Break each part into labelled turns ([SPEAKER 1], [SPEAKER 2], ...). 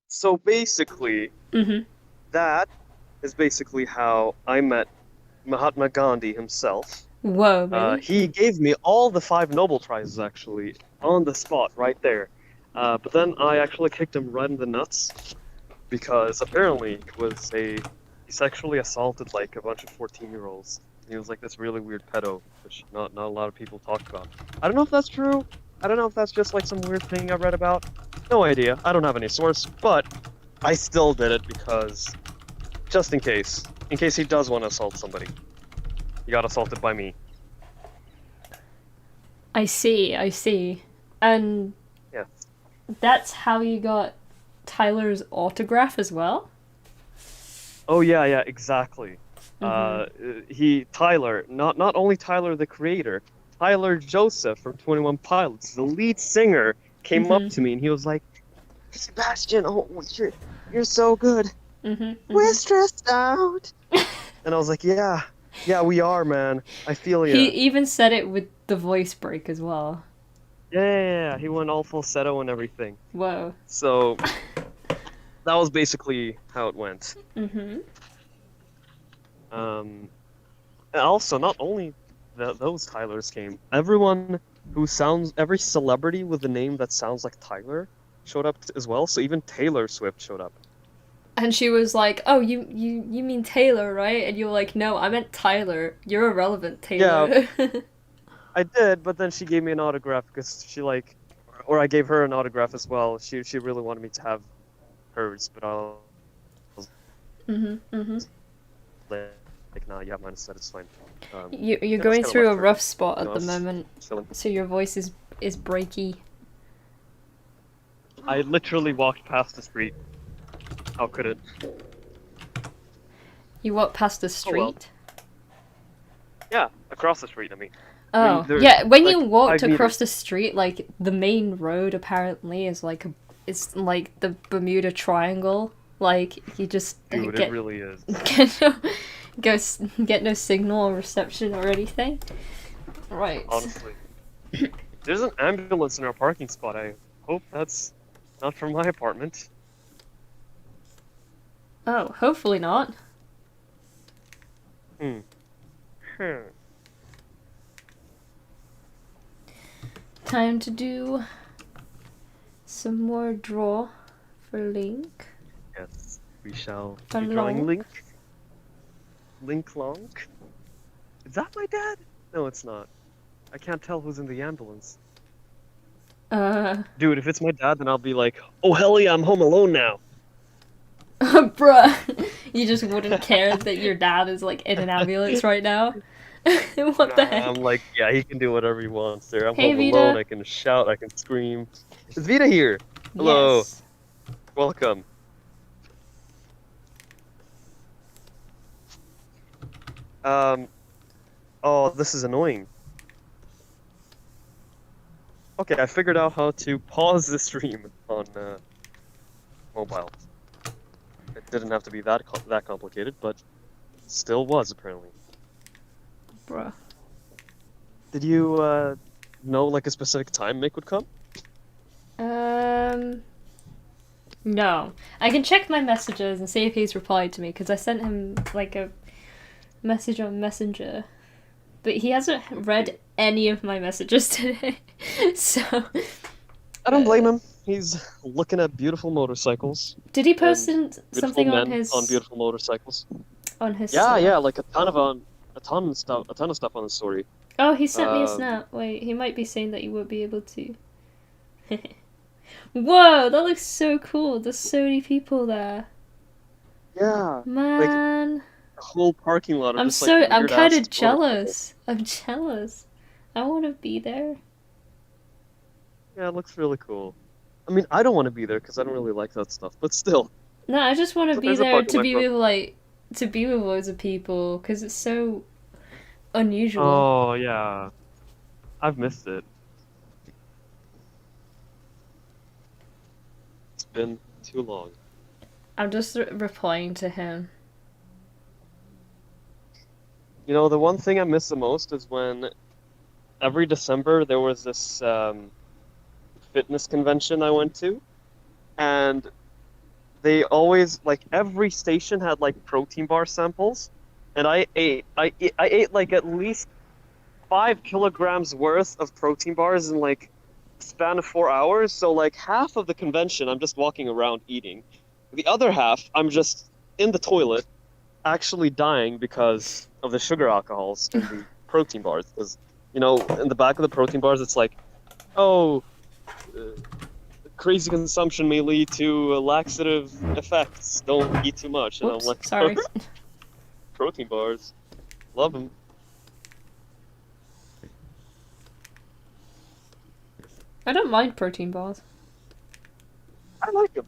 [SPEAKER 1] So basically,
[SPEAKER 2] Mm-hmm.
[SPEAKER 1] that is basically how I met Mahatma Gandhi himself.
[SPEAKER 2] Whoa, really?
[SPEAKER 1] He gave me all the 5 Nobel Prizes actually on the spot right there. But then I actually kicked him right in the nuts because apparently he sexually assaulted like a bunch of 14-year-olds. He was like this really weird pedo, which not a lot of people talked about. I don't know if that's true. I don't know if that's just like some weird thing I read about. No idea. I don't have any source, but I still did it because just in case he does want to assault somebody, he got assaulted by me.
[SPEAKER 2] I see, I see. And
[SPEAKER 1] Yeah.
[SPEAKER 2] that's how you got Tyler's autograph as well?
[SPEAKER 1] Oh yeah, yeah, exactly.
[SPEAKER 2] Mm-hmm.
[SPEAKER 1] Tyler, not only Tyler the creator, Tyler Joseph from 21 Pilots, the lead singer, came up
[SPEAKER 2] Mm-hmm.
[SPEAKER 1] to me and he was like, "Sebastian, oh, you're so good.
[SPEAKER 2] Mm-hmm.
[SPEAKER 1] We're
[SPEAKER 2] Mm-hmm.
[SPEAKER 1] stressed out." And I was like, "Yeah, yeah, we are, man. I feel
[SPEAKER 2] He
[SPEAKER 1] ya."
[SPEAKER 2] even said it with the voice break as well.
[SPEAKER 1] Yeah, yeah, yeah, yeah. He went all falsetto and everything.
[SPEAKER 2] Whoa.
[SPEAKER 1] So that was basically how it went.
[SPEAKER 2] Mm-hmm.
[SPEAKER 1] Um, And also, not only those Tylers came, every celebrity with a name that sounds like Tyler showed up as well. So even Taylor Swift showed up.
[SPEAKER 2] And she was like, "Oh, you mean Taylor, right?" And you were like, "No, I meant Tyler. You're irrelevant,
[SPEAKER 1] Yeah,
[SPEAKER 2] Taylor."
[SPEAKER 1] I did, but then she gave me an autograph because she like, or I gave her an autograph as well. She really wanted me to have hers, but I was
[SPEAKER 2] Mhm. Mhm.
[SPEAKER 1] nah, you have mine instead. It's fine.
[SPEAKER 2] You're
[SPEAKER 1] Yeah, just
[SPEAKER 2] going
[SPEAKER 1] kind of
[SPEAKER 2] through
[SPEAKER 1] left
[SPEAKER 2] a
[SPEAKER 1] her.
[SPEAKER 2] rough spot
[SPEAKER 1] I
[SPEAKER 2] at the
[SPEAKER 1] was
[SPEAKER 2] moment,
[SPEAKER 1] chilling.
[SPEAKER 2] so your voice is breaky.
[SPEAKER 1] I literally walked past the street. How could it?
[SPEAKER 2] You walk past the
[SPEAKER 1] Oh well.
[SPEAKER 2] street.
[SPEAKER 1] Yeah, across the street. I mean,
[SPEAKER 2] Oh,
[SPEAKER 1] there's
[SPEAKER 2] yeah. When you
[SPEAKER 1] like
[SPEAKER 2] walked
[SPEAKER 1] five
[SPEAKER 2] across
[SPEAKER 1] meters.
[SPEAKER 2] the street, like the main road apparently is like it's like the Bermuda Triangle. Like you just
[SPEAKER 1] Dude, it really is.
[SPEAKER 2] get no, get no signal or reception or anything. Right.
[SPEAKER 1] Honestly. There's an ambulance in our parking spot. I hope that's not from my apartment.
[SPEAKER 2] Oh, hopefully not.
[SPEAKER 1] Hmm. Hmm.
[SPEAKER 2] Time to do some more draw for Link.
[SPEAKER 1] Yes, we shall
[SPEAKER 2] For
[SPEAKER 1] be drawing
[SPEAKER 2] Long.
[SPEAKER 1] Link. Link Long. Is that my dad? No, it's not. I can't tell who's in the ambulance.
[SPEAKER 2] Uh,
[SPEAKER 1] Dude, if it's my dad, then I'll be like, oh hell yeah, I'm home alone now.
[SPEAKER 2] bruh, you just wouldn't care that your dad is like in an ambulance right now. What the
[SPEAKER 1] Nah,
[SPEAKER 2] heck?
[SPEAKER 1] I'm like, yeah, he can do whatever he wants there. I'm
[SPEAKER 2] Hey
[SPEAKER 1] home alone,
[SPEAKER 2] Vita.
[SPEAKER 1] I can shout, I can scream. Is Vita here? Hello,
[SPEAKER 2] Yes.
[SPEAKER 1] welcome. Um, oh, this is annoying. Okay, I figured out how to pause the stream on mobile. It didn't have to be that complicated, but still was apparently.
[SPEAKER 2] Bruh.
[SPEAKER 1] Did you know like a specific time Mick would come?
[SPEAKER 2] Um, no. I can check my messages and see if he's replied to me because I sent him like a message on Messenger, but he hasn't
[SPEAKER 1] Hmm.
[SPEAKER 2] read any of my messages today. So,
[SPEAKER 1] I don't blame
[SPEAKER 2] uh,
[SPEAKER 1] him. He's looking at beautiful motorcycles
[SPEAKER 2] did he post
[SPEAKER 1] and beautiful
[SPEAKER 2] something
[SPEAKER 1] men on beautiful motorcycles.
[SPEAKER 2] on his
[SPEAKER 1] Yeah,
[SPEAKER 2] snap?
[SPEAKER 1] yeah, like a ton of stuff on the story.
[SPEAKER 2] Oh, he sent me a
[SPEAKER 1] Um,
[SPEAKER 2] snap. Wait, he might be saying that you won't be able to. Whoa, that looks so cool. There's so many people there.
[SPEAKER 1] yeah, like a
[SPEAKER 2] Man,
[SPEAKER 1] whole parking lot of just like
[SPEAKER 2] I'm
[SPEAKER 1] weird
[SPEAKER 2] kind
[SPEAKER 1] ass
[SPEAKER 2] of
[SPEAKER 1] motorcycles.
[SPEAKER 2] jealous. I'm jealous. I want to be there.
[SPEAKER 1] Yeah, it looks really cool. I mean, I don't want to be there because I don't really like that stuff, but still,
[SPEAKER 2] No, I just want to be
[SPEAKER 1] there's a
[SPEAKER 2] there
[SPEAKER 1] park on
[SPEAKER 2] to
[SPEAKER 1] my
[SPEAKER 2] be
[SPEAKER 1] front.
[SPEAKER 2] with to be with loads of people because it's so unusual.
[SPEAKER 1] Oh yeah, I've missed it. It's been too long.
[SPEAKER 2] I'm just replying to him.
[SPEAKER 1] You know, the one thing I miss the most is when every December there was this fitness convention I went to, and they always like every station had like protein bar samples, and I ate like at least 5 kilograms worth of protein bars in like a span of 4 hours. So like half of the convention, I'm just walking around eating. The other half, I'm just in the toilet, actually dying because of the sugar alcohols in the protein bars. Because in the back of the protein bars, it's like, oh, uh, crazy consumption may lead to laxative effects. Don't eat too much. And I'm
[SPEAKER 2] Whoops,
[SPEAKER 1] like,
[SPEAKER 2] sorry.
[SPEAKER 1] protein bars, love them.
[SPEAKER 2] I don't mind protein bars.
[SPEAKER 1] I like them.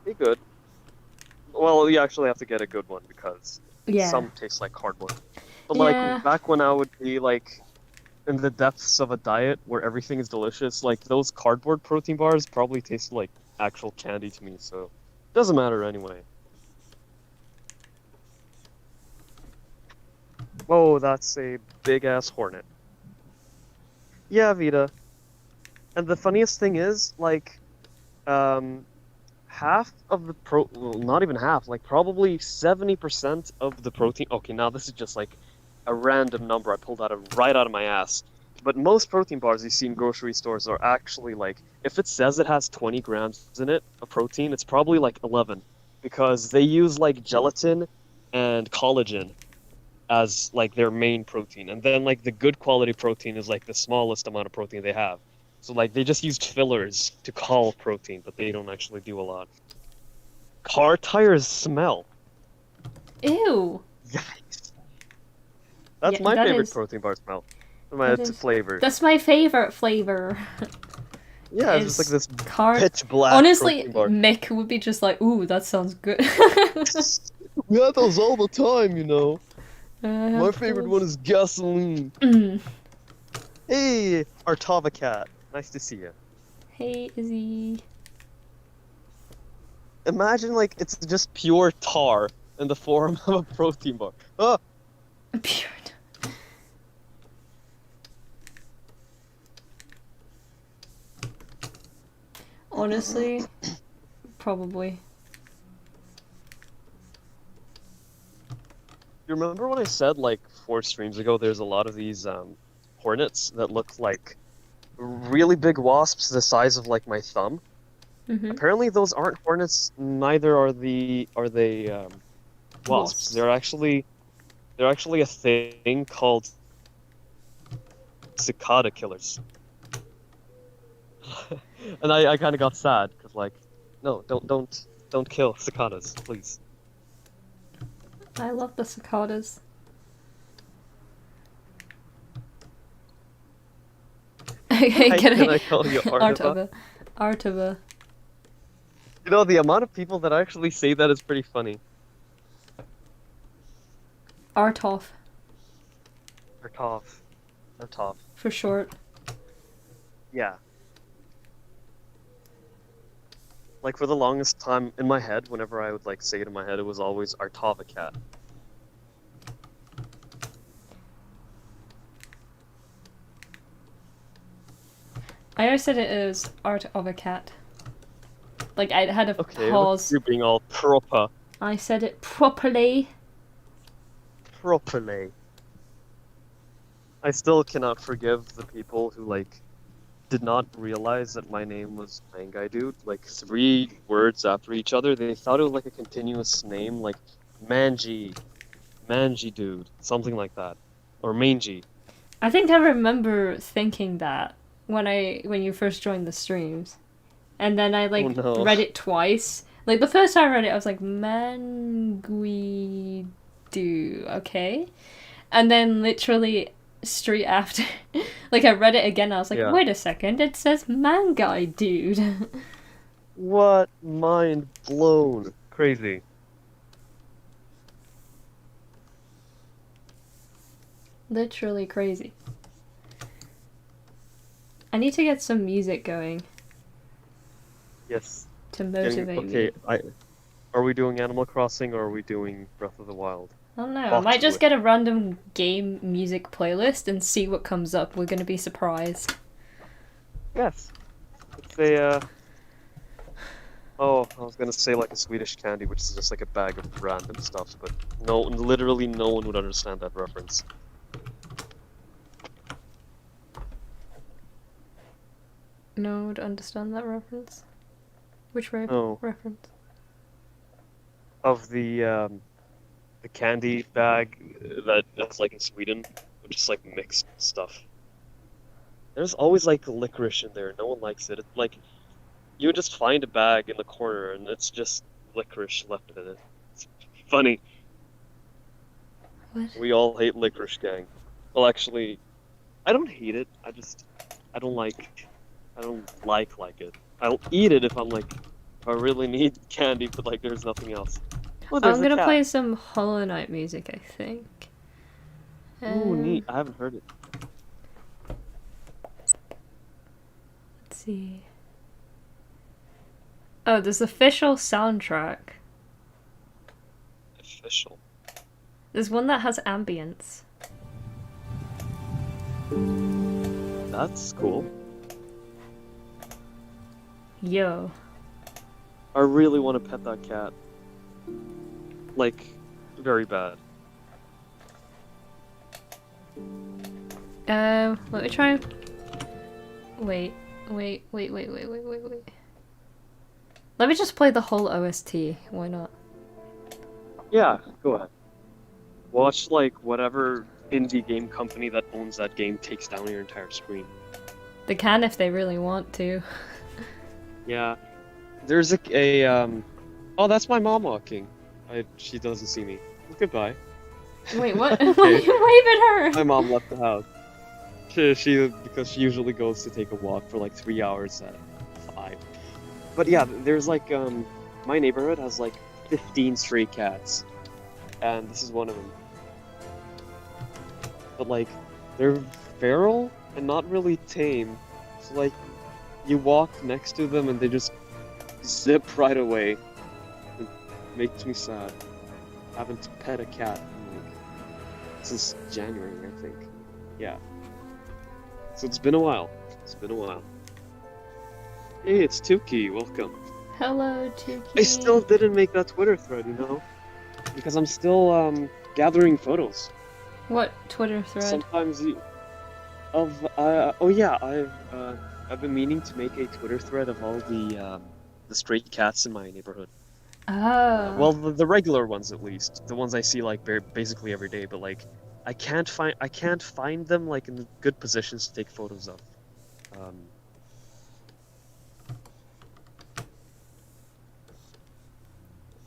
[SPEAKER 1] Be good. Well, you actually have to get a good one because
[SPEAKER 2] Yeah.
[SPEAKER 1] some taste like cardboard. But like
[SPEAKER 2] Yeah.
[SPEAKER 1] back when I would be like in the depths of a diet where everything is delicious, like those cardboard protein bars probably taste like actual candy to me, so it doesn't matter anyway. Whoa, that's a big ass hornet. Yeah, Vita. And the funniest thing is, like, um, half of the well, not even half, like probably 70% of the protein. Okay, now this is just like a random number I pulled right out of my ass. But most protein bars you see in grocery stores are actually like, if it says it has 20 grams in it of protein, it's probably like 11 because they use like gelatin and collagen as like their main protein. And then like the good quality protein is like the smallest amount of protein they have. So like they just used fillers to call protein, but they don't actually do a lot. Car tires smell.
[SPEAKER 2] Ew.
[SPEAKER 1] Yikes.
[SPEAKER 2] Yeah,
[SPEAKER 1] That's my
[SPEAKER 2] that
[SPEAKER 1] favorite
[SPEAKER 2] is.
[SPEAKER 1] protein bar smell.
[SPEAKER 2] That
[SPEAKER 1] It's
[SPEAKER 2] is.
[SPEAKER 1] flavor.
[SPEAKER 2] That's my favorite flavor.
[SPEAKER 1] Yeah, it's just like
[SPEAKER 2] Is
[SPEAKER 1] this
[SPEAKER 2] card.
[SPEAKER 1] pitch black
[SPEAKER 2] Honestly,
[SPEAKER 1] protein bar.
[SPEAKER 2] Mick would be just like, "Ooh, that sounds good."
[SPEAKER 1] We have those all the time.
[SPEAKER 2] I
[SPEAKER 1] My
[SPEAKER 2] have
[SPEAKER 1] favorite one
[SPEAKER 2] those.
[SPEAKER 1] is gasoline. Hey, ArtofaCat. Nice to see you.
[SPEAKER 2] Hey, Izzy.
[SPEAKER 1] Imagine like it's just pure tar in the form of a protein bar. Oh,
[SPEAKER 2] Pure. Honestly, probably.
[SPEAKER 1] you remember when I said like 4 streams ago there's a lot of these hornets that look like really big wasps the size of like my thumb?
[SPEAKER 2] Mm-hmm.
[SPEAKER 1] Apparently those aren't hornets, neither are they wasps.
[SPEAKER 2] Wasps.
[SPEAKER 1] They're actually a thing called cicada killers. And I kind of got sad because like no, don't kill cicadas, please.
[SPEAKER 2] I love the cicadas.
[SPEAKER 1] Hi,
[SPEAKER 2] Can
[SPEAKER 1] can
[SPEAKER 2] I?
[SPEAKER 1] I call you Artova?
[SPEAKER 2] Artova. Artova.
[SPEAKER 1] The amount of people that actually say that is pretty funny.
[SPEAKER 2] Artov,
[SPEAKER 1] Artov. Artov.
[SPEAKER 2] for short.
[SPEAKER 1] Yeah. Like for the longest time in my head, whenever I would like say it in my head, it was always ArtofaCat.
[SPEAKER 2] I always said it as art of a cat. Like I had a
[SPEAKER 1] Okay, look,
[SPEAKER 2] pause.
[SPEAKER 1] you're being all proper.
[SPEAKER 2] I said it properly.
[SPEAKER 1] Properly. I still cannot forgive the people who like did not realize that my name was Manguydude. Like 3 words after each other, they thought it was like a continuous name, like Mangy dude, something like that, or Mangy.
[SPEAKER 2] I think I remember thinking that when you first joined the streams, and then I
[SPEAKER 1] Oh
[SPEAKER 2] like
[SPEAKER 1] no.
[SPEAKER 2] read it twice. Like the first time I read it, I was like Manguydude, okay, and then literally straight after, like I read it again, I was like,
[SPEAKER 1] Yeah.
[SPEAKER 2] wait a second, it says Manguydude.
[SPEAKER 1] What? Mind blown. Crazy.
[SPEAKER 2] Literally crazy. I need to get some music going
[SPEAKER 1] Yes.
[SPEAKER 2] to motivate me.
[SPEAKER 1] Okay, are we doing Animal Crossing or are we doing Breath of the Wild?
[SPEAKER 2] I don't know. I
[SPEAKER 1] Box
[SPEAKER 2] might just
[SPEAKER 1] with.
[SPEAKER 2] get a random game music playlist and see what comes up. We're gonna be surprised.
[SPEAKER 1] Yes. It's a Oh, I was gonna say like a Swedish candy, which is just like a bag of random stuff, but no, literally no one would understand that reference.
[SPEAKER 2] No one would understand that reference. Which
[SPEAKER 1] Oh,
[SPEAKER 2] reference?
[SPEAKER 1] of the candy bag that's like in Sweden, which is like mixed stuff. There's always like licorice in there. No one likes it. It's like you would just find a bag in the corner and it's just licorice left in it. It's funny.
[SPEAKER 2] What?
[SPEAKER 1] We all hate licorice, gang. Well, actually, I don't hate it. I don't like it. I'll eat it if I'm like, if I really need candy, but like there's nothing else. Oh, there's
[SPEAKER 2] I'm
[SPEAKER 1] a
[SPEAKER 2] gonna
[SPEAKER 1] cat.
[SPEAKER 2] play some Hollow Knight music, I think.
[SPEAKER 1] Ooh, neat. I haven't heard it.
[SPEAKER 2] Let's see. Oh, there's official soundtrack.
[SPEAKER 1] Official.
[SPEAKER 2] There's one that has ambience.
[SPEAKER 1] That's cool.
[SPEAKER 2] Yo.
[SPEAKER 1] I really want to pet that cat. Like, very bad.
[SPEAKER 2] Let me try. Wait. Let me just play the whole OST. Why not?
[SPEAKER 1] Yeah, go ahead. Watch like whatever indie game company that owns that game takes down your entire screen.
[SPEAKER 2] They can if they really want to.
[SPEAKER 1] Yeah. There's a oh, that's my mom walking. She doesn't see me. Goodbye.
[SPEAKER 2] Wait, what? Why are you waving her?
[SPEAKER 1] My mom left the house. Because she usually goes to take a walk for like 3 hours at 5. But yeah, there's like my neighborhood has like 15 stray cats, and this is one of them. But like, they're feral and not really tame. So like, you walk next to them and they just zip right away. It makes me sad. Having to pet a cat like, since January, I think. Yeah. So it's been a while. It's been a while. Hey, it's Tuki. Welcome.
[SPEAKER 2] Hello, Tuki.
[SPEAKER 1] I still didn't make that Twitter thread, you know? Because I'm still gathering photos.
[SPEAKER 2] What Twitter thread?
[SPEAKER 1] Sometimes you... Of, oh yeah, I've been meaning to make a Twitter thread of all the stray cats in my neighborhood.
[SPEAKER 2] Oh.
[SPEAKER 1] Well, the regular ones at least. The ones I see like basically every day, but like I can't find them like in good positions to take photos of.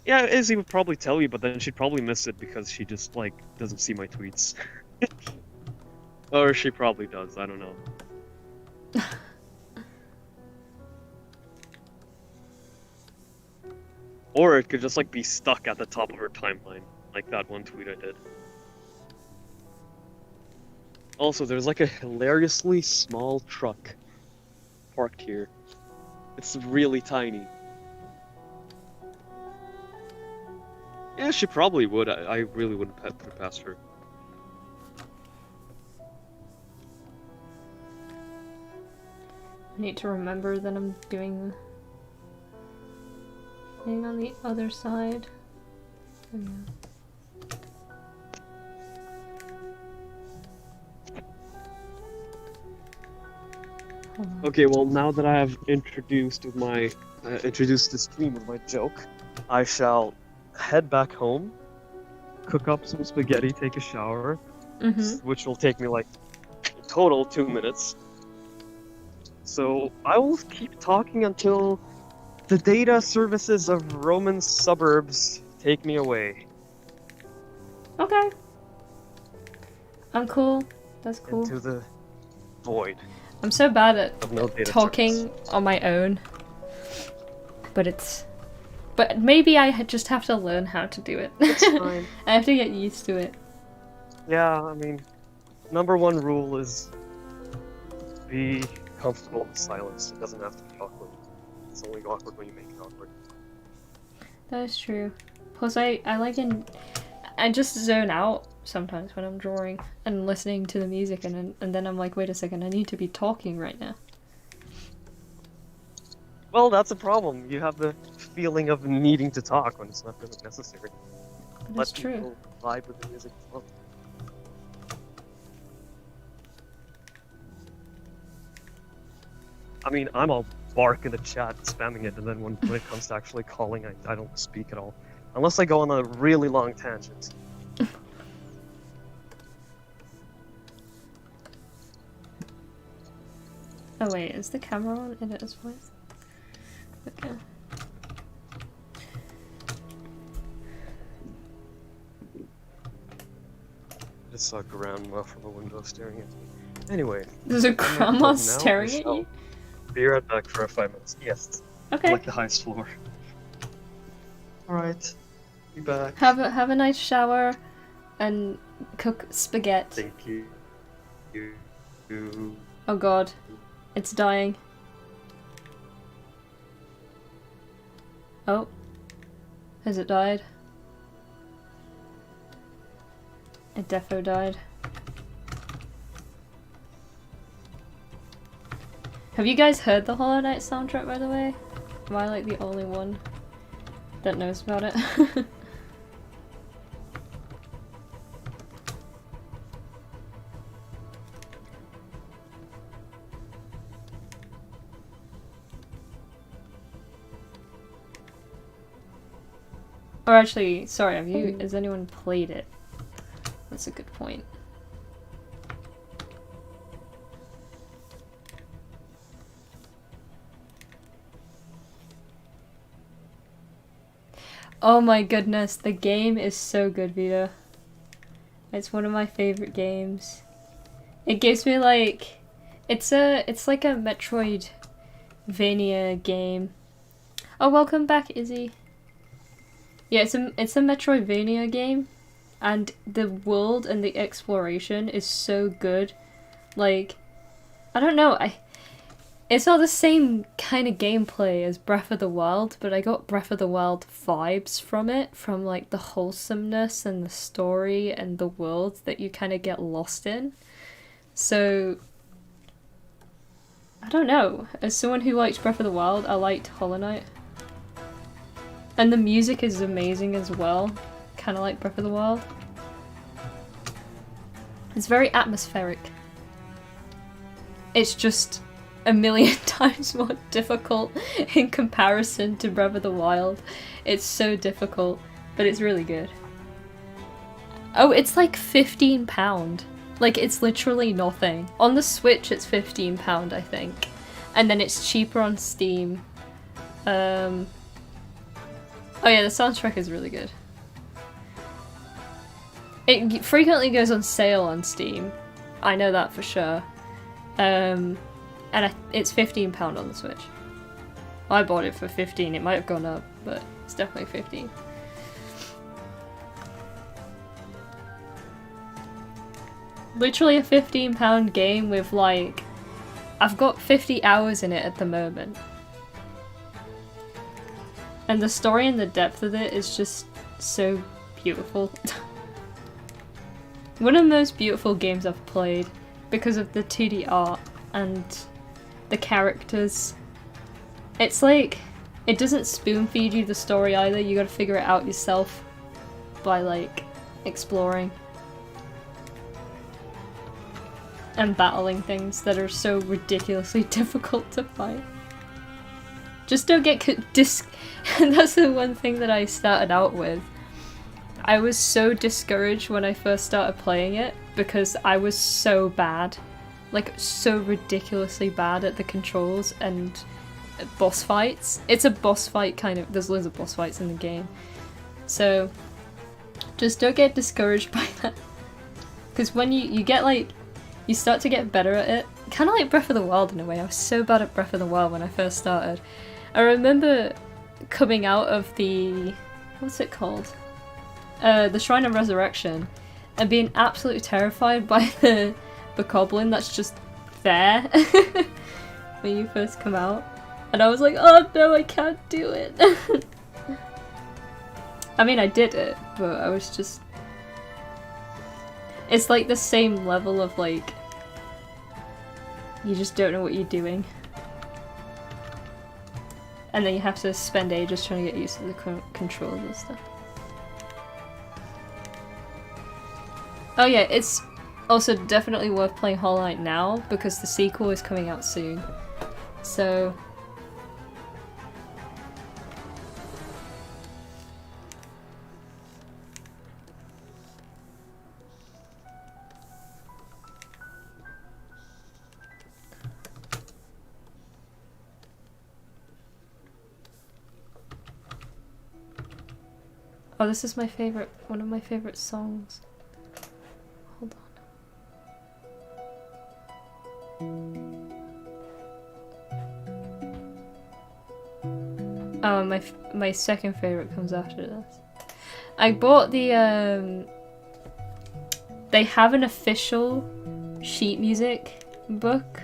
[SPEAKER 1] Yeah, Izzy would probably tell you, but then she'd probably miss it because she just like doesn't see my tweets. Or she probably does, I don't know. Or it could just like be stuck at the top of her timeline, like that one tweet I did. Also, there's like a hilariously small truck parked here. It's really tiny. Yeah, she probably would. I really wouldn't put it past her.
[SPEAKER 2] I need to remember that I'm doing the thing on the other side. Oh, yeah. Hold on.
[SPEAKER 1] Okay, well now that I have introduced the stream with my joke, I shall head back home, cook up some spaghetti, take a shower, which will take me like in total 2 minutes. So I will keep talking until the data services of Roman suburbs take me away.
[SPEAKER 2] Okay. I'm cool. That's cool.
[SPEAKER 1] Into the void
[SPEAKER 2] I'm so bad at
[SPEAKER 1] of no data
[SPEAKER 2] talking
[SPEAKER 1] service.
[SPEAKER 2] on my own. But maybe I just have to learn how to do it.
[SPEAKER 1] It's fine.
[SPEAKER 2] I have to get used to it.
[SPEAKER 1] Yeah, I mean, #1 rule is be comfortable with silence. It doesn't have to be awkward. It's only awkward when you make it awkward.
[SPEAKER 2] That is true. Plus, I just zone out sometimes when I'm drawing and listening to the music, and then I'm like, wait a second, I need to be talking right now.
[SPEAKER 1] Well, that's a problem. You have the feeling of needing to talk when it's not really necessary.
[SPEAKER 2] That's
[SPEAKER 1] Let
[SPEAKER 2] true.
[SPEAKER 1] people vibe with the music as well. I mean, I'm all bark in the chat, spamming it, and then when it comes to actually calling, I don't speak at all. Unless I go on a really long tangent.
[SPEAKER 2] Oh wait, is the camera on in it as well? Okay.
[SPEAKER 1] I just saw grandma from the window staring at me. Anyway.
[SPEAKER 2] There's a grandma staring at you?
[SPEAKER 1] Be right back for 5 minutes. Yes.
[SPEAKER 2] Okay.
[SPEAKER 1] Like the highest floor. Alright. Be back.
[SPEAKER 2] Have a nice shower and cook spaghetti.
[SPEAKER 1] Thank you.
[SPEAKER 2] Oh god. It's dying. Oh. Has it died? It defo died. Have you guys heard the Hollow Knight soundtrack, by the way? Am I like the only one that knows about it? Or actually, sorry, has anyone played it? That's a good point. Oh my goodness, the game is so good, Vita. It's one of my favorite games. It gives me like, it's like a Metroidvania game. Oh, welcome back, Izzy. Yeah, it's a Metroidvania game, and the world and the exploration is so good. Like, I don't know, it's not the same kind of gameplay as Breath of the Wild, but I got Breath of the Wild vibes from it, from like the wholesomeness and the story and the world that you kind of get lost in. So, I don't know, as someone who liked Breath of the Wild, I liked Hollow Knight. And the music is amazing as well, kind of like Breath of the Wild. It's very atmospheric. It's just a million times more difficult in comparison to Breath of the Wild. It's so difficult, but it's really good. Oh, it's like £15. Like, it's literally nothing. On the Switch, it's £15, I think. And then it's cheaper on Steam. Oh yeah, the soundtrack is really good. It frequently goes on sale on Steam. I know that for sure. And it's £15 on the Switch. I bought it for 15. It might have gone up, but it's definitely 15. Literally a £15 game with like, I've got 50 hours in it at the moment. And the story and the depth of it is just so beautiful. One of the most beautiful games I've played because of the 2D art and the characters. It's like, it doesn't spoon feed you the story either, you gotta figure it out yourself by like exploring and battling things that are so ridiculously difficult to fight. Just don't get that's the one thing that I started out with. I was so discouraged when I first started playing it because I was so bad. Like, so ridiculously bad at the controls and boss fights. It's a boss fight kind of, there's loads of boss fights in the game. So, just don't get discouraged by that. Because when you get like, you start to get better at it. Kind of like Breath of the Wild in a way. I was so bad at Breath of the Wild when I first started. I remember coming out of the, what's it called? The Shrine of Resurrection, and being absolutely terrified by the goblin that's just there when you first come out. And I was like, oh no, I can't do it. I mean, I did it, but I was just... It's like the same level of like, you just don't know what you're doing. And then you have to spend ages trying to get used to the controls and stuff. Oh yeah, it's also definitely worth playing Hollow Knight now because the sequel is coming out soon. So... Oh, this is my favorite, one of my favorite songs. Hold on. Oh, my second favorite comes after this. I bought the, they have an official sheet music book.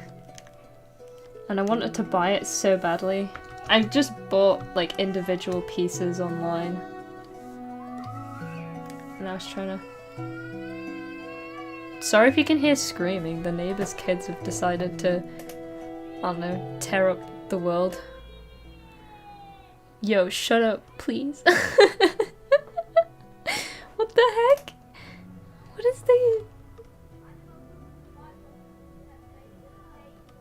[SPEAKER 2] And I wanted to buy it so badly. I just bought, like, individual pieces online. And I was trying to... Sorry if you can hear screaming. The neighbor's kids have decided to, I don't know, tear up the world. Yo, shut up, please. What the heck? What is the...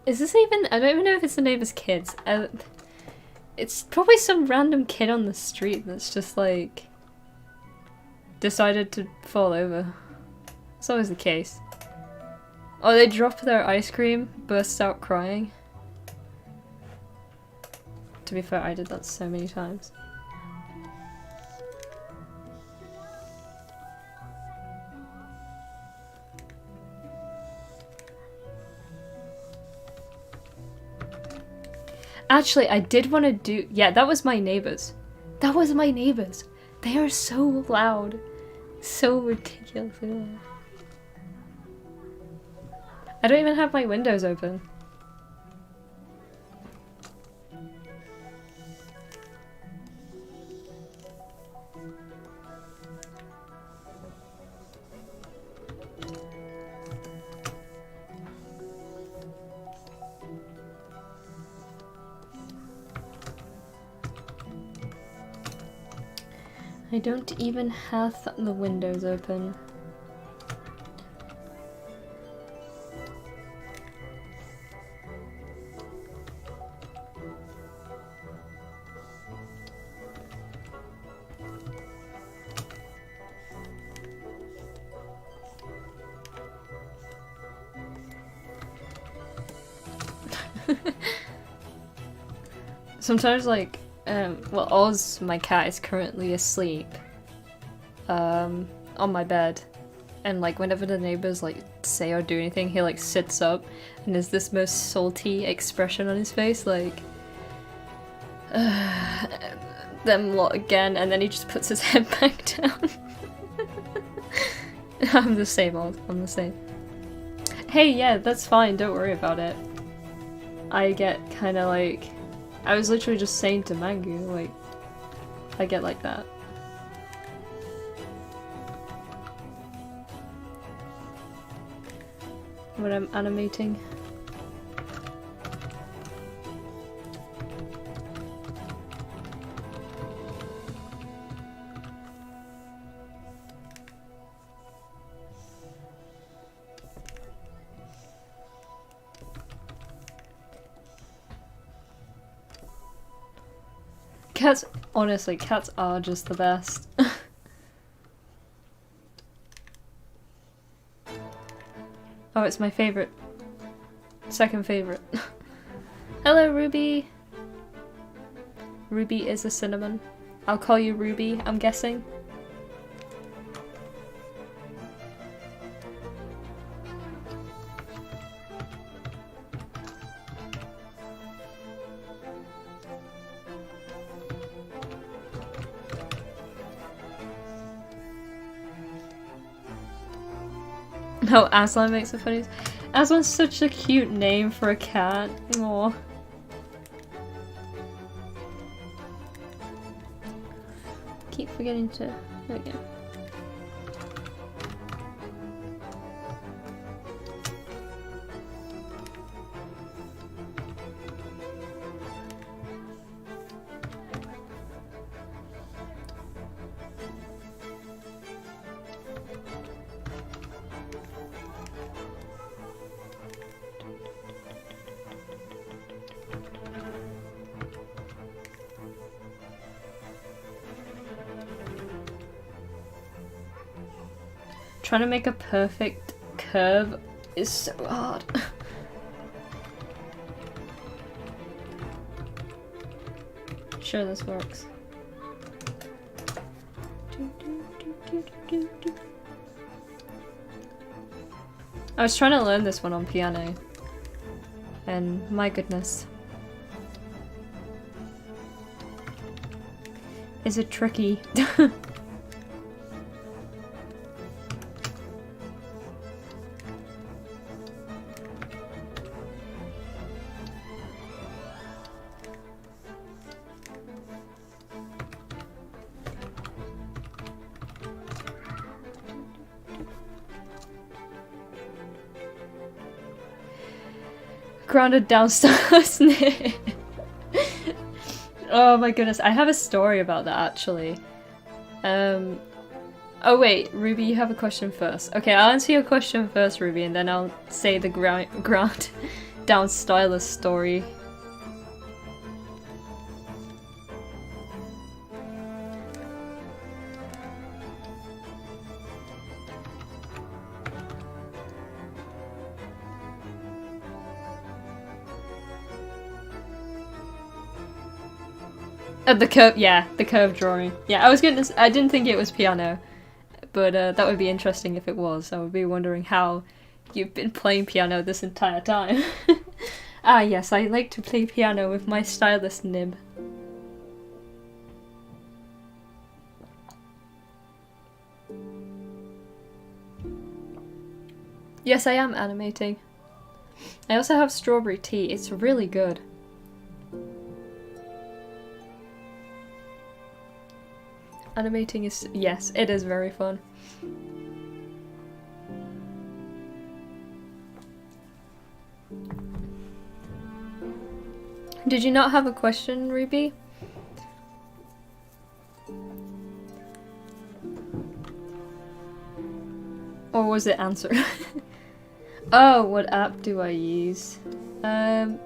[SPEAKER 2] Is this even... I don't even know if it's the neighbor's kids. It's probably some random kid on the street that's just like... decided to fall over. It's always the case. Oh, they drop their ice cream, bursts out crying. To be fair, I did that so many times. Actually, I did want to do... Yeah, that was my neighbors. That was my neighbors. They are so loud. So ridiculously loud. I don't even have my windows open. I don't even have the windows open. Sometimes, like, well, Oz, my cat, is currently asleep on my bed, and like whenever the neighbors like say or do anything, he like sits up and there's this most salty expression on his face, like them lot again, and then he just puts his head back down. I'm the same, Oz. I'm the same. Hey, yeah, that's fine, don't worry about it. I get kind of like... I was literally just saying to Mangu, like, I get like that. When I'm animating. Cats, honestly, cats are just the best. Oh, it's my favorite. Second favorite. Hello, Ruby! Ruby is a cinnamon. I'll call you Ruby, I'm guessing. No, Aslan makes the funniest. Aslan's such a cute name for a cat. Aww. Keep forgetting to... There we go. Trying to make a perfect curve is so hard. Sure, this works. I was trying to learn this one on piano, and my goodness. Is it tricky? Grounded down stars. Oh my goodness, I have a story about that actually. Oh wait, Ruby, you have a question first. Okay, I'll answer your question first, Ruby, and then I'll say the ground down stylus story. The curve, yeah, the curve drawing. Yeah, I didn't think it was piano, but that would be interesting if it was. I would be wondering how you've been playing piano this entire time. Ah yes, I like to play piano with my stylus nib. Yes, I am animating. I also have strawberry tea, it's really good. Animating is, yes, it is very fun. Did you not have a question, Ruby? Or was it answered? Oh, what app do I use? I'm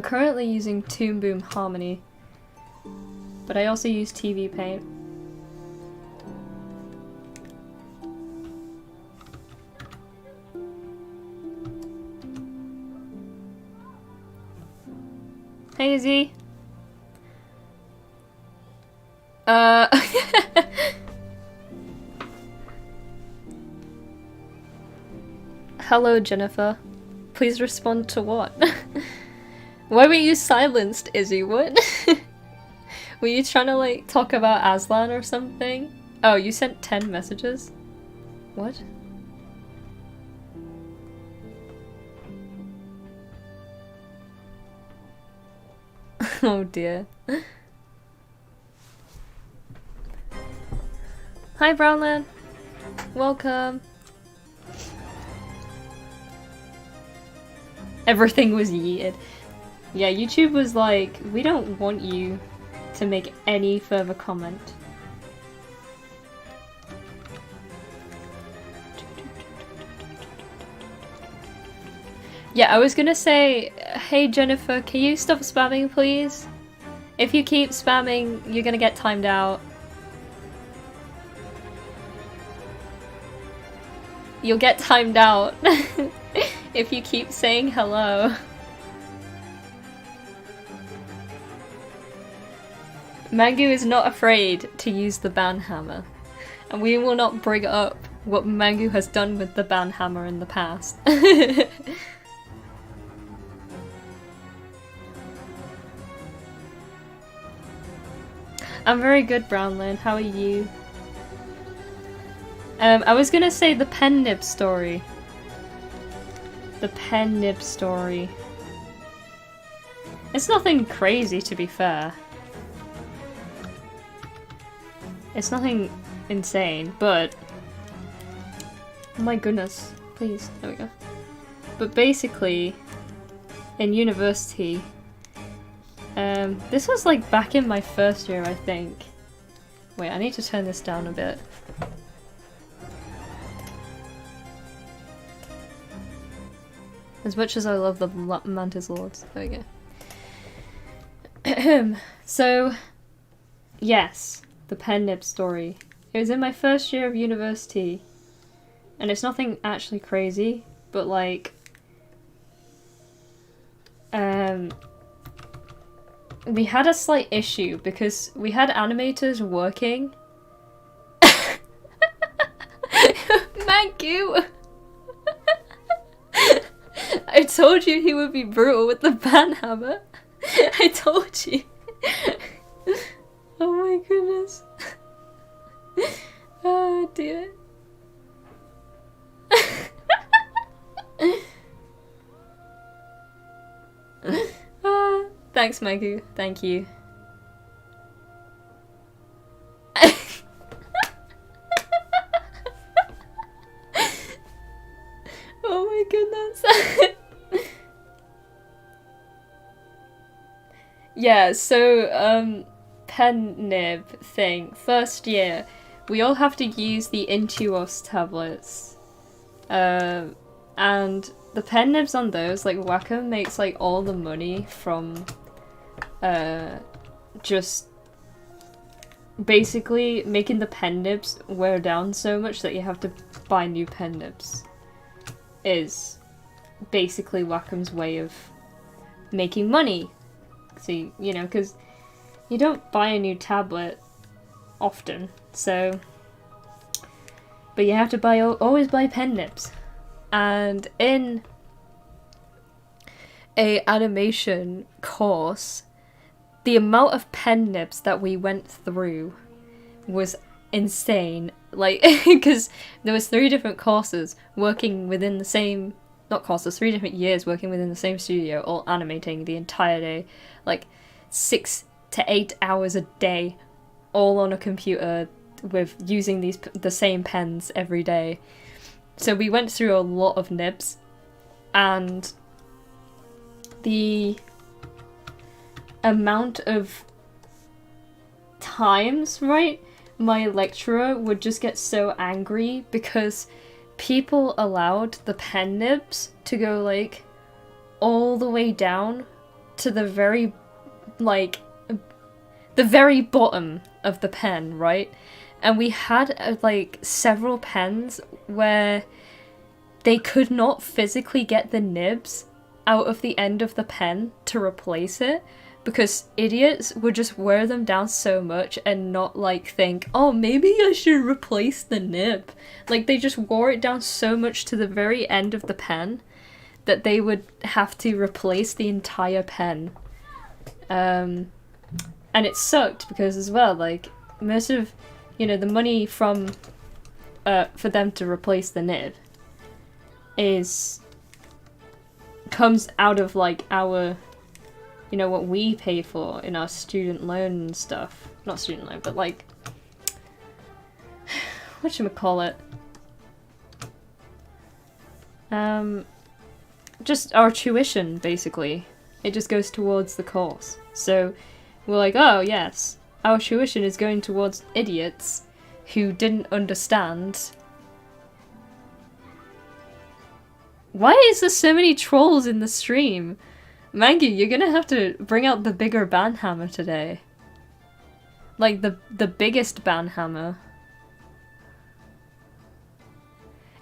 [SPEAKER 2] currently using Toon Boom Harmony. But I also use TV Paint. Hey Z. Hello Jennifer. Please respond to what? Why were you silenced, Izzy? What? Were you trying to like talk about Aslan or something? Oh, you sent 10 messages? What? Oh dear. Hi Brownland! Welcome! Everything was yeeted. Yeah, YouTube was like, we don't want you to make any further comment. Yeah, I was gonna say, hey Jennifer, can you stop spamming please? If you keep spamming, you're gonna get timed out. You'll get timed out if you keep saying hello. Mangu is not afraid to use the ban hammer, and we will not bring up what Mangu has done with the ban hammer in the past. I'm very good, Brownland. How are you? I was gonna say the pen nib story. The pen nib story. It's nothing crazy, to be fair. It's nothing insane, but... Oh my goodness. Please. There we go. But basically, in university, this was like back in my first year, I think. Wait, I need to turn this down a bit. As much as I love the Mantis Lords. There we go. So, yes, the pen nib story. It was in my first year of university, and it's nothing actually crazy, but like, we had a slight issue because we had animators working. Mangu! I told you he would be brutal with the banhammer. I told you. Oh my goodness. Oh dear. Thanks, Mangu. Thank you. Oh my goodness. Yeah, so, pen nib thing. First year, we all have to use the Intuos tablets. And the pen nibs on those, like, Wacom makes, like, all the money from, just basically making the pen nibs wear down so much that you have to buy new pen nibs. Is basically Wacom's way of making money. So, you know, because you don't buy a new tablet often, so... But you have to buy always buy pen nibs. And in a animation course, the amount of pen nibs that we went through was insane. Like, because there was 3 different courses working within the same... Not courses, 3 different years working within the same studio, all animating the entire day. Like, 6 to 8 hours a day, all on a computer with using the same pens every day. So we went through a lot of nibs, and the amount of times, right, my lecturer would just get so angry because people allowed the pen nibs to go, like, all the way down to the very, like, the very bottom of the pen, right? And we had, like, several pens where they could not physically get the nibs out of the end of the pen to replace it, because idiots would just wear them down so much and not, like, think, oh, maybe I should replace the nib. Like, they just wore it down so much to the very end of the pen that they would have to replace the entire pen. And it sucked because, as well, like, most of, you know, the money from, for them to replace the nib comes out of, like, our, you know, what we pay for in our student loan and stuff. Not student loan, but, like, whatchamacallit? Just our tuition, basically. It just goes towards the course. So we're like, oh yes, our tuition is going towards idiots who didn't understand. Why is there so many trolls in the stream? Mangu, you're gonna have to bring out the bigger banhammer today. Like, the biggest banhammer.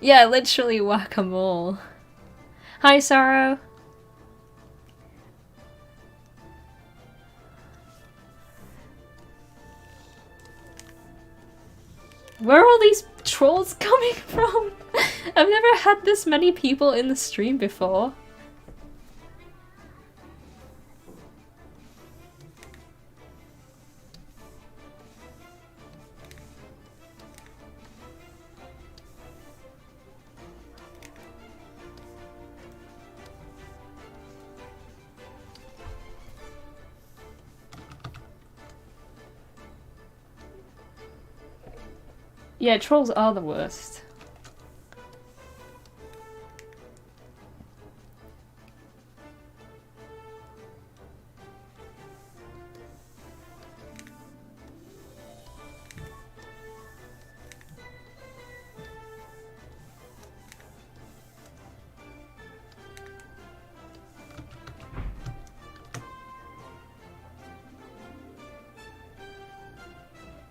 [SPEAKER 2] Yeah, literally whack-a-mole. Hi, Sorrow. Where are all these trolls coming from? I've never had this many people in the stream before. Yeah, trolls are the worst.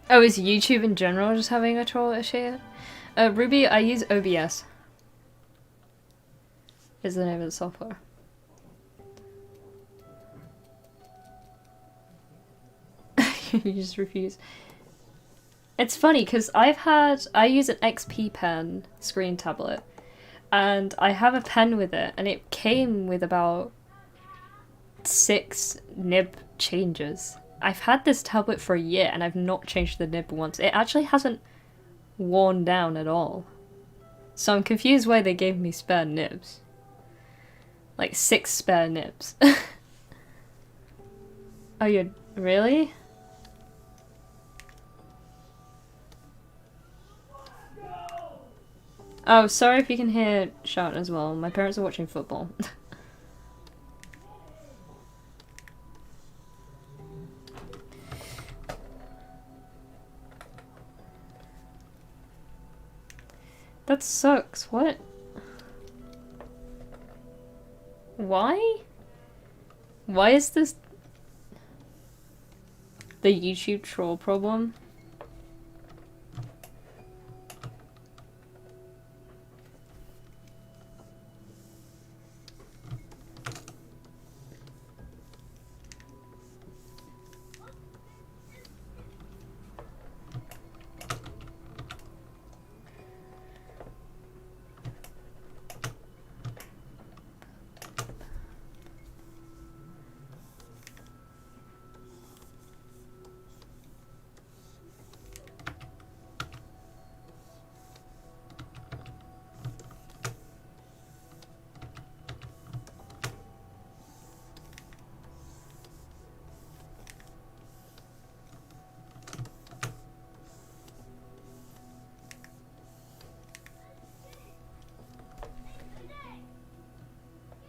[SPEAKER 2] Oh, is YouTube in general just having a troll issue? Ruby, I use OBS. Is the name of the software. You just refuse. It's funny because I use an XP pen screen tablet, and I have a pen with it, and it came with about 6 nib changes. I've had this tablet for a year and I've not changed the nib once. It actually hasn't worn down at all. So I'm confused why they gave me spare nibs. Like 6 spare nibs. Oh, you really? Oh, sorry if you can hear shouting as well. My parents are watching football. That sucks. What? Why? Why is this the YouTube troll problem?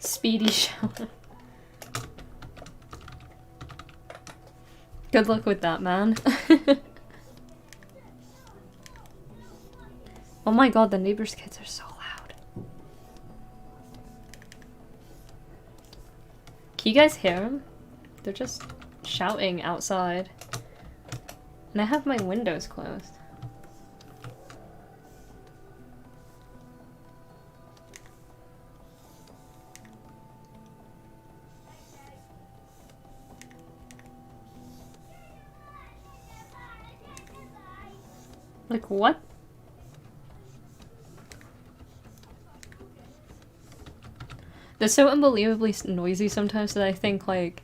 [SPEAKER 2] Speedy shower. Good luck with that, man. Oh my god, the neighbors' kids are so loud. Can you guys hear them? They're just shouting outside. And I have my windows closed. Like, what? They're so unbelievably noisy sometimes that I think, like,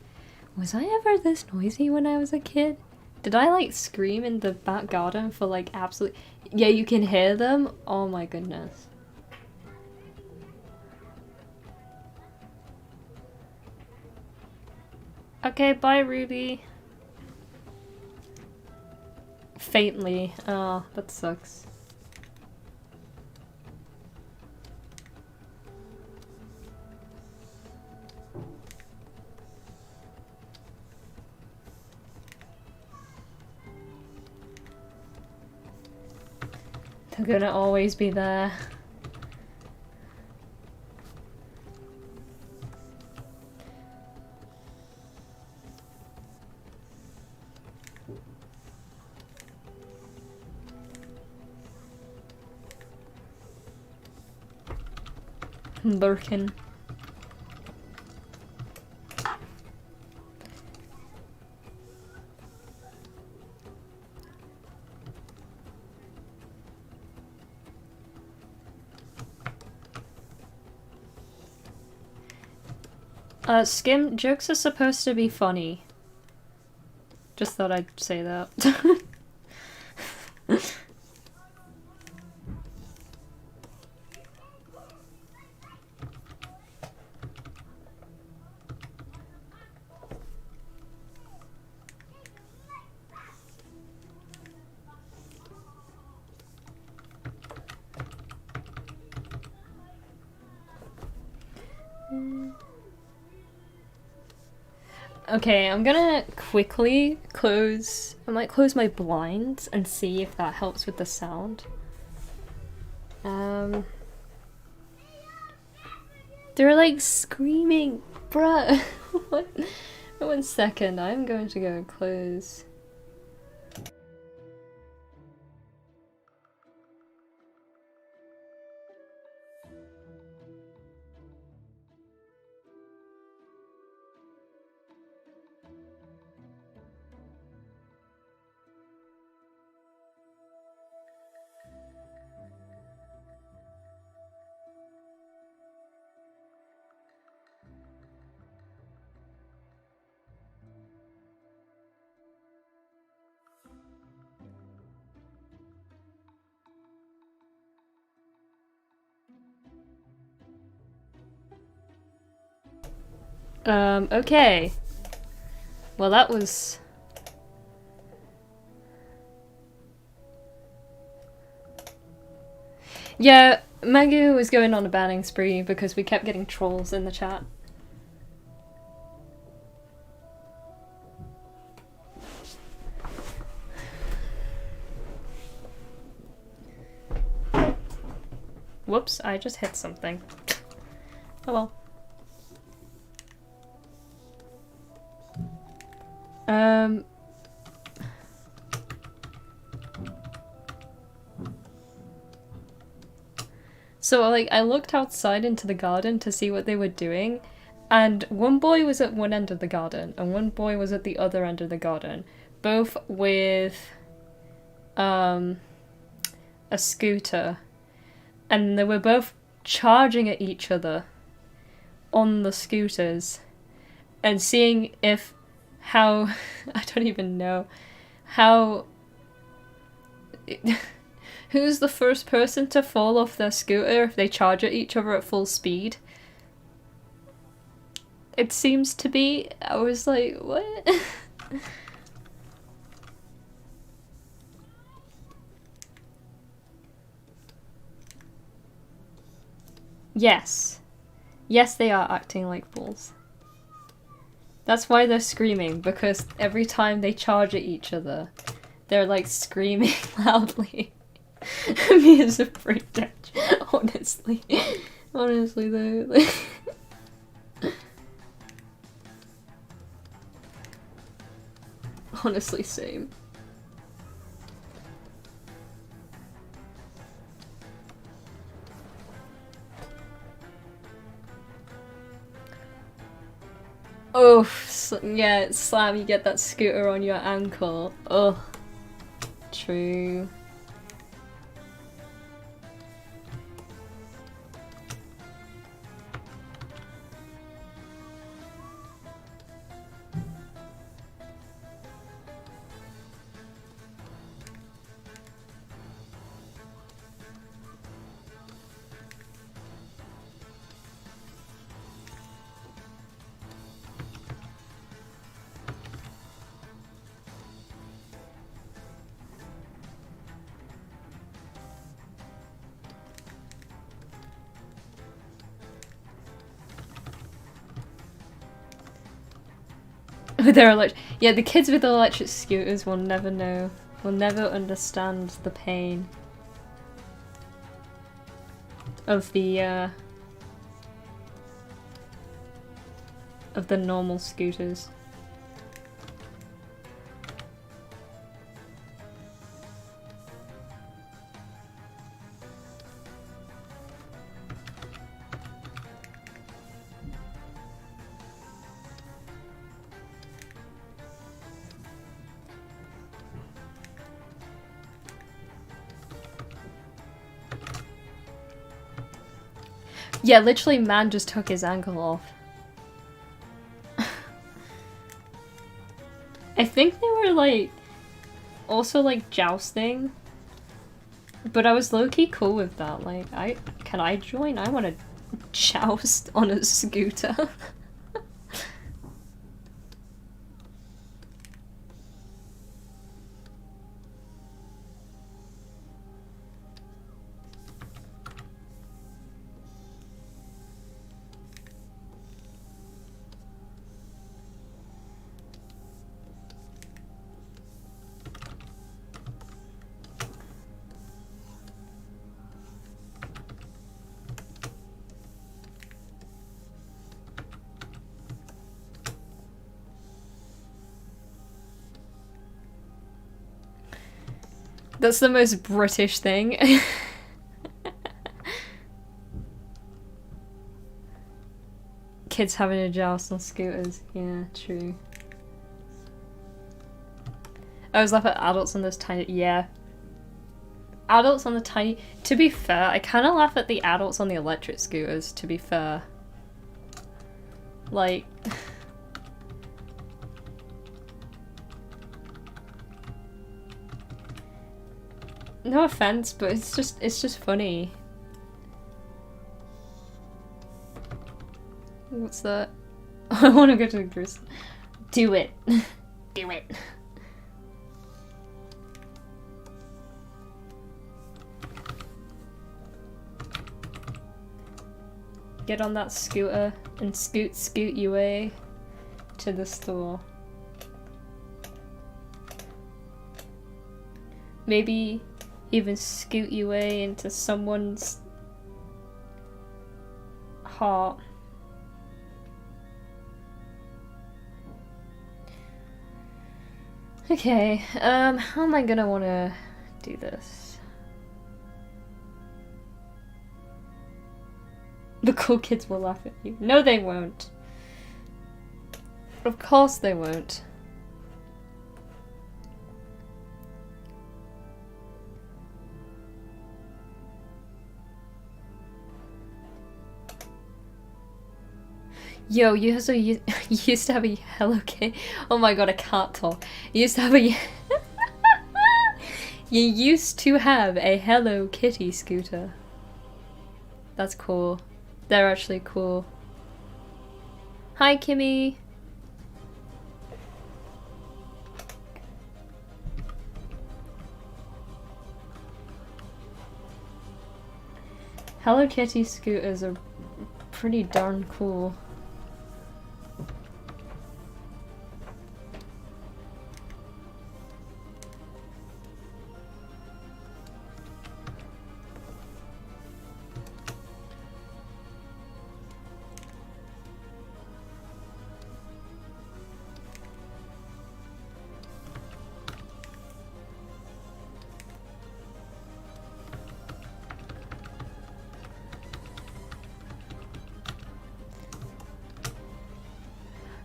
[SPEAKER 2] was I ever this noisy when I was a kid? Did I, like, scream in the back garden for, like, absolute... Yeah, you can hear them? Oh my goodness. Okay, bye, Ruby. Faintly. Oh, that sucks. They're gonna always be there. Lurking. Skim, jokes are supposed to be funny. Just thought I'd say that. Okay, I'm gonna quickly close... I might close my blinds and see if that helps with the sound. They're like screaming! Bruh! What? 1 second, I'm going to go close... Okay. Well, that was... Yeah, Mangu was going on a banning spree because we kept getting trolls in the chat. Whoops, I just hit something. Oh well. So, like, I looked outside into the garden to see what they were doing, and one boy was at one end of the garden, and one boy was at the other end of the garden, both with, a scooter, and they were both charging at each other on the scooters, and seeing if how I don't even know how who's the first person to fall off their scooter if they charge at each other at full speed. It seems to be. I was like, what? Yes. Yes, they are acting like fools. That's why they're screaming, because every time they charge at each other, they're like screaming loudly. Me as a breakdown. Honestly. Honestly though. Honestly, same. Oh, yeah, Slam, you get that scooter on your ankle. Oh, true. With their electric, yeah, the kids with the electric scooters will never know, will never understand the pain of the normal scooters. Yeah, literally, man just took his ankle off. I think they were like, also like jousting, but I was low-key cool with that. Like, can I join? I want to joust on a scooter. That's the most British thing. Kids having a joust on scooters. Yeah, true. I was laughing at adults on those tiny... Yeah. Adults on the tiny... To be fair, I kind of laugh at the adults on the electric scooters, to be fair. Like... No offense, but it's just funny. What's that? I want to go to the cruise. Do it. Do it. Get on that scooter and scoot your way to the store. Maybe even scoot your way into someone's heart. Okay, how am I gonna wanna do this? The cool kids will laugh at you. No, they won't. Of course they won't. Yo, you used to have a Hello Kitty. Oh my god, I can't talk. You used to have a. You used to have a Hello Kitty scooter. That's cool. They're actually cool. Hi, Kimmy. Hello Kitty scooters are pretty darn cool.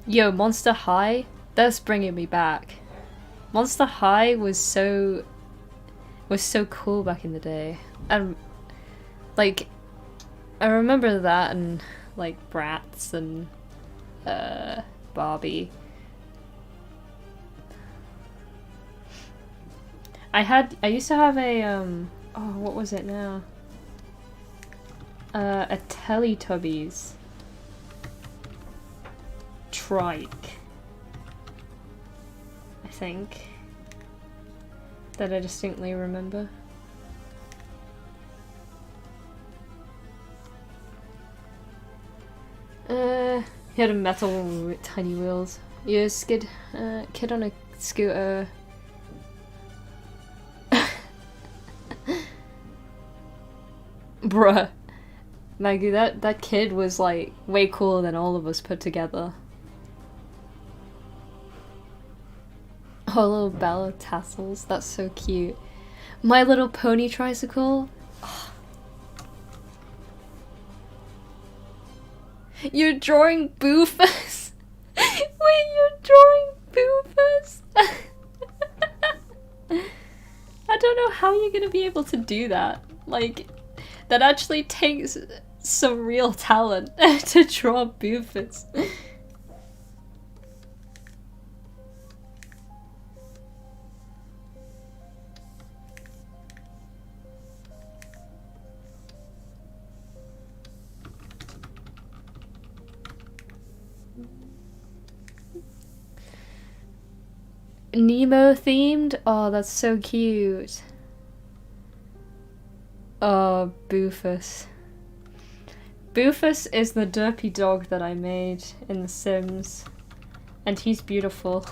[SPEAKER 2] Yo, Monster High? That's bringing me back. Monster High was so cool back in the day. And like I remember that and like Bratz and Barbie. I used to have a oh, what was it now? A Teletubbies trike, I think, that I distinctly remember. He had a metal with tiny wheels. Yeah, kid on a scooter. Bruh. Maggie, that kid was like way cooler than all of us put together. Oh, little Bella tassels. That's so cute. My Little Pony tricycle. Oh. You're drawing Boofus? Wait, you're drawing Boofus? I don't know how you're gonna be able to do that. Like, that actually takes some real talent to draw Boofus. Nemo themed? Oh, that's so cute. Oh, Boofus. Boofus is the derpy dog that I made in The Sims. And he's beautiful.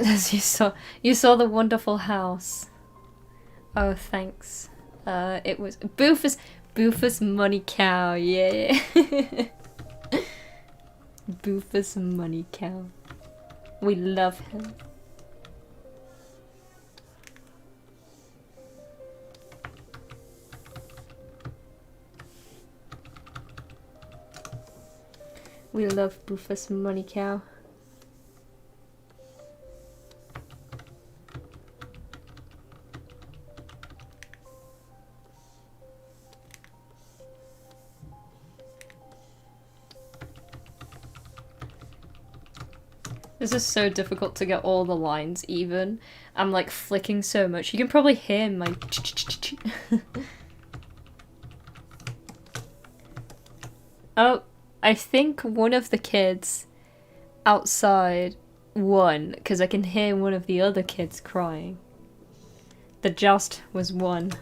[SPEAKER 2] As you saw the wonderful house. Oh, thanks. It was Boofus Money Cow, yeah. Boofus Money Cow. We love him. We love Bufus Money Cow. This is so difficult to get all the lines even. I'm like flicking so much. You can probably hear my Oh, I think one of the kids outside won, because I can hear one of the other kids crying. The joust was won.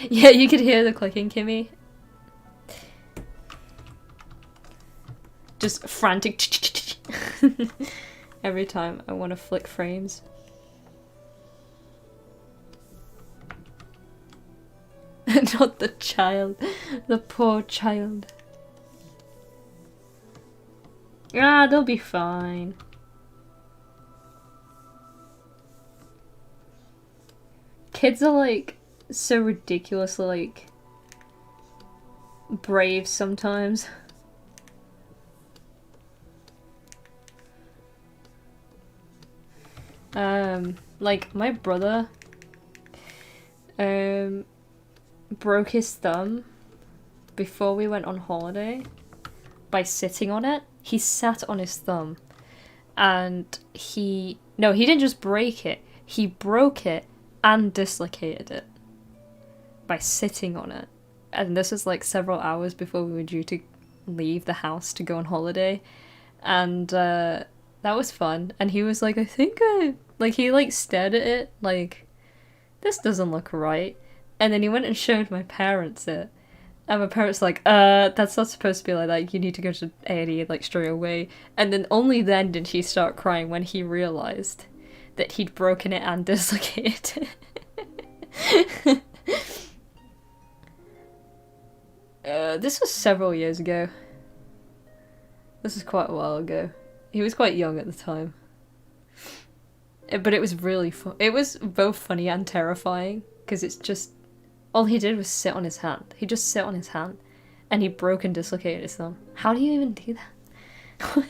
[SPEAKER 2] Yeah, you could hear the clicking, Kimmy. Just frantic every time I want to flick frames. Not the child. The poor child. Ah, they'll be fine. Kids are like so ridiculously like brave sometimes. Like my brother broke his thumb before we went on holiday by sitting on it. He sat on his thumb and he didn't just break it, he broke it and dislocated it by sitting on it. And this was like several hours before we were due to leave the house to go on holiday. And that was fun. And he was like, I think he like stared at it like, this doesn't look right. And then he went and showed my parents it. And my parents like, that's not supposed to be like that. You need to go to A&E like straight away. And then only then did he start crying when he realized that he'd broken it and dislocated it. This was several years ago. This was quite a while ago. He was quite young at the time. But it was really fun. It was both funny and terrifying, because it's just... all he did was sit on his hand. He just sit on his hand, and he broke and dislocated his thumb. How do you even do that?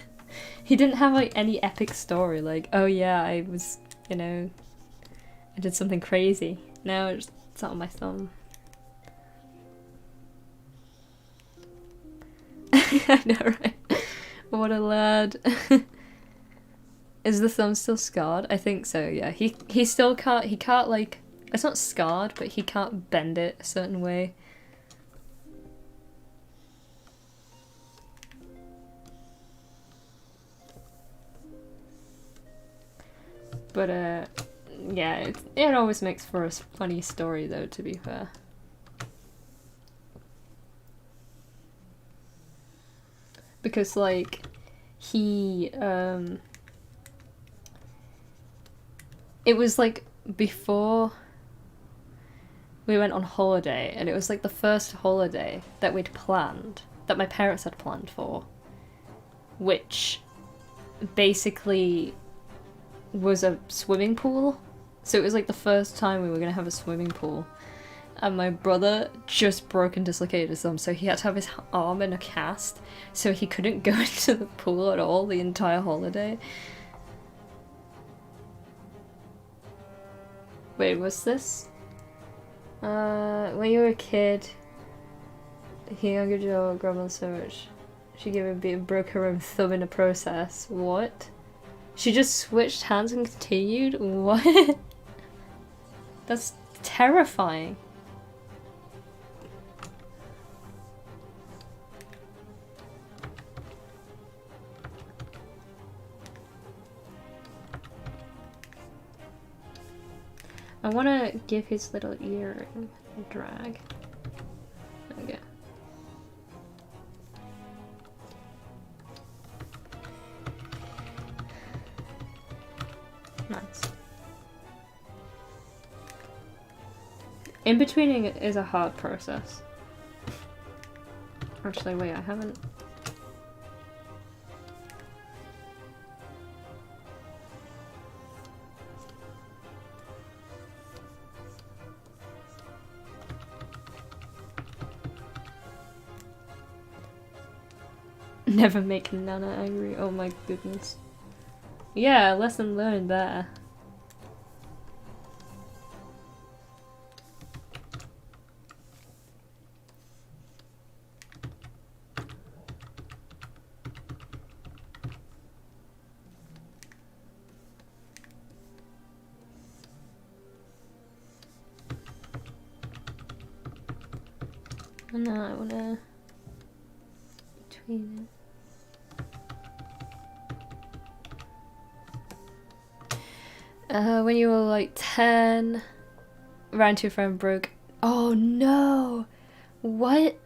[SPEAKER 2] He didn't have like any epic story, like, oh yeah, I was, I did something crazy. No, it just sat on my thumb. I know, right? What a lad. Is the thumb still scarred? I think so, yeah. He still can't, like, it's not scarred, but he can't bend it a certain way. But, yeah, it always makes for a funny story, though, to be fair. Because, like, it was, like, before we went on holiday, and it was, like, the first holiday that we'd planned, that my parents had planned for, which basically was a swimming pool. So it was, like, the first time we were gonna have a swimming pool. And my brother just broke and dislocated his thumb, so he had to have his arm in a cast, so he couldn't go into the pool at all the entire holiday. Wait, what's this? When you were a kid, he younger Joe grandma so much. She gave a beat and broke her own thumb in the process. What? She just switched hands and continued? What? That's terrifying. I want to give his little earring a drag. Okay. Nice. In betweening is a hard process. Actually, wait, I haven't Never make Nana angry. Oh my goodness. Yeah, lesson learned there. No, I wanna between when you were like 10, ran to your friend broke. Oh no! What?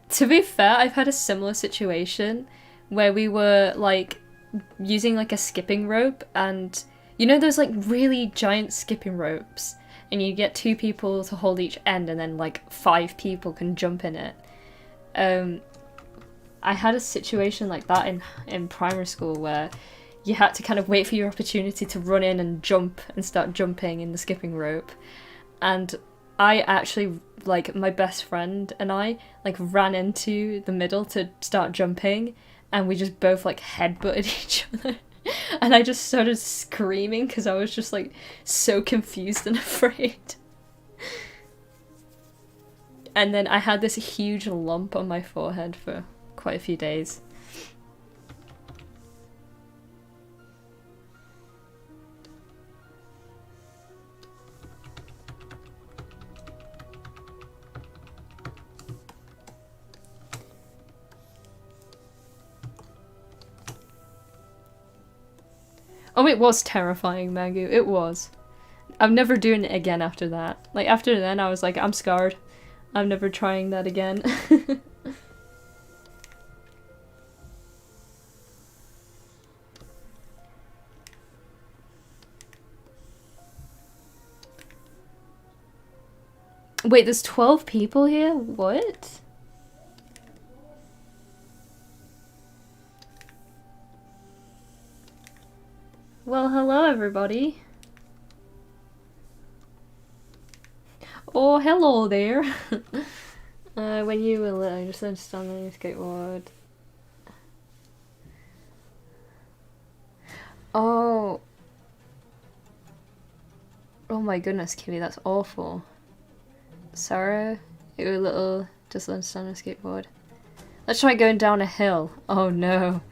[SPEAKER 2] To be fair, I've had a similar situation where we were like using like a skipping rope, and you know those like really giant skipping ropes, and you get 2 people to hold each end and then like 5 people can jump in it. I had a situation like that in primary school where you had to kind of wait for your opportunity to run in and jump and start jumping in the skipping rope. And I actually, like, my best friend and I, like, ran into the middle to start jumping, and we just both, like, headbutted each other. And I just started screaming because I was just, like, so confused and afraid. And then I had this huge lump on my forehead for quite a few days. Oh, it was terrifying, Mangu. It was. I'm never doing it again after that. Like, after then, I was like, I'm scarred. I'm never trying that again. Wait, there's 12 people here? What? Well, hello everybody. Oh, hello there. When you were little, I just stand on your skateboard. Oh. Oh my goodness, Kitty, that's awful. Sarah, you were little, just stand on a skateboard. Let's try going down a hill. Oh no.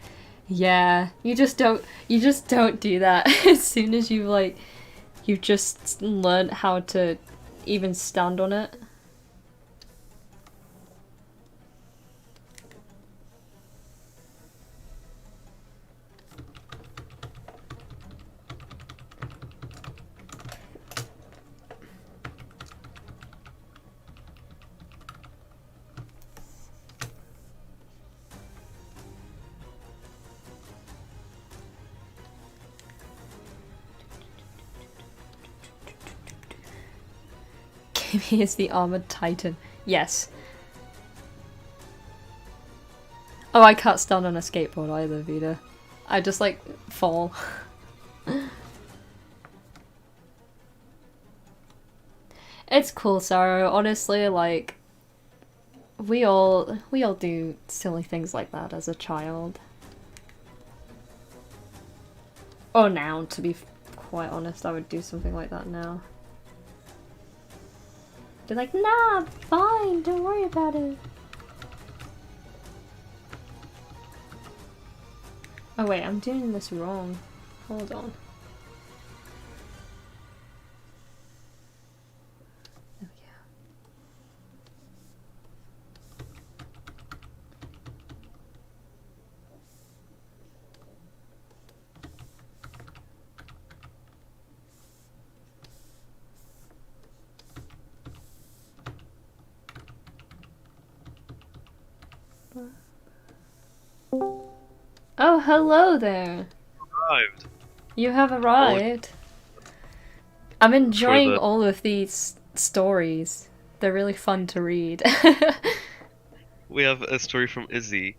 [SPEAKER 2] Yeah, you just don't do that. As soon as you've just learned how to even stand on it. He is the armored titan. Yes. Oh, I can't stand on a skateboard either, Vida. I just like fall. It's cool, Sarah. Honestly, like we all do silly things like that as a child. Or now, to be quite honest, I would do something like that now. They're like, nah, fine, don't worry about it. Oh wait, I'm doing this wrong. Hold on. There we go. Oh, hello there.
[SPEAKER 1] Arrived.
[SPEAKER 2] You have arrived. I'm enjoying all of these stories. They're really fun to read.
[SPEAKER 1] We have a story from Izzy.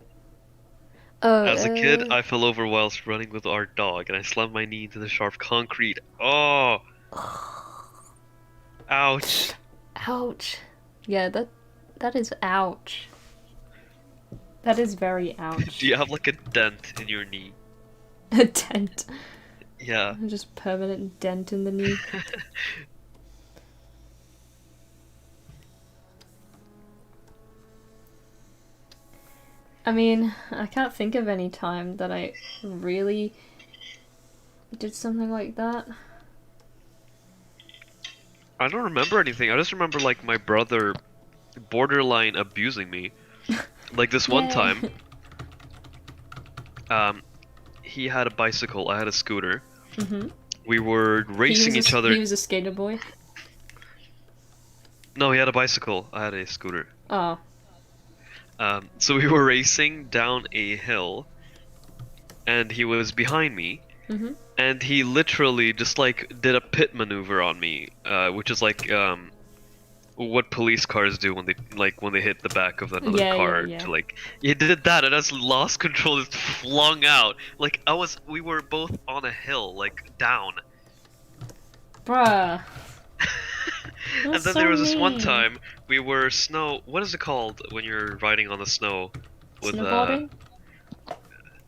[SPEAKER 2] Oh,
[SPEAKER 1] As a kid, I fell over whilst running with our dog, and I slammed my knee into the sharp concrete. Oh! Ouch!
[SPEAKER 2] Ouch. Yeah, that is ouch. That is very ouch.
[SPEAKER 3] Do you have like a dent in your knee?
[SPEAKER 2] A dent.
[SPEAKER 3] Yeah.
[SPEAKER 2] Just permanent dent in the knee. I mean, I can't think of any time that I really did something like that.
[SPEAKER 3] I don't remember anything. I just remember like my brother borderline abusing me. Like this one
[SPEAKER 2] Yay.
[SPEAKER 3] time, he had a bicycle, I had a scooter.
[SPEAKER 2] Mm-hmm.
[SPEAKER 3] We were racing each other.
[SPEAKER 2] He was a skater boy?
[SPEAKER 3] No, he had a bicycle, I had a scooter.
[SPEAKER 2] Oh.
[SPEAKER 3] So we were racing down a hill, and he was behind me,
[SPEAKER 2] Mm-hmm.
[SPEAKER 3] and he literally just like did a pit maneuver on me, which is like what police cars do when they hit the back of another car
[SPEAKER 2] Yeah.
[SPEAKER 3] to like he did that and I just lost control, just flung out. Like we were both on a hill, like down.
[SPEAKER 2] Bruh.
[SPEAKER 3] And then there was this one time we were what is it called when you're riding on the snow? With
[SPEAKER 2] Snowboarding?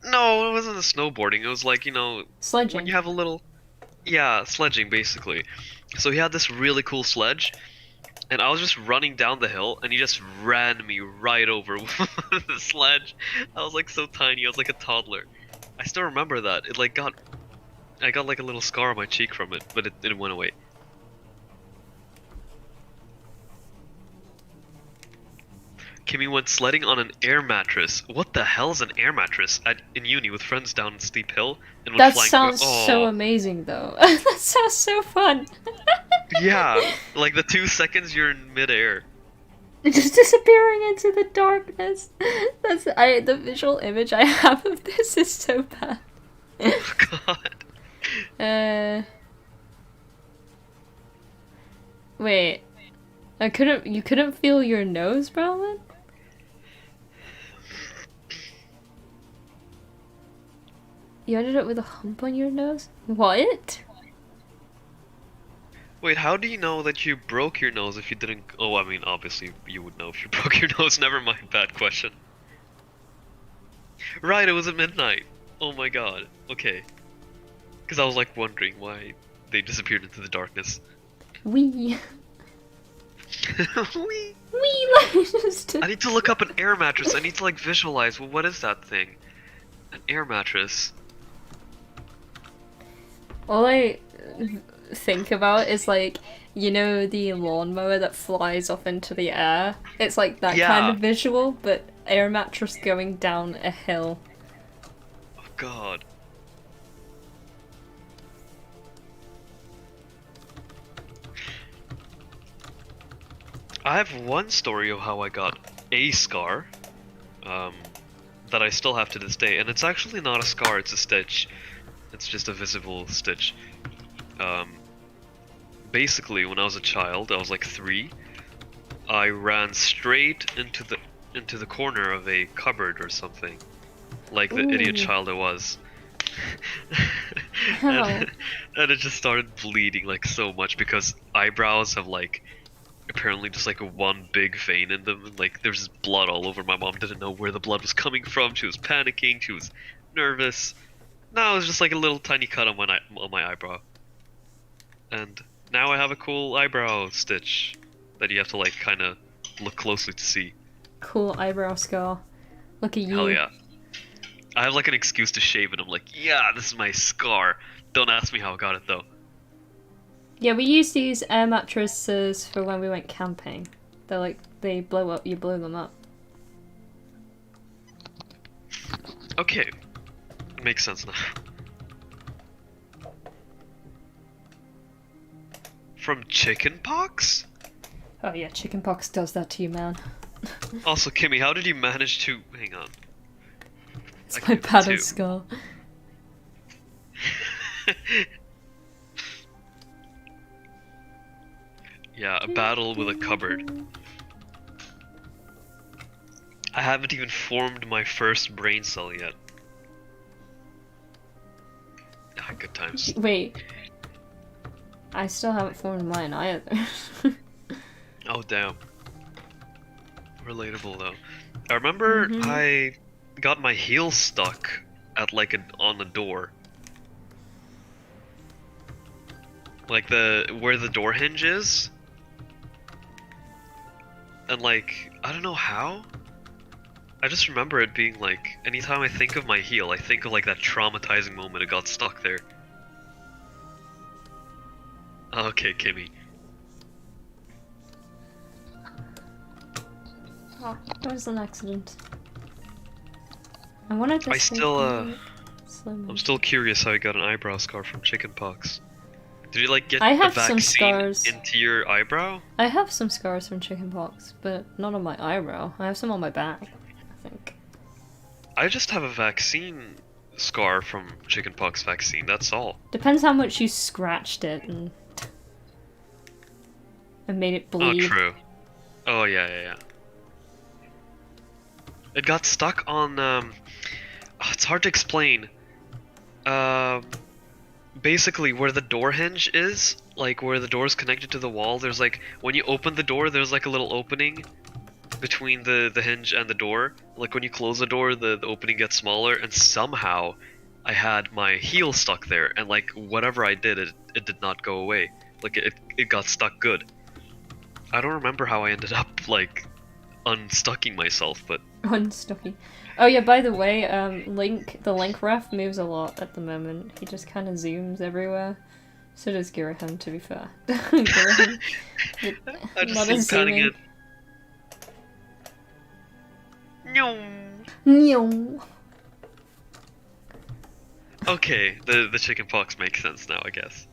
[SPEAKER 3] No, it wasn't the snowboarding. It was like, you know,
[SPEAKER 2] Sledging.
[SPEAKER 3] when you have a little, yeah, sledging basically. So he had this really cool sledge, and I was just running down the hill, and he just ran me right over with the sledge. I was like so tiny. I was like a toddler. I still remember that. It like I got like a little scar on my cheek from it, but it went away. Kimmy went sledding on an air mattress. What the hell is an air mattress? In uni with friends down a steep hill and
[SPEAKER 2] That
[SPEAKER 3] flying
[SPEAKER 2] sounds
[SPEAKER 3] oh.
[SPEAKER 2] so amazing, though. That sounds so fun.
[SPEAKER 3] Yeah, like the 2 seconds you're in midair.
[SPEAKER 2] Just disappearing into the darkness. The visual image I have of this is so bad.
[SPEAKER 3] Oh god.
[SPEAKER 2] Wait. You couldn't feel your nose, Brahman? You ended up with a hump on your nose? What?
[SPEAKER 3] Wait, how do you know that you broke your nose if you didn't? Oh, I mean, obviously you would know if you broke your nose. Never mind, bad question. Right, it was at midnight. Oh my god. Okay. Because I was like wondering why they disappeared into the darkness.
[SPEAKER 2] Wee.
[SPEAKER 3] Wee.
[SPEAKER 2] Just...
[SPEAKER 3] I need to look up an air mattress. I need to like visualize. Well, what is that thing? An air mattress.
[SPEAKER 2] All I think about is like, you know, the lawnmower that flies off into the air? It's like that kind of visual, but air mattress going down a hill.
[SPEAKER 3] Oh god. I have one story of how I got a scar, that I still have to this day, and it's actually not a scar, it's a stitch. It's just a visible stitch. Basically, when I was a child, I was like 3, I ran straight into the corner of a cupboard or something, like the idiot child I was. and it just started bleeding like so much because eyebrows have like apparently just like one big vein in them, and like there's blood all over. My mom didn't know where the blood was coming from. She was panicking, she was nervous. No, it was just like a little tiny cut on my eyebrow. And now I have a cool eyebrow stitch that you have to like kind of look closely to see.
[SPEAKER 2] Cool eyebrow scar. Look at you.
[SPEAKER 3] Hell yeah. I have like an excuse to shave it. I'm like, yeah, this is my scar. Don't ask me how I got it though.
[SPEAKER 2] Yeah, we used to use air mattresses for when we went camping. They're like, they blow up, you blow them up.
[SPEAKER 3] Okay. Makes sense now. From chickenpox?
[SPEAKER 2] Oh yeah, chickenpox does that to you, man.
[SPEAKER 3] Also, Kimmy, how did you manage to... Hang on.
[SPEAKER 2] It's my paddle scar.
[SPEAKER 3] Yeah, a battle with a cupboard. I haven't even formed my first brain cell yet. Ah, good times.
[SPEAKER 2] Wait. I still haven't formed mine either.
[SPEAKER 3] Oh, damn. Relatable, though. I remember
[SPEAKER 2] Mhm.
[SPEAKER 3] I got my heel stuck at like on a door. Like where the door hinge is. And like, I don't know how. I just remember it being like, anytime I think of my heel, I think of like that traumatizing moment it got stuck there. Okay, Kimmy.
[SPEAKER 2] Oh, it was an accident. I wanted to
[SPEAKER 3] I still, I'm
[SPEAKER 2] Slim.
[SPEAKER 3] still curious how you got an eyebrow scar from chickenpox. Did you like get
[SPEAKER 2] I
[SPEAKER 3] a
[SPEAKER 2] have some
[SPEAKER 3] vaccine
[SPEAKER 2] scars.
[SPEAKER 3] into your eyebrow?
[SPEAKER 2] I have some scars from chickenpox, but not on my eyebrow. I have some on my back, I think.
[SPEAKER 3] I just have a vaccine scar from chickenpox vaccine, that's all.
[SPEAKER 2] Depends how much you scratched it and made it
[SPEAKER 3] Oh,
[SPEAKER 2] bleed.
[SPEAKER 3] true. Oh, yeah. It got stuck on, it's hard to explain. Basically where the door hinge is, like where the door is connected to the wall, there's like, when you open the door, there's like a little opening between the hinge and the door. Like when you close the door, the opening gets smaller, and somehow I had my heel stuck there, and like whatever I did, it did not go away. Like it got stuck good. I don't remember how I ended up like unstucking myself, but
[SPEAKER 2] Unstucky. Oh yeah, by the way, the Link ref moves a lot at the moment. He just kind of zooms everywhere. So does Girahim, to be fair. Girahim,
[SPEAKER 3] I just
[SPEAKER 2] not
[SPEAKER 3] see
[SPEAKER 2] as
[SPEAKER 3] panning
[SPEAKER 2] zooming.
[SPEAKER 3] it. No.
[SPEAKER 2] Meow.
[SPEAKER 3] Okay, the chickenpox makes sense now, I guess.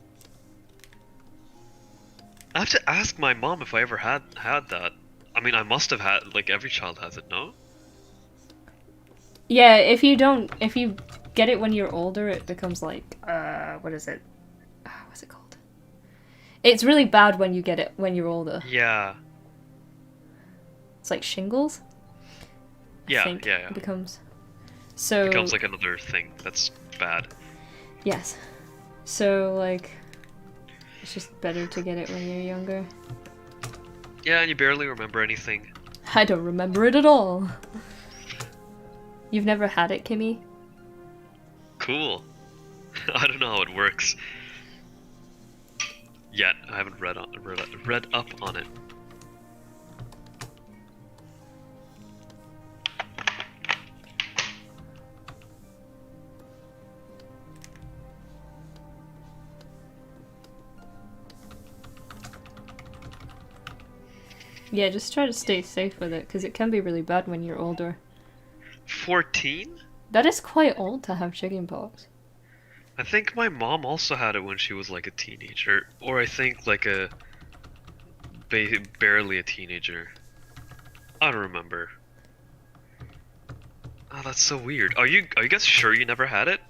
[SPEAKER 3] I have to ask my mom if I ever had that. I mean, I must have had, like every child has it, no?
[SPEAKER 2] Yeah, if you get it when you're older, it becomes like, what is it? What's it called? It's really bad when you get it when you're older.
[SPEAKER 3] Yeah.
[SPEAKER 2] It's like shingles.
[SPEAKER 3] Yeah,
[SPEAKER 2] I think
[SPEAKER 3] yeah.
[SPEAKER 2] It becomes. So.
[SPEAKER 3] It becomes like another thing that's bad.
[SPEAKER 2] Yes. So like, it's just better to get it when you're younger.
[SPEAKER 3] Yeah, and you barely remember anything.
[SPEAKER 2] I don't remember it at all. You've never had it, Kimmy?
[SPEAKER 3] Cool. I don't know how it works. Yet, I haven't read up on it.
[SPEAKER 2] Yeah, just try to stay safe with it, because it can be really bad when you're older.
[SPEAKER 3] 14?
[SPEAKER 2] That is quite old to have chickenpox.
[SPEAKER 3] I think my mom also had it when she was like a teenager, or I think like a barely a teenager. I don't remember. Oh, that's so weird. Are you guys sure you never had it?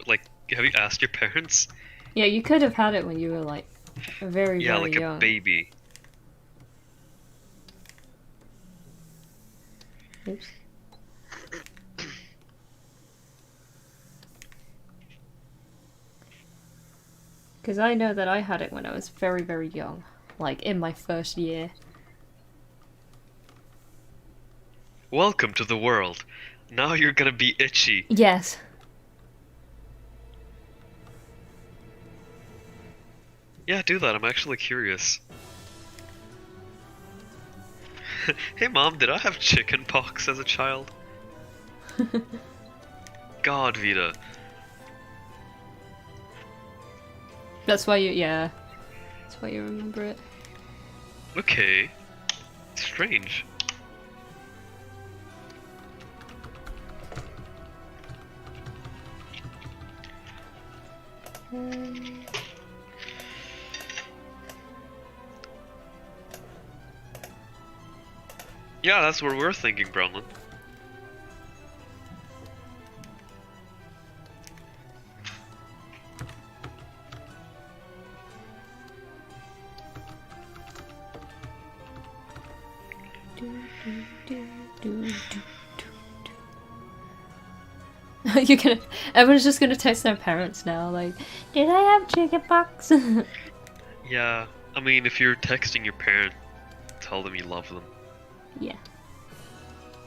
[SPEAKER 3] Like, have you asked your parents?
[SPEAKER 2] Yeah, you could have had it when you were like very,
[SPEAKER 3] Yeah,
[SPEAKER 2] very
[SPEAKER 3] like
[SPEAKER 2] young.
[SPEAKER 3] a baby.
[SPEAKER 2] Oops. Because I know that I had it when I was very, very young. Like, in my first year.
[SPEAKER 3] Welcome to the world. Now you're gonna be itchy.
[SPEAKER 2] Yes.
[SPEAKER 3] Yeah, do that. I'm actually curious. Hey mom, did I have chicken pox as a child? God, Vita.
[SPEAKER 2] That's why yeah. That's why you remember it.
[SPEAKER 3] Okay. Strange. Yeah, that's what we're thinking, Bronlin.
[SPEAKER 2] You're gonna. Everyone's just gonna text their parents now, like, "Did I have chickenpox?"
[SPEAKER 3] Yeah, I mean, if you're texting your parent, tell them you love them.
[SPEAKER 2] Yeah.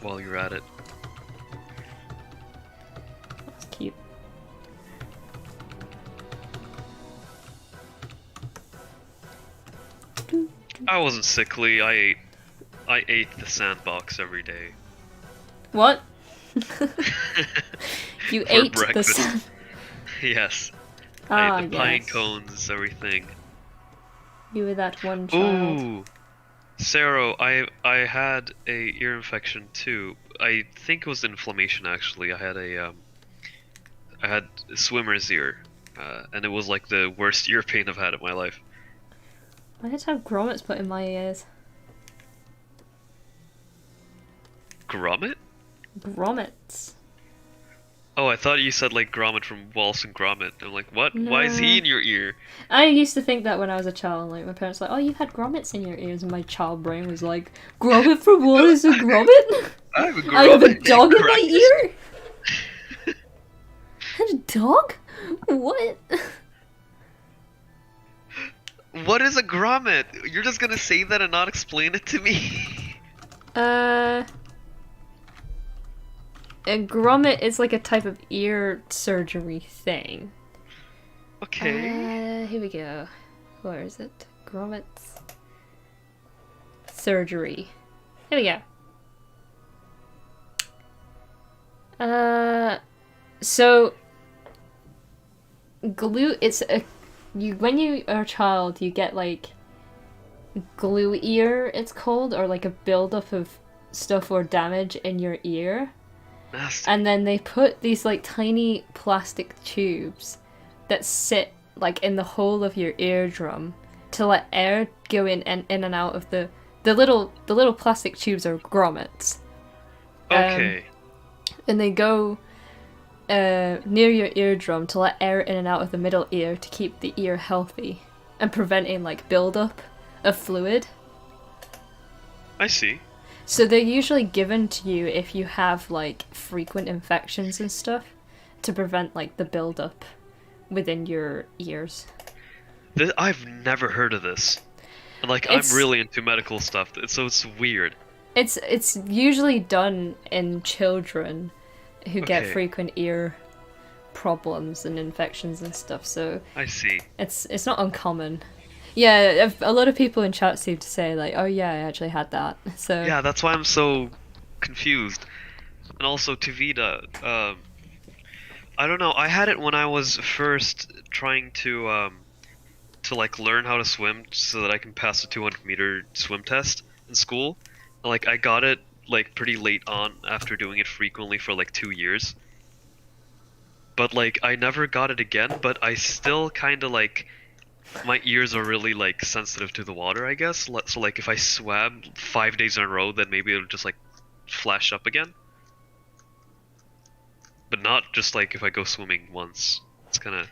[SPEAKER 3] while you're at it.
[SPEAKER 2] That's cute.
[SPEAKER 3] I wasn't sickly. I ate the sandbox every day.
[SPEAKER 2] What? You
[SPEAKER 3] For
[SPEAKER 2] ate
[SPEAKER 3] breakfast.
[SPEAKER 2] the sun.
[SPEAKER 3] Yes.
[SPEAKER 2] Ah,
[SPEAKER 3] I ate the pine
[SPEAKER 2] yes.
[SPEAKER 3] cones, everything.
[SPEAKER 2] You were that one child.
[SPEAKER 3] Ooh, Sarah, I had a ear infection too. I think it was inflammation actually. I had swimmer's ear, and it was like the worst ear pain I've had in my life.
[SPEAKER 2] I had to have grommets put in my ears.
[SPEAKER 3] Grommet?
[SPEAKER 2] Grommets.
[SPEAKER 3] Oh, I thought you said like Grommet from Wallace and Gromit. I'm like, what? Why is he
[SPEAKER 2] No.
[SPEAKER 3] in your ear?
[SPEAKER 2] I used to think that when I was a child. Like, my parents were like, oh, you had grommets in your ears. And my child brain was like, grommet for what is a grommet?
[SPEAKER 3] I have a
[SPEAKER 2] I have a
[SPEAKER 3] grommet.
[SPEAKER 2] dog in my
[SPEAKER 3] Christ.
[SPEAKER 2] ear? I had a dog? What?
[SPEAKER 3] What is a grommet? You're just gonna say that and not explain it to me?
[SPEAKER 2] A grommet is like a type of ear surgery thing.
[SPEAKER 3] Okay.
[SPEAKER 2] Here we go. Where is it? Grommets. Surgery. Here we go. So glue. It's a when you are a child, you get like glue ear. It's called, or like a buildup of stuff or damage in your ear.
[SPEAKER 3] Nasty.
[SPEAKER 2] And then they put these like tiny plastic tubes that sit like in the hole of your eardrum to let air go in and out of the little plastic tubes are grommets.
[SPEAKER 3] Okay.
[SPEAKER 2] And they go near your eardrum to let air in and out of the middle ear to keep the ear healthy and preventing like buildup of fluid.
[SPEAKER 3] I see.
[SPEAKER 2] So they're usually given to you if you have like frequent infections and stuff to prevent like the buildup within your ears.
[SPEAKER 3] I've never heard of this. And like, I'm really into medical stuff, so it's weird.
[SPEAKER 2] It's usually done in children who get
[SPEAKER 3] Okay.
[SPEAKER 2] frequent ear problems and infections and stuff. So
[SPEAKER 3] I see.
[SPEAKER 2] it's not uncommon. Yeah, a lot of people in chat seem to say like, "Oh yeah, I actually had that." So
[SPEAKER 3] Yeah, that's why I'm so confused. And also, Tavita, I don't know. I had it when I was first trying to like learn how to swim so that I can pass the 200-meter swim test in school. And, like, I got it like pretty late on after doing it frequently for like 2 years. But like, I never got it again. But I still kind of like. My ears are really like sensitive to the water, I guess. So like if I swam 5 days in a row, then maybe it'll just like flash up again. But not just like if I go swimming once. It's kind of.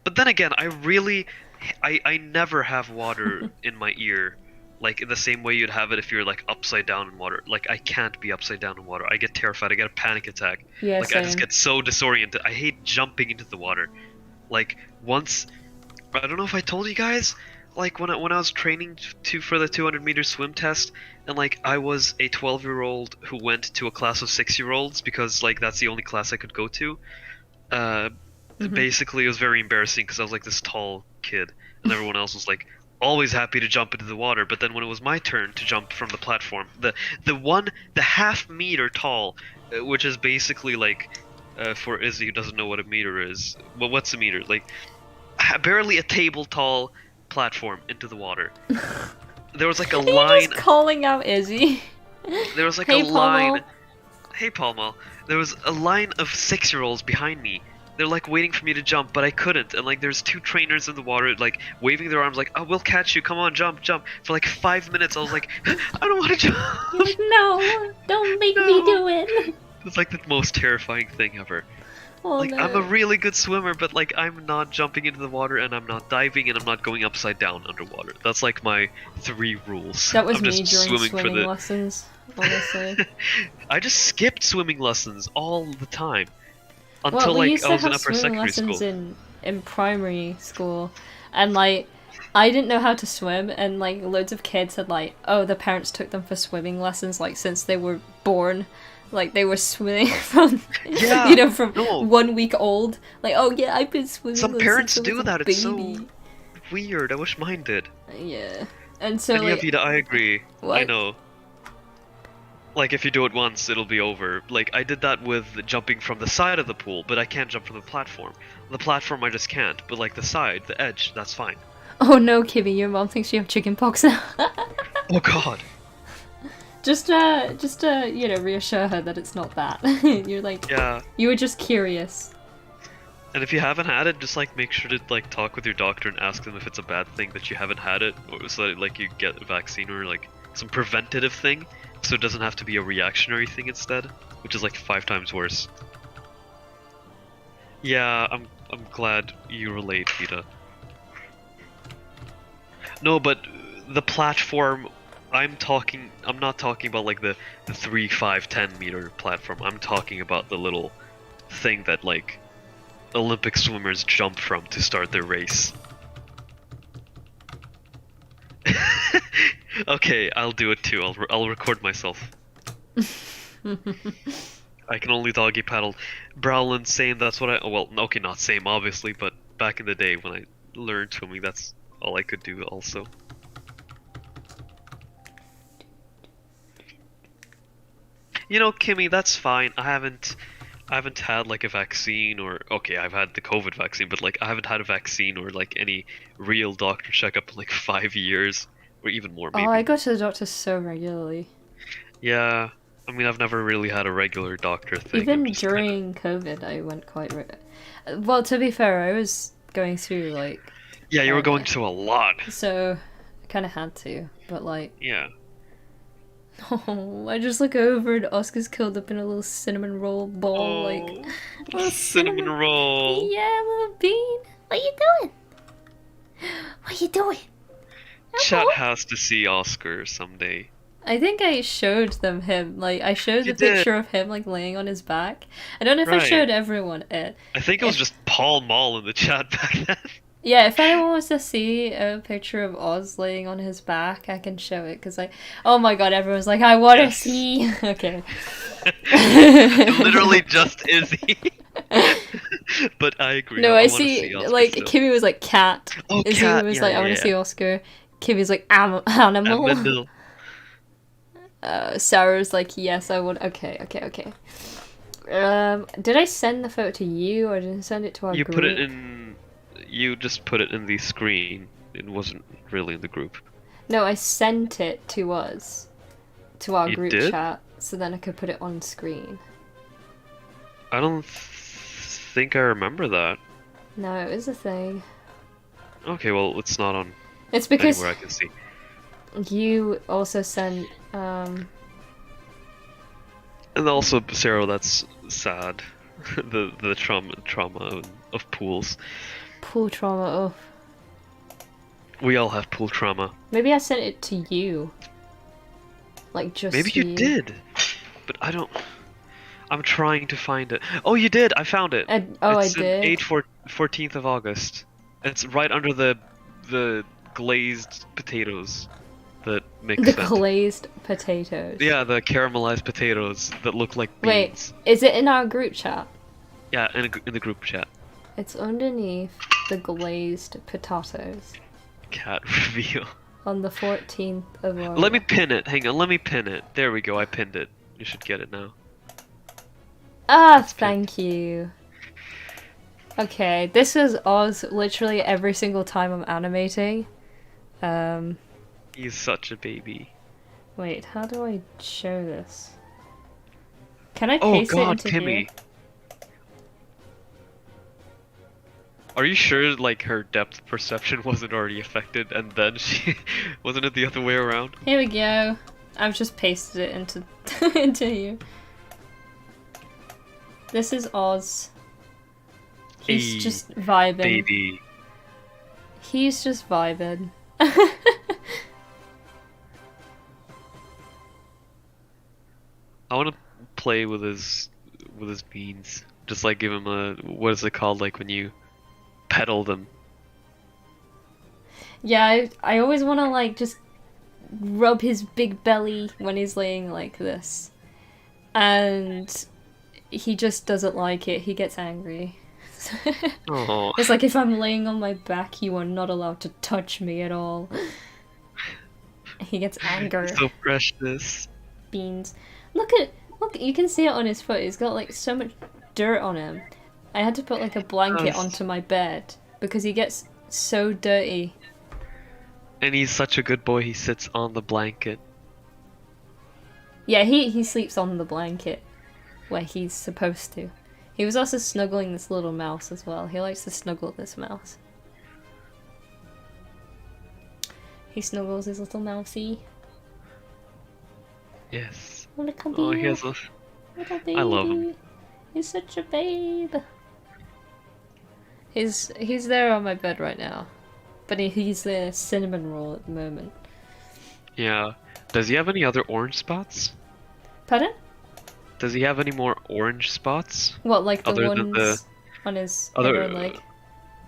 [SPEAKER 3] But then again, I never have water in my ear, like in the same way you'd have it if you're like upside down in water. Like I can't be upside down in water. I get terrified. I get a panic attack.
[SPEAKER 2] yeah,
[SPEAKER 3] Like I just
[SPEAKER 2] same.
[SPEAKER 3] get so disoriented. I hate jumping into the water. Like once. I don't know if I told you guys, like when I was training for the 200-meter swim test, and like I was a 12-year-old who went to a class of 6-year-olds because like that's the only class I could go to. Basically, it was very embarrassing because I was like this tall kid, and everyone else was like always happy to jump into the water. But then when it was my turn to jump from the platform, the half-meter tall, which is basically like for Izzy who doesn't know what a meter is. Well, what's a meter? Like. Barely a table tall platform into the water. There was like a
[SPEAKER 2] Are you
[SPEAKER 3] line.
[SPEAKER 2] just calling out Izzy?
[SPEAKER 3] There was like
[SPEAKER 2] Hey,
[SPEAKER 3] a line.
[SPEAKER 2] Palmo.
[SPEAKER 3] Hey, Palmo. There was a line of 6-year-olds behind me. They're like waiting for me to jump, but I couldn't. And like there's 2 trainers in the water, like waving their arms, like, "Oh, we'll catch you. Come on, jump, jump." For like 5 minutes, I was like, "I don't want to jump."
[SPEAKER 2] You're like, no, don't make me do it.
[SPEAKER 3] It's like the most terrifying thing ever.
[SPEAKER 2] Oh,
[SPEAKER 3] Like,
[SPEAKER 2] no.
[SPEAKER 3] I'm a really good swimmer, but, like, I'm not jumping into the water, and I'm not diving, and I'm not going upside down underwater. That's, like, my 3 rules.
[SPEAKER 2] That was
[SPEAKER 3] I'm
[SPEAKER 2] me
[SPEAKER 3] just
[SPEAKER 2] during
[SPEAKER 3] swimming
[SPEAKER 2] swimming lessons, honestly.
[SPEAKER 3] I just skipped swimming lessons all the time. Until,
[SPEAKER 2] Well, we
[SPEAKER 3] like,
[SPEAKER 2] used
[SPEAKER 3] I
[SPEAKER 2] to
[SPEAKER 3] was in
[SPEAKER 2] have
[SPEAKER 3] upper
[SPEAKER 2] swimming
[SPEAKER 3] secondary
[SPEAKER 2] lessons
[SPEAKER 3] school.
[SPEAKER 2] in primary school, and like I didn't know how to swim, and like loads of kids had like, oh, the parents took them for swimming lessons like since they were born. Like they were swimming from,
[SPEAKER 3] Yeah,
[SPEAKER 2] you know, from
[SPEAKER 3] no.
[SPEAKER 2] 1 week old. Like, oh yeah, I've been swimming.
[SPEAKER 3] Some
[SPEAKER 2] since
[SPEAKER 3] parents
[SPEAKER 2] I was
[SPEAKER 3] do
[SPEAKER 2] a
[SPEAKER 3] that. It's so
[SPEAKER 2] baby.
[SPEAKER 3] weird. I wish mine did.
[SPEAKER 2] Yeah, and so
[SPEAKER 3] And yeah,
[SPEAKER 2] like,
[SPEAKER 3] Vita, I agree. I
[SPEAKER 2] what?
[SPEAKER 3] know. Like, if you do it once, it'll be over. Like, I did that with jumping from the side of the pool, but I can't jump from the platform. The platform, I just can't. But, like, the side, the edge, that's fine.
[SPEAKER 2] Oh no, Kimmy, your mom thinks you have chickenpox now.
[SPEAKER 3] Oh, God.
[SPEAKER 2] just you know, reassure her that it's not that. You're like,
[SPEAKER 3] Yeah.
[SPEAKER 2] you were just curious.
[SPEAKER 3] And if you haven't had it, just, like, make sure to, like, talk with your doctor and ask them if it's a bad thing that you haven't had it. Or so that, like, you get a vaccine or, like, some preventative thing. So it doesn't have to be a reactionary thing instead. Which is, like, 5 times worse. Yeah, I'm glad you relate, Vita. No, but the platform, I'm not talking about like the 3, 5, 10 meter platform. I'm talking about the little thing that like Olympic swimmers jump from to start their race. Okay, I'll do it too. I'll record myself. I can only doggy paddle. Browland saying that's what I. Well, okay, not same obviously, but back in the day when I learned swimming, that's all I could do also. You know, Kimmy, that's fine. I haven't had like a vaccine or okay, I've had the COVID vaccine, but like I haven't had a vaccine or like any real doctor checkup in like 5 years or even more maybe.
[SPEAKER 2] Oh, I go to the doctor so regularly.
[SPEAKER 3] Yeah, I mean I've never really had a regular doctor thing.
[SPEAKER 2] Even
[SPEAKER 3] I'm just
[SPEAKER 2] during COVID, I went quite. Well, to be fair, I was going through like.
[SPEAKER 3] Yeah, you were going to a lot.
[SPEAKER 2] So, I kind of had to, but like.
[SPEAKER 3] Yeah.
[SPEAKER 2] Oh, I just look over and Oscar's curled up in a little cinnamon roll ball, like.
[SPEAKER 3] A cinnamon roll.
[SPEAKER 2] Yeah, little bean. What you doing? What you doing?
[SPEAKER 3] Chat
[SPEAKER 2] Oh.
[SPEAKER 3] has to see Oscar someday.
[SPEAKER 2] I think I showed them him. Like, I showed
[SPEAKER 3] You
[SPEAKER 2] the picture
[SPEAKER 3] did.
[SPEAKER 2] of him, like, laying on his back. I don't know if I
[SPEAKER 3] Right.
[SPEAKER 2] showed everyone it.
[SPEAKER 3] I think it was just Paul Mall in the chat back then.
[SPEAKER 2] Yeah, if anyone wants to see a picture of Oz laying on his back, I can show it, because, like, oh my god, everyone's like, I want to
[SPEAKER 3] Yes.
[SPEAKER 2] see! Okay.
[SPEAKER 3] Literally just Izzy. But I agree.
[SPEAKER 2] No,
[SPEAKER 3] I
[SPEAKER 2] I
[SPEAKER 3] wanna
[SPEAKER 2] see,
[SPEAKER 3] Oscar
[SPEAKER 2] like,
[SPEAKER 3] still.
[SPEAKER 2] Kimmy was like, cat.
[SPEAKER 3] Oh,
[SPEAKER 2] Izzy
[SPEAKER 3] cat.
[SPEAKER 2] was
[SPEAKER 3] Yeah,
[SPEAKER 2] like, I
[SPEAKER 3] yeah,
[SPEAKER 2] want to
[SPEAKER 3] yeah.
[SPEAKER 2] see Oscar. Kimmy's like, animal.
[SPEAKER 3] Amendel.
[SPEAKER 2] Sarah was like, yes, I want. Okay. Did I send the photo to you or did I send it to our
[SPEAKER 3] You
[SPEAKER 2] group?
[SPEAKER 3] put it in. You just put it in the screen. It wasn't really in the group.
[SPEAKER 2] No, I sent it to us, to our
[SPEAKER 3] You
[SPEAKER 2] group
[SPEAKER 3] did?
[SPEAKER 2] chat, so then I could put it on screen.
[SPEAKER 3] I don't think I remember that.
[SPEAKER 2] No, it was a thing.
[SPEAKER 3] Okay, well, it's not on
[SPEAKER 2] It's because
[SPEAKER 3] anywhere I can see.
[SPEAKER 2] you also sent.
[SPEAKER 3] And also, Sarah, that's sad. the trauma of pools.
[SPEAKER 2] Pool trauma. Oh,
[SPEAKER 3] We all have pool trauma.
[SPEAKER 2] maybe I sent it to you. Like just.
[SPEAKER 3] Maybe
[SPEAKER 2] to
[SPEAKER 3] you did, but I don't. I'm trying to find it. Oh, you did! I found it.
[SPEAKER 2] I
[SPEAKER 3] It's
[SPEAKER 2] did.
[SPEAKER 3] 14th of August. It's right under the glazed potatoes that make
[SPEAKER 2] The
[SPEAKER 3] sense.
[SPEAKER 2] glazed potatoes.
[SPEAKER 3] Yeah, the caramelized potatoes that look like beans.
[SPEAKER 2] Wait, is it in our group chat?
[SPEAKER 3] Yeah, in the group chat.
[SPEAKER 2] It's underneath the glazed potatoes
[SPEAKER 3] Cat reveal.
[SPEAKER 2] on the 14th of August.
[SPEAKER 3] Let me pin it. Hang on, let me pin it. There we go. I pinned it. You should get it now.
[SPEAKER 2] Ah, thank you. Okay, this is Oz literally every single time I'm animating.
[SPEAKER 3] He's such a baby.
[SPEAKER 2] Wait, how do I show this? Can I
[SPEAKER 3] Oh
[SPEAKER 2] paste
[SPEAKER 3] God,
[SPEAKER 2] it into
[SPEAKER 3] Kimmy.
[SPEAKER 2] here?
[SPEAKER 3] Are you sure, like, her depth perception wasn't already affected, and then she wasn't it the other way around?
[SPEAKER 2] Here we go. I've just pasted it into into here. This is Oz. He's
[SPEAKER 3] Hey,
[SPEAKER 2] just vibing.
[SPEAKER 3] Baby.
[SPEAKER 2] He's just vibing.
[SPEAKER 3] I want to play with his beans. Just like give him a what is it called? Like when you pedal them.
[SPEAKER 2] Yeah, I always want to like just rub his big belly when he's laying like this. And he just doesn't like it. He gets angry.
[SPEAKER 3] Oh,
[SPEAKER 2] It's like, if I'm laying on my back, you are not allowed to touch me at all. He gets anger.
[SPEAKER 3] so precious.
[SPEAKER 2] Beans. Look, you can see it on his foot. He's got like so much dirt on him. I had to put like a blanket onto my bed because he gets so dirty.
[SPEAKER 3] And he's such a good boy, he sits on the blanket.
[SPEAKER 2] Yeah, he sleeps on the blanket where he's supposed to. He was also snuggling this little mouse as well. He likes to snuggle this mouse. He snuggles his little mousey.
[SPEAKER 3] Yes.
[SPEAKER 2] Look at
[SPEAKER 3] Oh, he has a... I love him.
[SPEAKER 2] He's such a babe. He's there on my bed right now. But he's the cinnamon roll at the moment.
[SPEAKER 3] Yeah. Does he have any other orange spots?
[SPEAKER 2] Pardon?
[SPEAKER 3] Does he have any more orange spots?
[SPEAKER 2] What, like the
[SPEAKER 3] Other than
[SPEAKER 2] ones on his
[SPEAKER 3] other
[SPEAKER 2] other leg?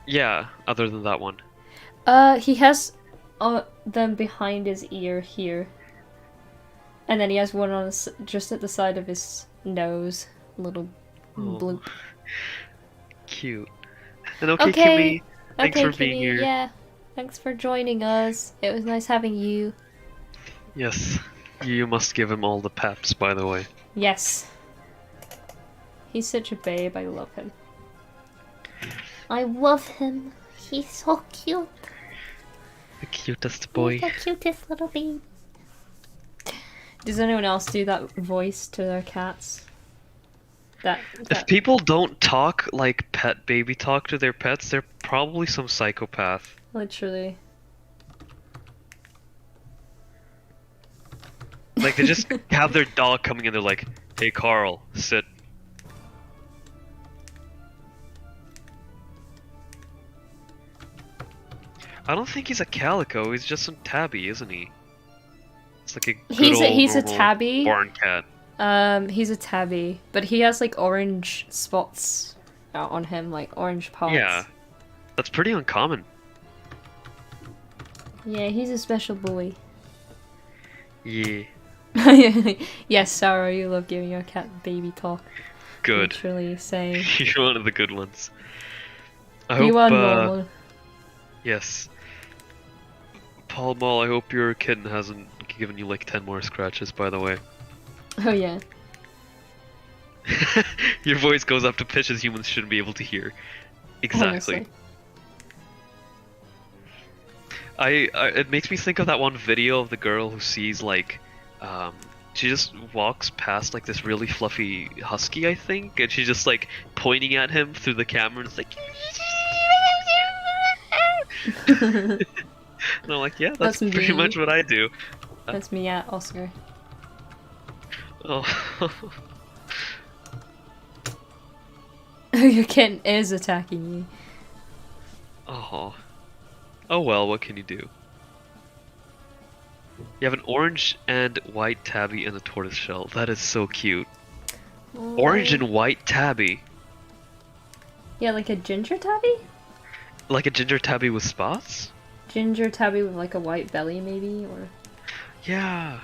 [SPEAKER 3] Yeah, other than that one.
[SPEAKER 2] He has them behind his ear here. And then he has one on just at the side of his nose. Little bloop.
[SPEAKER 3] Cute. And okay, Kimmy, thanks for being here.
[SPEAKER 2] Yeah, thanks for joining us. It was nice having you.
[SPEAKER 3] Yes, you must give him all the peps, by the way.
[SPEAKER 2] Yes. He's such a babe, I love him. I love him. He's so cute.
[SPEAKER 3] The cutest boy.
[SPEAKER 2] He's the cutest little babe. Does anyone else do that voice to their cats?
[SPEAKER 3] If people don't talk like pet baby talk to their pets, they're probably some psychopath.
[SPEAKER 2] Literally.
[SPEAKER 3] Like, they just have their dog coming in, they're like, hey Carl, sit. I don't think he's a calico, he's just some tabby, isn't he? It's like a good
[SPEAKER 2] he's a
[SPEAKER 3] normal
[SPEAKER 2] tabby.
[SPEAKER 3] barn cat.
[SPEAKER 2] He's a tabby, but he has like orange spots on him, like orange parts.
[SPEAKER 3] Yeah, that's pretty uncommon.
[SPEAKER 2] Yeah, he's a special boy.
[SPEAKER 3] Yeah.
[SPEAKER 2] Yes, Sarah, you love giving your cat baby talk.
[SPEAKER 3] Good.
[SPEAKER 2] Literally saying.
[SPEAKER 3] You're one of the good ones. I
[SPEAKER 2] You
[SPEAKER 3] hope,
[SPEAKER 2] are normal.
[SPEAKER 3] Yes. Paul Mall, I hope your kitten hasn't given you like 10 more scratches, by the way.
[SPEAKER 2] Oh yeah.
[SPEAKER 3] Your voice goes up to pitches humans shouldn't be able to hear. Exactly.
[SPEAKER 2] Honestly.
[SPEAKER 3] It makes me think of that one video of the girl who sees like, she just walks past like this really fluffy husky, I think, and she's just like pointing at him through the camera and it's like, and I'm like, yeah, that's pretty much what I do.
[SPEAKER 2] That's me at Oscar.
[SPEAKER 3] Oh.
[SPEAKER 2] Your kitten is attacking you.
[SPEAKER 3] Oh. Oh well, what can you do? You have an orange and white tabby and a tortoise shell. That is so cute.
[SPEAKER 2] Oh.
[SPEAKER 3] Orange and white tabby.
[SPEAKER 2] Yeah, like a ginger tabby?
[SPEAKER 3] Like a ginger tabby with spots?
[SPEAKER 2] Ginger tabby with like a white belly maybe, or...
[SPEAKER 3] Yeah.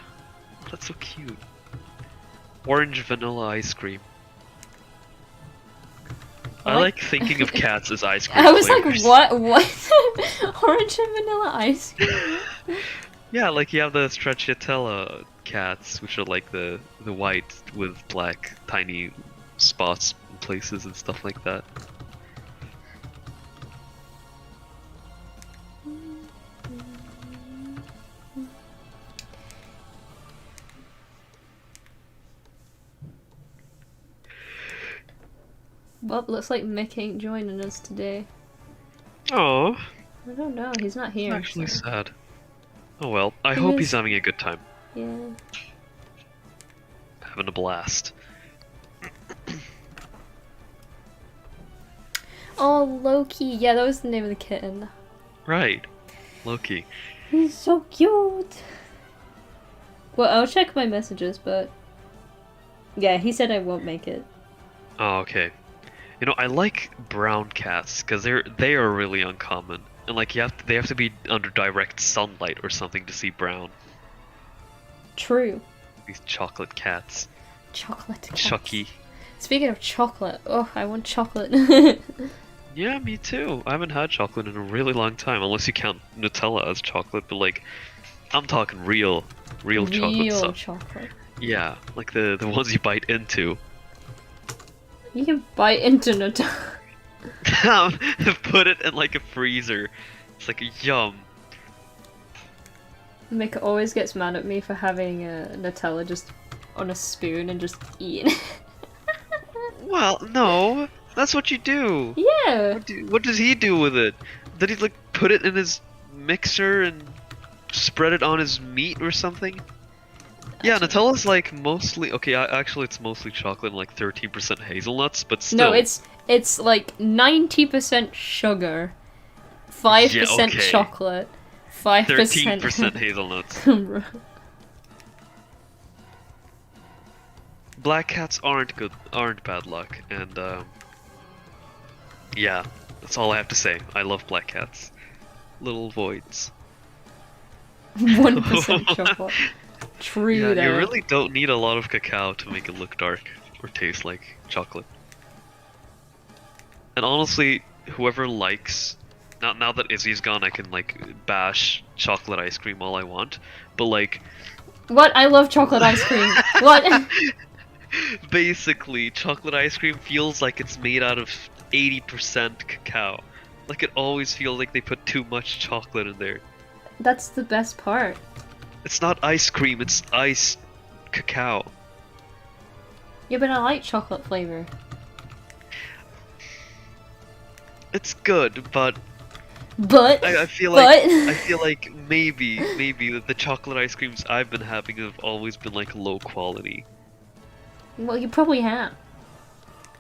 [SPEAKER 3] That's so cute. Orange vanilla ice cream. I like thinking of cats as ice cream
[SPEAKER 2] I was
[SPEAKER 3] flavors.
[SPEAKER 2] like, what? Orange and vanilla ice cream?
[SPEAKER 3] Yeah, like you have the stracciatella cats, which are like the white with black tiny spots in places and stuff like that.
[SPEAKER 2] Well, looks like Mick ain't joining us today.
[SPEAKER 3] Oh,
[SPEAKER 2] I don't know, he's not here.
[SPEAKER 3] actually
[SPEAKER 2] so-
[SPEAKER 3] sad. Oh well, I
[SPEAKER 2] He
[SPEAKER 3] hope
[SPEAKER 2] is-
[SPEAKER 3] he's having a good time.
[SPEAKER 2] Yeah.
[SPEAKER 3] Having a blast.
[SPEAKER 2] Oh, Loki. Yeah, that was the name of the kitten.
[SPEAKER 3] Right. Loki.
[SPEAKER 2] He's so cute. Well, I'll check my messages, but... Yeah, he said I won't make it.
[SPEAKER 3] Oh, okay. You know, I like brown cats, because they are really uncommon. And like they have to be under direct sunlight or something to see brown.
[SPEAKER 2] True.
[SPEAKER 3] These chocolate cats.
[SPEAKER 2] Chocolate cats.
[SPEAKER 3] Chucky.
[SPEAKER 2] Speaking of chocolate, oh, I want chocolate.
[SPEAKER 3] Yeah, me too. I haven't had chocolate in a really long time, unless you count Nutella as chocolate, but like, I'm talking real chocolate stuff.
[SPEAKER 2] chocolate.
[SPEAKER 3] Yeah, like the ones you bite into.
[SPEAKER 2] You can bite into Nutella.
[SPEAKER 3] Put it in like a freezer. It's like a yum.
[SPEAKER 2] Mika always gets mad at me for having Nutella just on a spoon and just eating it.
[SPEAKER 3] Well, no, that's what you do.
[SPEAKER 2] Yeah.
[SPEAKER 3] What does he do with it? Did he like put it in his mixer and spread it on his meat or something? Yeah, Nutella's like mostly okay. Actually, it's mostly chocolate and like 13% hazelnuts, but still.
[SPEAKER 2] No, it's like 90% sugar, 5% chocolate, 5%
[SPEAKER 3] 13% hazelnuts. Black cats aren't bad luck, and yeah, that's all I have to say. I love black cats. Little voids.
[SPEAKER 2] 1% chocolate. True,
[SPEAKER 3] Yeah,
[SPEAKER 2] though.
[SPEAKER 3] you really don't need a lot of cacao to make it look dark or taste like chocolate. And honestly, whoever likes now that Izzy's gone, I can like bash chocolate ice cream all I want, but like
[SPEAKER 2] What? I love chocolate ice cream. What?
[SPEAKER 3] basically, chocolate ice cream feels like it's made out of 80% cacao. Like it always feels like they put too much chocolate in there.
[SPEAKER 2] That's the best part.
[SPEAKER 3] It's not ice cream, it's iced cacao.
[SPEAKER 2] Yeah, but I like chocolate flavor.
[SPEAKER 3] It's good, but
[SPEAKER 2] But
[SPEAKER 3] I feel
[SPEAKER 2] but
[SPEAKER 3] like I feel like maybe the chocolate ice creams I've been having have always been like low quality.
[SPEAKER 2] well, you probably have.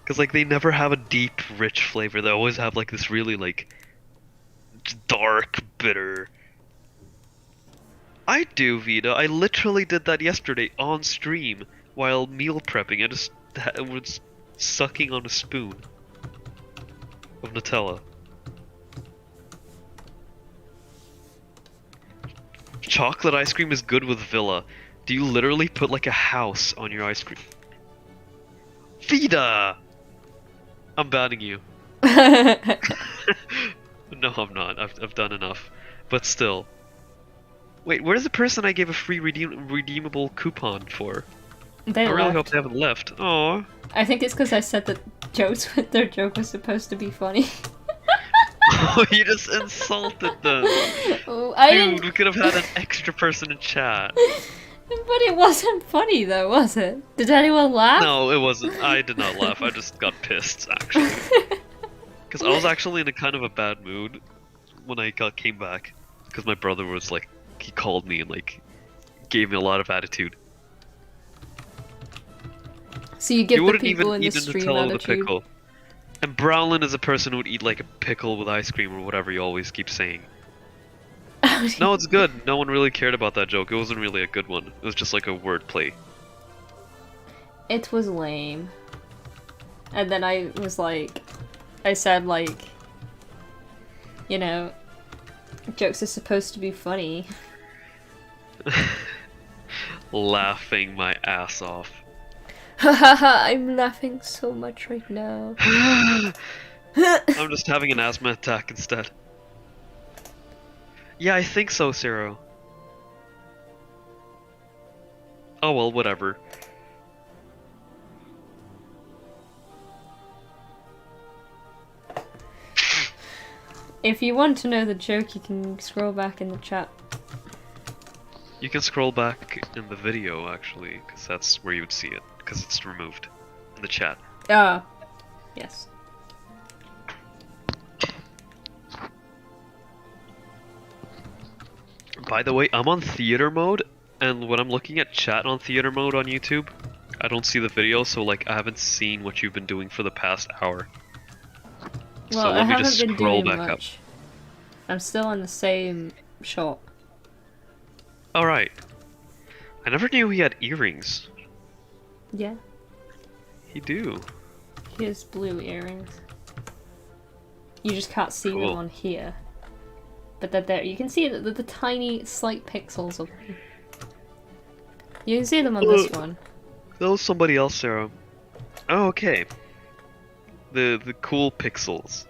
[SPEAKER 3] Cause like they never have a deep, rich flavor. They always have like this really like dark, bitter. I do, Vita. I literally did that yesterday on stream while meal prepping. I just was sucking on a spoon of Nutella. Chocolate ice cream is good with Villa. Do you literally put like a house on your ice cream? Vita! I'm banning you. No, I'm not. I've done enough. But still. Wait, where's the person I gave a free redeemable coupon for?
[SPEAKER 2] They
[SPEAKER 3] I really
[SPEAKER 2] left.
[SPEAKER 3] hope they haven't left. Aww.
[SPEAKER 2] I think it's because I said that their joke was supposed to be funny.
[SPEAKER 3] Oh, you just insulted them.
[SPEAKER 2] Oh, I
[SPEAKER 3] Dude,
[SPEAKER 2] didn't.
[SPEAKER 3] we could have had an extra person in chat.
[SPEAKER 2] But it wasn't funny though, was it? Did anyone laugh?
[SPEAKER 3] No, it wasn't. I did not laugh. I just got pissed, actually. Because I was actually in a kind of a bad mood when I came back. Because my brother was like, he called me and like, gave me a lot of attitude.
[SPEAKER 2] So you give
[SPEAKER 3] You
[SPEAKER 2] the
[SPEAKER 3] wouldn't
[SPEAKER 2] people
[SPEAKER 3] even
[SPEAKER 2] in the
[SPEAKER 3] eat a
[SPEAKER 2] stream
[SPEAKER 3] Nutella with a
[SPEAKER 2] attitude.
[SPEAKER 3] pickle. And Browlin is a person who would eat like a pickle with ice cream or whatever you always keep saying. No, it's good. No one really cared about that joke. It wasn't really a good one. It was just like a wordplay.
[SPEAKER 2] It was lame. And then I was like, I said like, you know, jokes are supposed to be funny.
[SPEAKER 3] Laughing my ass off.
[SPEAKER 2] Hahaha, I'm laughing so much right now.
[SPEAKER 3] I'm just having an asthma attack instead. Yeah, I think so, Zero. Oh well, whatever.
[SPEAKER 2] If you want to know the joke, you can scroll back in the chat.
[SPEAKER 3] You can scroll back in the video, actually, because that's where you would see it, because it's removed in the chat.
[SPEAKER 2] Ah, yes.
[SPEAKER 3] By the way, I'm on theater mode, and when I'm looking at chat on theater mode on YouTube, I don't see the video, so like I haven't seen what you've been doing for the past hour.
[SPEAKER 2] Well,
[SPEAKER 3] So
[SPEAKER 2] I
[SPEAKER 3] let me
[SPEAKER 2] haven't
[SPEAKER 3] just
[SPEAKER 2] been
[SPEAKER 3] scroll
[SPEAKER 2] doing
[SPEAKER 3] back
[SPEAKER 2] much. I'm still in the same shop.
[SPEAKER 3] Alright. I never knew he had earrings.
[SPEAKER 2] Yeah,
[SPEAKER 3] He do.
[SPEAKER 2] he has blue earrings. You just can't see
[SPEAKER 3] Cool.
[SPEAKER 2] them on here. But they're there. You can see the tiny, slight pixels of them. You can see them on this one.
[SPEAKER 3] That was somebody else, Sarah. Oh, okay. The cool pixels.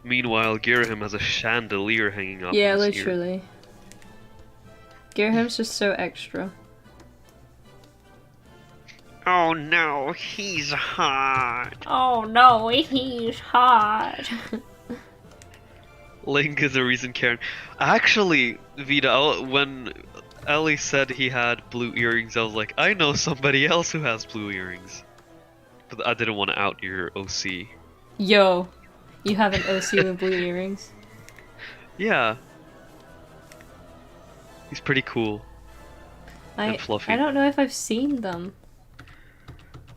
[SPEAKER 3] Meanwhile, Girahim has a chandelier hanging up.
[SPEAKER 2] Yeah,
[SPEAKER 3] in his ear.
[SPEAKER 2] literally. Girahim's just so extra.
[SPEAKER 3] Oh no, he's hot.
[SPEAKER 2] Oh no, he's hot.
[SPEAKER 3] Link is the reason Karen. Actually, Vita, when Ellie said he had blue earrings, I was like, I know somebody else who has blue earrings. But I didn't want to out your OC.
[SPEAKER 2] Yo, you have an OC with blue earrings?
[SPEAKER 3] Yeah. He's pretty cool. And fluffy.
[SPEAKER 2] I don't know if I've seen them.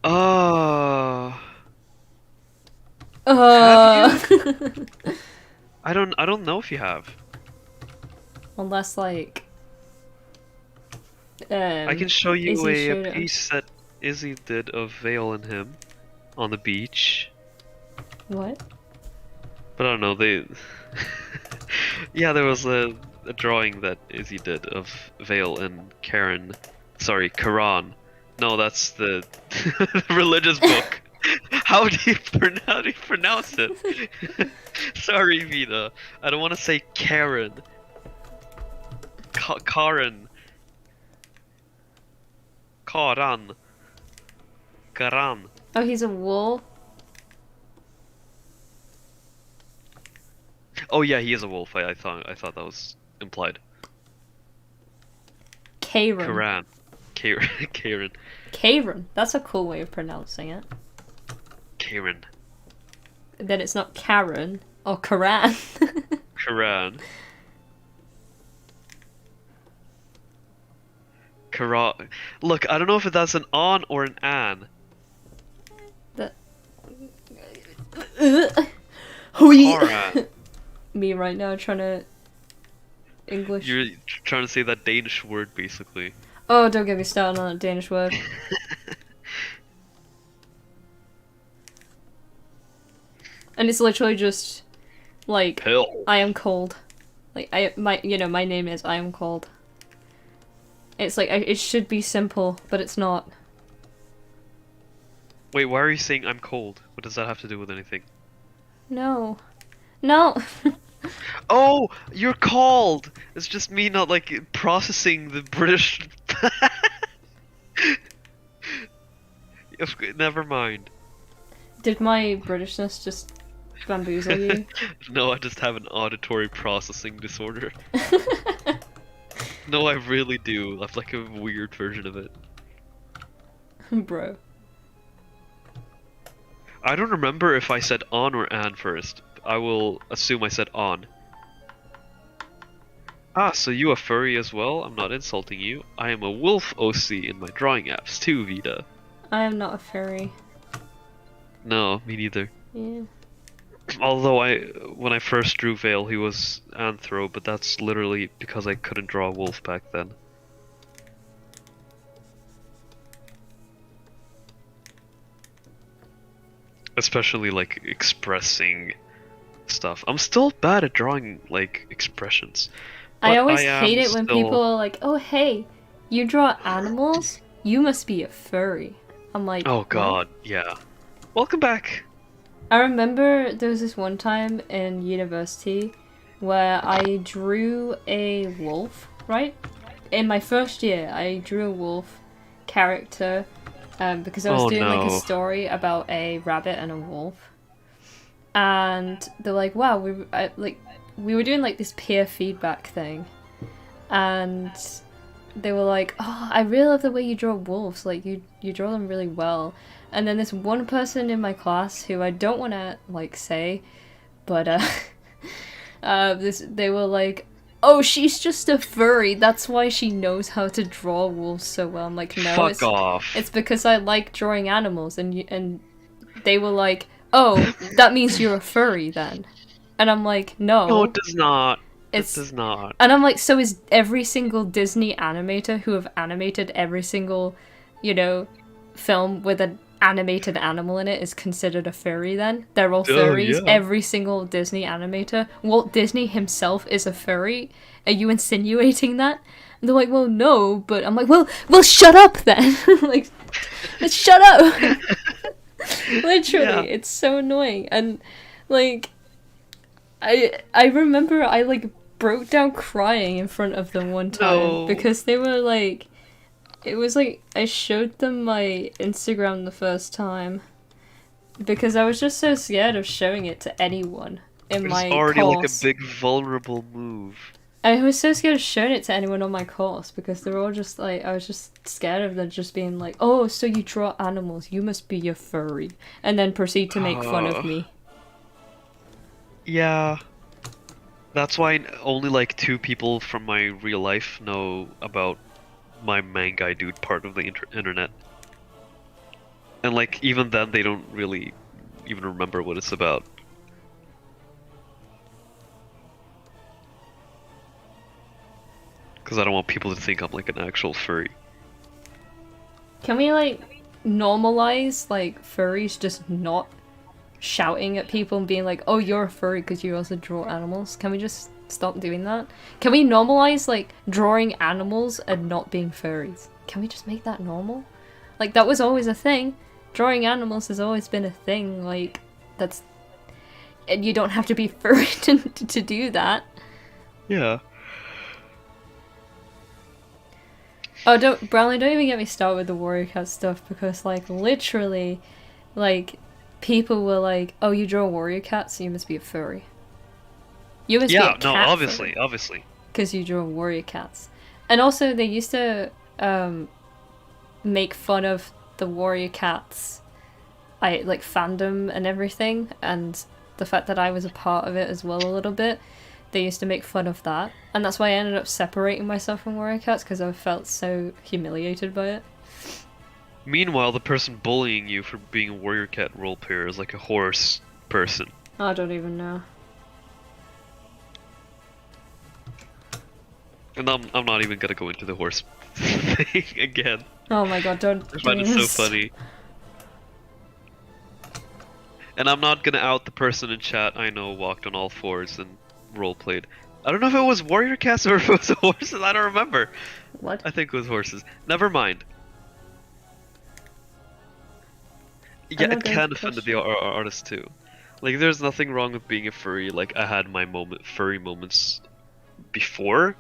[SPEAKER 3] Oh. I don't know if you have.
[SPEAKER 2] Unless like
[SPEAKER 3] I can show you
[SPEAKER 2] Izzy
[SPEAKER 3] a piece that Izzy did of Vale and him on the beach.
[SPEAKER 2] What?
[SPEAKER 3] But I don't know, they yeah, there was a drawing that Izzy did of Vale and Karen. Sorry, Quran. No, that's the religious book. How do you pronounce it? Sorry, Vita. I don't want to say Karen. Karen. Karan. Karan.
[SPEAKER 2] Oh, he's a wolf?
[SPEAKER 3] Oh yeah, he is a wolf. I thought that was implied.
[SPEAKER 2] Karen.
[SPEAKER 3] Karan. Karen.
[SPEAKER 2] Karen. That's a cool way of pronouncing it.
[SPEAKER 3] Karen.
[SPEAKER 2] Then it's not Karen or Karan.
[SPEAKER 3] Karan. Karan. Look, I don't know if that's an on or an an. Karan.
[SPEAKER 2] Me right now trying to English.
[SPEAKER 3] You're trying to say that Danish word, basically.
[SPEAKER 2] Oh, don't get me started on that Danish word. And it's literally just like
[SPEAKER 3] Hell.
[SPEAKER 2] I am cold. Like my name is I am cold. It's like it should be simple, but it's not.
[SPEAKER 3] Wait, why are you saying I'm cold? What does that have to do with anything?
[SPEAKER 2] No. No.
[SPEAKER 3] Oh, you're called. It's just me not like processing the British. Never mind.
[SPEAKER 2] Did my Britishness just bamboozle you?
[SPEAKER 3] No, I just have an auditory processing disorder. No, I really do. I have like a weird version of it.
[SPEAKER 2] Bro.
[SPEAKER 3] I don't remember if I said on or an first. I will assume I said on. Ah, so you a furry as well? I'm not insulting you. I am a wolf OC in my drawing apps too, Vita.
[SPEAKER 2] I am not a furry.
[SPEAKER 3] No, me neither.
[SPEAKER 2] Yeah.
[SPEAKER 3] Although when I first drew Vale, he was anthro, but that's literally because I couldn't draw a wolf back then. Especially like expressing stuff. I'm still bad at drawing like expressions.
[SPEAKER 2] I
[SPEAKER 3] but
[SPEAKER 2] always
[SPEAKER 3] am
[SPEAKER 2] hate it when
[SPEAKER 3] still-
[SPEAKER 2] people are like, "Oh, hey, you draw animals? You must be a furry." I'm like,
[SPEAKER 3] Oh
[SPEAKER 2] "What?"
[SPEAKER 3] god, yeah. Welcome back.
[SPEAKER 2] I remember there was this one time in university where I drew a wolf, right? In my first year, I drew a wolf character because I was
[SPEAKER 3] Oh,
[SPEAKER 2] doing like a
[SPEAKER 3] no.
[SPEAKER 2] story about a rabbit and a wolf. And they're like, wow, we were doing like this peer feedback thing. And they were like, oh, I really love the way you draw wolves. Like, you draw them really well. And then this one person in my class, who I don't want to, like, say, but, they were like, oh, she's just a furry. That's why she knows how to draw wolves so well. I'm like, no,
[SPEAKER 3] Fuck off.
[SPEAKER 2] it's because I like drawing animals. And they were like, oh, that means you're a furry then. And I'm like, no.
[SPEAKER 3] No, it does not. It
[SPEAKER 2] It's-
[SPEAKER 3] does not.
[SPEAKER 2] And I'm like, so is every single Disney animator who have animated every single, film with a animated animal in it is considered a furry then. They're all
[SPEAKER 3] Oh,
[SPEAKER 2] furries.
[SPEAKER 3] yeah.
[SPEAKER 2] Every single Disney animator. Walt Disney himself is a furry. Are you insinuating that? And they're like, well, no, but I'm like, well, shut up then. Like, let's shut up. Literally,
[SPEAKER 3] Yeah.
[SPEAKER 2] it's so annoying. And like, I remember I like broke down crying in front of them one time
[SPEAKER 3] No.
[SPEAKER 2] because they were like, it was like I showed them my Instagram the first time because I was just so scared of showing it to anyone in
[SPEAKER 3] It's
[SPEAKER 2] my
[SPEAKER 3] already like a
[SPEAKER 2] course.
[SPEAKER 3] big vulnerable move.
[SPEAKER 2] I was so scared of showing it to anyone on my course because they were all just like, I was just scared of them just being like, oh, so you draw animals, you must be a furry, and then proceed to make fun of me.
[SPEAKER 3] Yeah. That's why only like 2 people from my real life know about my Manguydude part of the internet. And like even then they don't really even remember what it's about. Because I don't want people to think I'm like an actual furry.
[SPEAKER 2] Can we like normalize like furries just not shouting at people and being like, oh, you're a furry because you also draw animals? Can we just stop doing that? Can we normalize like drawing animals and not being furries? Can we just make that normal? Like that was always a thing. Drawing animals has always been a thing. Like that's, and you don't have to be furry to do that.
[SPEAKER 3] Yeah.
[SPEAKER 2] Oh, Brownlee, don't even get me started with the Warrior Cat stuff because, like, literally, like, people were like, "Oh, you draw warrior cats, so you must be a furry. You must be a cat
[SPEAKER 3] obviously.
[SPEAKER 2] because you draw warrior cats." And also, they used to make fun of the warrior cats, like fandom and everything, and the fact that I was a part of it as well a little bit. They used to make fun of that, and that's why I ended up separating myself from warrior cats because I felt so humiliated by it.
[SPEAKER 3] Meanwhile, the person bullying you for being a warrior cat role player is like a horse person.
[SPEAKER 2] I don't even know.
[SPEAKER 3] And I'm not even gonna go into the horse thing again.
[SPEAKER 2] Oh my god, don't.
[SPEAKER 3] I find it so funny. And I'm not gonna out the person in chat I know walked on all fours and roleplayed. I don't know if it was warrior cats or if it was horses, I don't remember.
[SPEAKER 2] What?
[SPEAKER 3] I think it was horses. Never mind. Yeah,
[SPEAKER 2] I'm
[SPEAKER 3] it
[SPEAKER 2] not going
[SPEAKER 3] can
[SPEAKER 2] to
[SPEAKER 3] offend
[SPEAKER 2] push
[SPEAKER 3] the artist too. Like, there's nothing wrong with being a furry. Like, I had my furry moments before.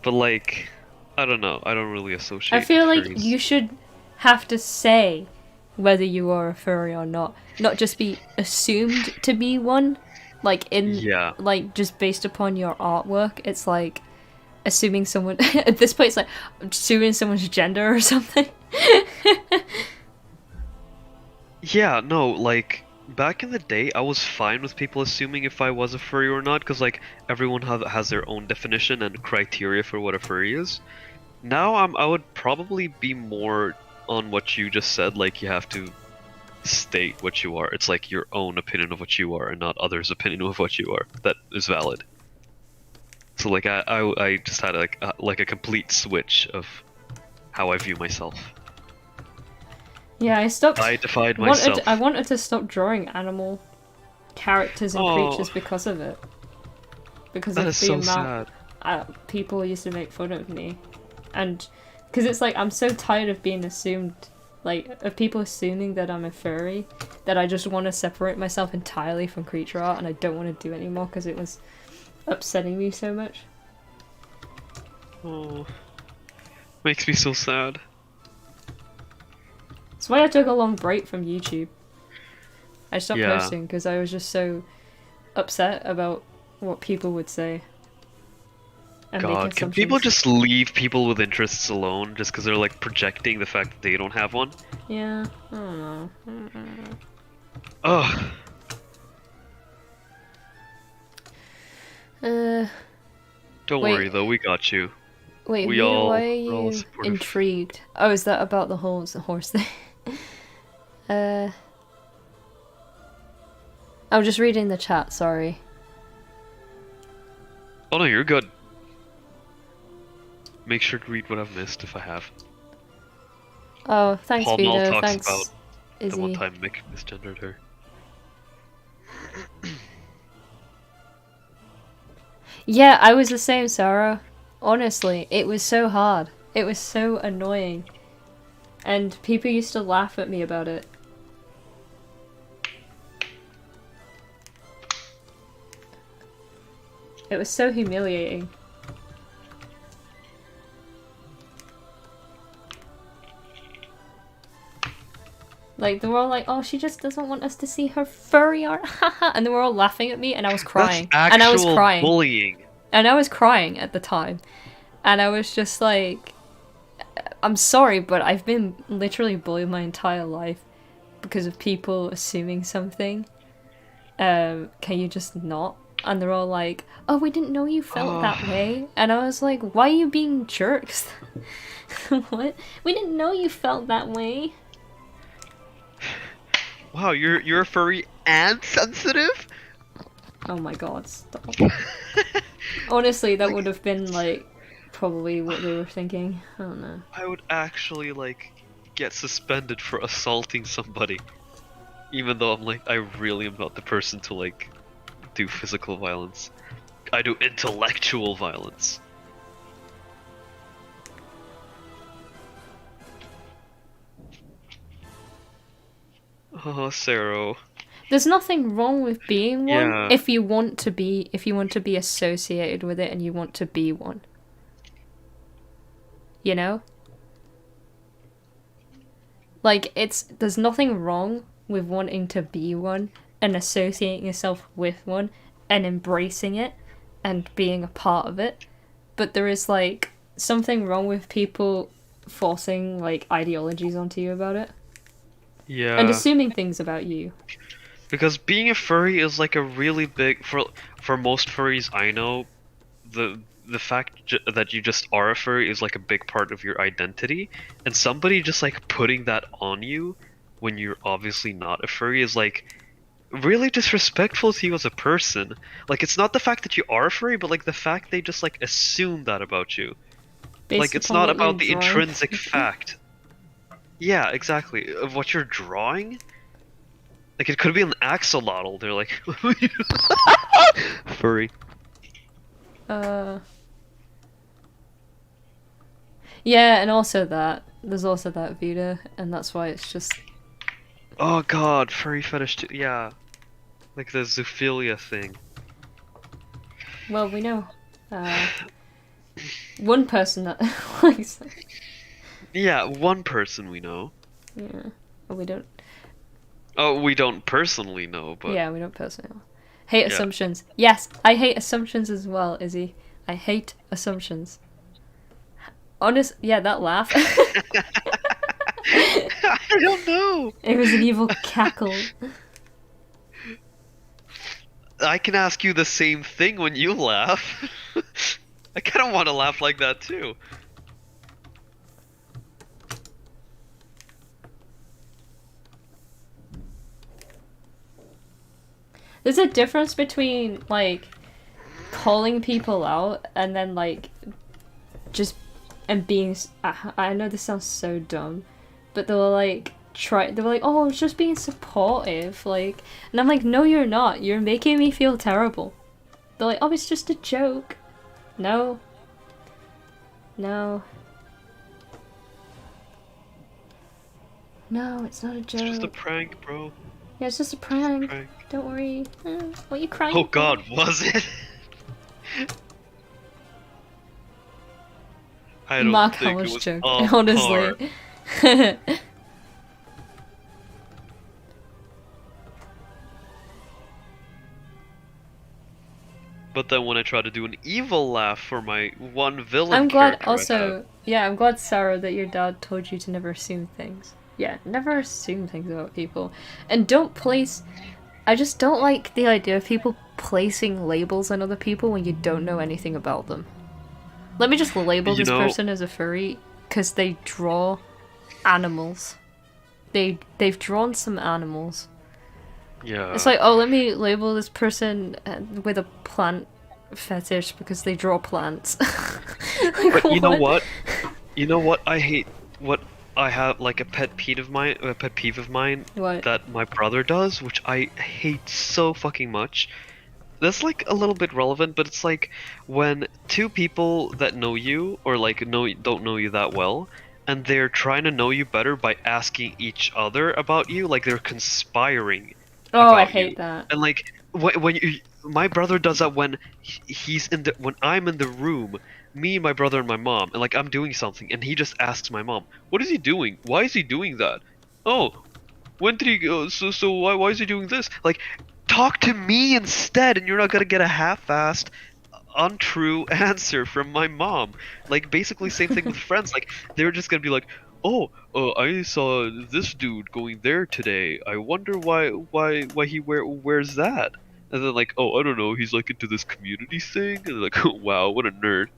[SPEAKER 3] But like, I don't know. I don't really associate.
[SPEAKER 2] I feel like
[SPEAKER 3] furries.
[SPEAKER 2] you should have to say whether you are a furry or not just be assumed to be one. Like
[SPEAKER 3] Yeah.
[SPEAKER 2] like just based upon your artwork, it's like assuming someone at this point it's like assuming someone's gender or something.
[SPEAKER 3] Yeah, no, like, back in the day, I was fine with people assuming if I was a furry or not, because, like, everyone has their own definition and criteria for what a furry is. Now, I would probably be more on what you just said, like, you have to state what you are. It's like your own opinion of what you are, and not others' opinion of what you are. That is valid. So, like, I just had, like a complete switch of how I view myself.
[SPEAKER 2] Yeah, I stopped.
[SPEAKER 3] I defied myself.
[SPEAKER 2] I wanted to stop drawing animal characters and creatures because of it. Because
[SPEAKER 3] That
[SPEAKER 2] of
[SPEAKER 3] is
[SPEAKER 2] the
[SPEAKER 3] so
[SPEAKER 2] amount people used to make fun of me, and because it's like I'm so tired of being assumed, like of people assuming that I'm a furry, that I just want to separate myself entirely from creature art, and I don't want to do it anymore because it was upsetting me so much.
[SPEAKER 3] Oh, makes me so sad.
[SPEAKER 2] That's why I took a long break from YouTube. I stopped
[SPEAKER 3] Yeah.
[SPEAKER 2] posting because I was just so upset about what people would say. And make
[SPEAKER 3] God, can people
[SPEAKER 2] assumptions.
[SPEAKER 3] just leave people with interests alone just because they're like projecting the fact that they don't have one?
[SPEAKER 2] Yeah, I don't know.
[SPEAKER 3] Ugh. Don't
[SPEAKER 2] Wait.
[SPEAKER 3] worry though, we got you.
[SPEAKER 2] Wait,
[SPEAKER 3] we're all
[SPEAKER 2] why are you
[SPEAKER 3] supportive.
[SPEAKER 2] intrigued? Oh, is that about the whole horse thing? I'm just reading the chat, sorry.
[SPEAKER 3] Oh no, you're good. Make sure to read what I've missed if I have.
[SPEAKER 2] Oh, thanks,
[SPEAKER 3] Paul Mall
[SPEAKER 2] Vito.
[SPEAKER 3] talks
[SPEAKER 2] Thanks,
[SPEAKER 3] about the one
[SPEAKER 2] Izzy.
[SPEAKER 3] time Mick misgendered her.
[SPEAKER 2] Yeah, I was the same, Sarah. Honestly, it was so hard. It was so annoying. And people used to laugh at me about it. It was so humiliating. Like, they were all like, oh, she just doesn't want us to see her furry art, haha. And they were all laughing at me, and I was crying.
[SPEAKER 3] That's
[SPEAKER 2] And I was
[SPEAKER 3] actual
[SPEAKER 2] crying.
[SPEAKER 3] bullying.
[SPEAKER 2] And I was crying at the time. And I was just like, I'm sorry, but I've been literally bullied my entire life because of people assuming something. Can you just not? And they're all like, oh, we didn't know you felt that way. And I was like, why are you being jerks? What? We didn't know you felt that way.
[SPEAKER 3] Wow, you're furry and sensitive?
[SPEAKER 2] Oh my god, stop. Honestly, that would have been like probably what they were thinking. I don't know.
[SPEAKER 3] I would actually like get suspended for assaulting somebody. Even though I'm like, I really am not the person to like do physical violence. I do intellectual violence. Oh, Sarah.
[SPEAKER 2] There's nothing wrong with being one
[SPEAKER 3] Yeah.
[SPEAKER 2] if you want to be associated with it and you want to be one. You know? Like, there's nothing wrong with wanting to be one and associating yourself with one and embracing it and being a part of it. But there is, like, something wrong with people forcing, like, ideologies onto you about it.
[SPEAKER 3] Yeah.
[SPEAKER 2] And assuming things about you.
[SPEAKER 3] Because being a furry is like a really big for most furries I know, the fact that you just are a furry is like a big part of your identity, and somebody just like putting that on you when you're obviously not a furry is like really disrespectful to you as a person. Like, it's not the fact that you are a furry, but like the fact they just like assume that about you.
[SPEAKER 2] Based
[SPEAKER 3] Like, it's
[SPEAKER 2] upon
[SPEAKER 3] not
[SPEAKER 2] what
[SPEAKER 3] about the
[SPEAKER 2] you're drawing.
[SPEAKER 3] intrinsic fact. Yeah, exactly. Of what you're drawing. Like, it could be an axolotl. They're like, furry.
[SPEAKER 2] Yeah, and also that. There's also that Vita, and that's why it's just...
[SPEAKER 3] Oh god, furry fetish too. Yeah. Like the zoophilia thing.
[SPEAKER 2] Well, we know. One person that likes it.
[SPEAKER 3] Yeah, one person we know.
[SPEAKER 2] Yeah. Well, we don't...
[SPEAKER 3] Oh, we don't personally know, but...
[SPEAKER 2] Yeah, we don't personally know. Hate
[SPEAKER 3] Yeah.
[SPEAKER 2] assumptions. Yes, I hate assumptions as well, Izzy. I hate assumptions. Yeah, that laugh.
[SPEAKER 3] I don't know.
[SPEAKER 2] It was an evil cackle.
[SPEAKER 3] I can ask you the same thing when you laugh. I kind of want to laugh like that too.
[SPEAKER 2] There's a difference between, like, calling people out and then, like, just... And being... I know this sounds so dumb, but they were like... They were like, oh, I was just being supportive, like... And I'm like, no, you're not. You're making me feel terrible. They're like, oh, it's just a joke. No. No. No, it's not a joke.
[SPEAKER 3] It's just a prank, bro.
[SPEAKER 2] Yeah, it's just a prank.
[SPEAKER 3] Prank.
[SPEAKER 2] Don't worry. What are you crying
[SPEAKER 3] Oh
[SPEAKER 2] for?
[SPEAKER 3] god, was it? I don't
[SPEAKER 2] Mark
[SPEAKER 3] think
[SPEAKER 2] Hamill
[SPEAKER 3] it was
[SPEAKER 2] joke,
[SPEAKER 3] on
[SPEAKER 2] honestly.
[SPEAKER 3] par. But then when I try to do an evil laugh for my one villain
[SPEAKER 2] I'm glad
[SPEAKER 3] character I
[SPEAKER 2] also,
[SPEAKER 3] have-
[SPEAKER 2] yeah, I'm glad, Sarah, that your dad told you to never assume things. Yeah, never assume things about people. And don't place... I just don't like the idea of people placing labels on other people when you don't know anything about them. Let me just label
[SPEAKER 3] You
[SPEAKER 2] this
[SPEAKER 3] know-
[SPEAKER 2] person as a furry because they draw animals. They've drawn some animals.
[SPEAKER 3] Yeah.
[SPEAKER 2] It's like, oh, let me label this person with a plant fetish because they draw plants. Like,
[SPEAKER 3] But you know what? You know what I hate? What I have like a pet peeve of mine
[SPEAKER 2] What?
[SPEAKER 3] that my brother does, which I hate so fucking much. That's like a little bit relevant, but it's like when two people that know you or like don't know you that well, and they're trying to know you better by asking each other about you, like they're conspiring
[SPEAKER 2] Oh, I
[SPEAKER 3] about you.
[SPEAKER 2] hate that.
[SPEAKER 3] And like when my brother does that when when I'm in the room, me, my brother, and my mom, and like I'm doing something, and he just asks my mom, "What is he doing? Why is he doing that? Oh, when did he go? So why is he doing this? Like, talk to me instead, and you're not gonna get a half-assed, untrue answer from my mom. Like, basically same thing with friends. Like, they're just gonna be like, oh, I saw this dude going there today. I wonder why he wears that. And then like, oh, I don't know. He's like into this community thing. And they're like, oh, wow, what a nerd.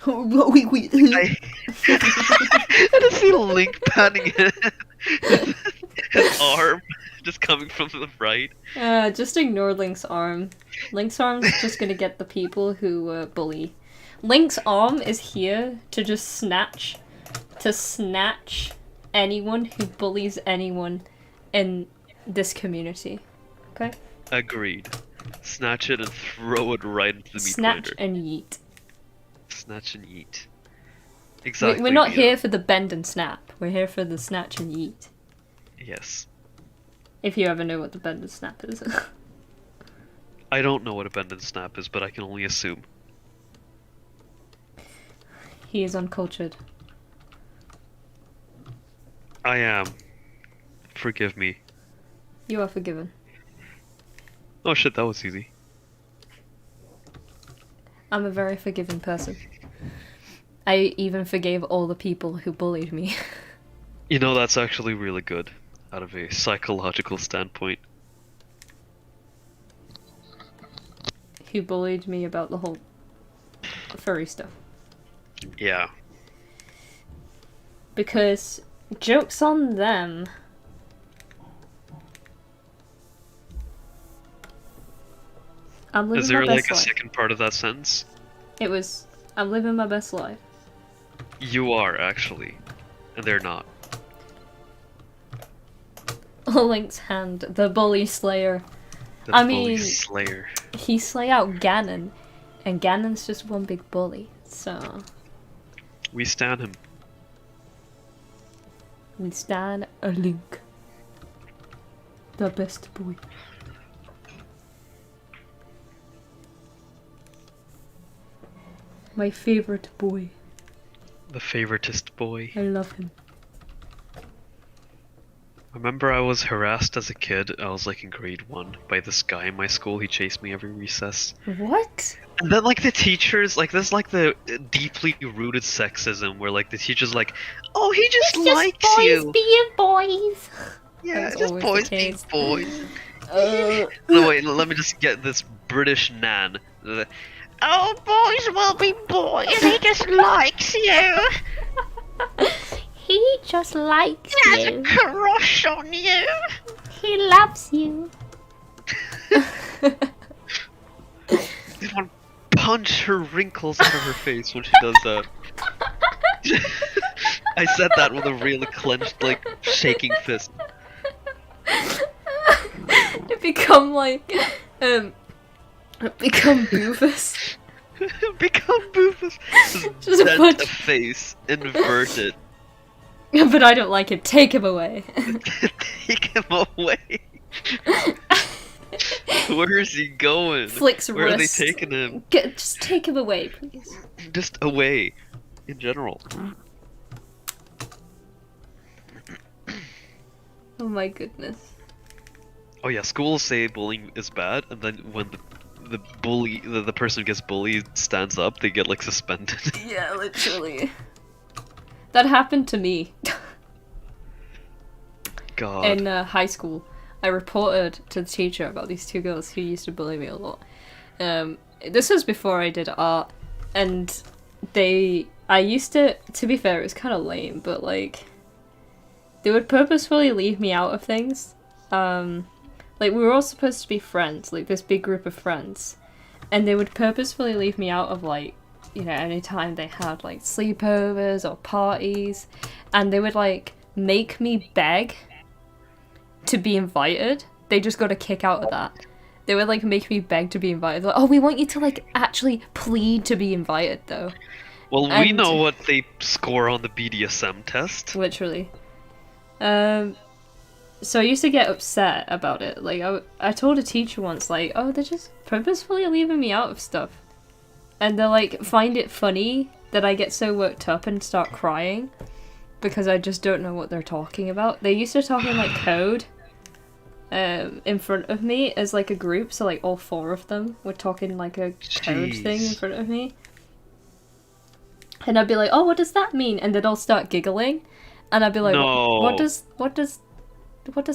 [SPEAKER 2] Wait.
[SPEAKER 3] I just see Link panning his arm just coming from the right.
[SPEAKER 2] Just ignore Link's arm. Link's arm's just gonna get the people who bully. Link's arm is here to just snatch anyone who bullies anyone in this community. Okay?
[SPEAKER 3] Agreed. Snatch it and throw it right into the meat
[SPEAKER 2] Snatch
[SPEAKER 3] grinder.
[SPEAKER 2] and yeet.
[SPEAKER 3] Snatch and eat. Exactly.
[SPEAKER 2] We're not
[SPEAKER 3] Mia.
[SPEAKER 2] here for the bend and snap. We're here for the snatch and yeet.
[SPEAKER 3] Yes.
[SPEAKER 2] If you ever know what the bend and snap is.
[SPEAKER 3] I don't know what a bend and snap is, but I can only assume.
[SPEAKER 2] He is uncultured.
[SPEAKER 3] I am. Forgive me.
[SPEAKER 2] You are forgiven.
[SPEAKER 3] Oh shit, that was easy.
[SPEAKER 2] I'm a very forgiving person. I even forgave all the people who bullied me.
[SPEAKER 3] You know, that's actually really good, out of a psychological standpoint.
[SPEAKER 2] Who bullied me about the whole furry stuff.
[SPEAKER 3] Yeah.
[SPEAKER 2] Because joke's on them. I'm living
[SPEAKER 3] Is there
[SPEAKER 2] my
[SPEAKER 3] like
[SPEAKER 2] best
[SPEAKER 3] a
[SPEAKER 2] life.
[SPEAKER 3] second part of that sentence?
[SPEAKER 2] It was, I'm living my best life.
[SPEAKER 3] You are, actually. And they're not.
[SPEAKER 2] Link's hand, the bully slayer.
[SPEAKER 3] The
[SPEAKER 2] I
[SPEAKER 3] bully
[SPEAKER 2] mean-
[SPEAKER 3] slayer.
[SPEAKER 2] He slay out Ganon, and Ganon's just one big bully, so
[SPEAKER 3] We stand him.
[SPEAKER 2] we stand a Link. The best boy. My favorite boy.
[SPEAKER 3] The favoritist boy.
[SPEAKER 2] I love him.
[SPEAKER 3] I remember I was harassed as a kid. I was like in grade 1 by this guy in my school. He chased me every recess.
[SPEAKER 2] What?
[SPEAKER 3] And then like the teachers, like there's like the deeply rooted sexism where like the teacher's like, oh, he just likes you.
[SPEAKER 2] being boys.
[SPEAKER 3] Yeah,
[SPEAKER 2] That's
[SPEAKER 3] just
[SPEAKER 2] always
[SPEAKER 3] boys
[SPEAKER 2] the
[SPEAKER 3] being
[SPEAKER 2] case.
[SPEAKER 3] boys.
[SPEAKER 2] Uh,
[SPEAKER 3] No, wait, let me just get this British nan. Oh, boys will be boys. He just likes you.
[SPEAKER 2] he just likes you.
[SPEAKER 3] Crush on you.
[SPEAKER 2] He loves you.
[SPEAKER 3] I want to punch her wrinkles out of her face when she does that. I said that with a really clenched, like, shaking fist.
[SPEAKER 2] It become like, become Boofus.
[SPEAKER 3] Become Boofus.
[SPEAKER 2] Just a
[SPEAKER 3] Dent
[SPEAKER 2] bunch-
[SPEAKER 3] a face, inverted.
[SPEAKER 2] But I don't like him. Take him away.
[SPEAKER 3] Take him away. Where is he going?
[SPEAKER 2] Flicks
[SPEAKER 3] Where
[SPEAKER 2] wrist.
[SPEAKER 3] are they taking him?
[SPEAKER 2] Just take him away, please.
[SPEAKER 3] Just away, in general.
[SPEAKER 2] Oh my goodness.
[SPEAKER 3] Oh yeah, schools say bullying is bad, and then when the bully, the person who gets bullied stands up, they get like suspended.
[SPEAKER 2] Yeah, literally. That happened to me.
[SPEAKER 3] God.
[SPEAKER 2] In high school. I reported to the teacher about these two girls who used to bully me a lot. This was before I did art, and I used to be fair, it was kind of lame, but like, they would purposefully leave me out of things. Like, we were all supposed to be friends, like this big group of friends, and they would purposefully leave me out of, like, you know, anytime they had like sleepovers or parties, and they would like make me beg to be invited. They just got a kick out of that. They would like make me beg to be invited. Like, oh, we want you to like actually plead to be invited though.
[SPEAKER 3] Well, we
[SPEAKER 2] And-
[SPEAKER 3] know what they score on the BDSM test.
[SPEAKER 2] Literally. So I used to get upset about it. Like, I told a teacher once, like, oh, they're just purposefully leaving me out of stuff. And they like find it funny that I get so worked up and start crying because I just don't know what they're talking about. They used to talk in like code in front of me as like a group, so like all 4 of them were talking like a code thing in front of me. And I'd be like, oh, what does that mean? And they'd all start giggling. And I'd be like,
[SPEAKER 3] No.
[SPEAKER 2] what does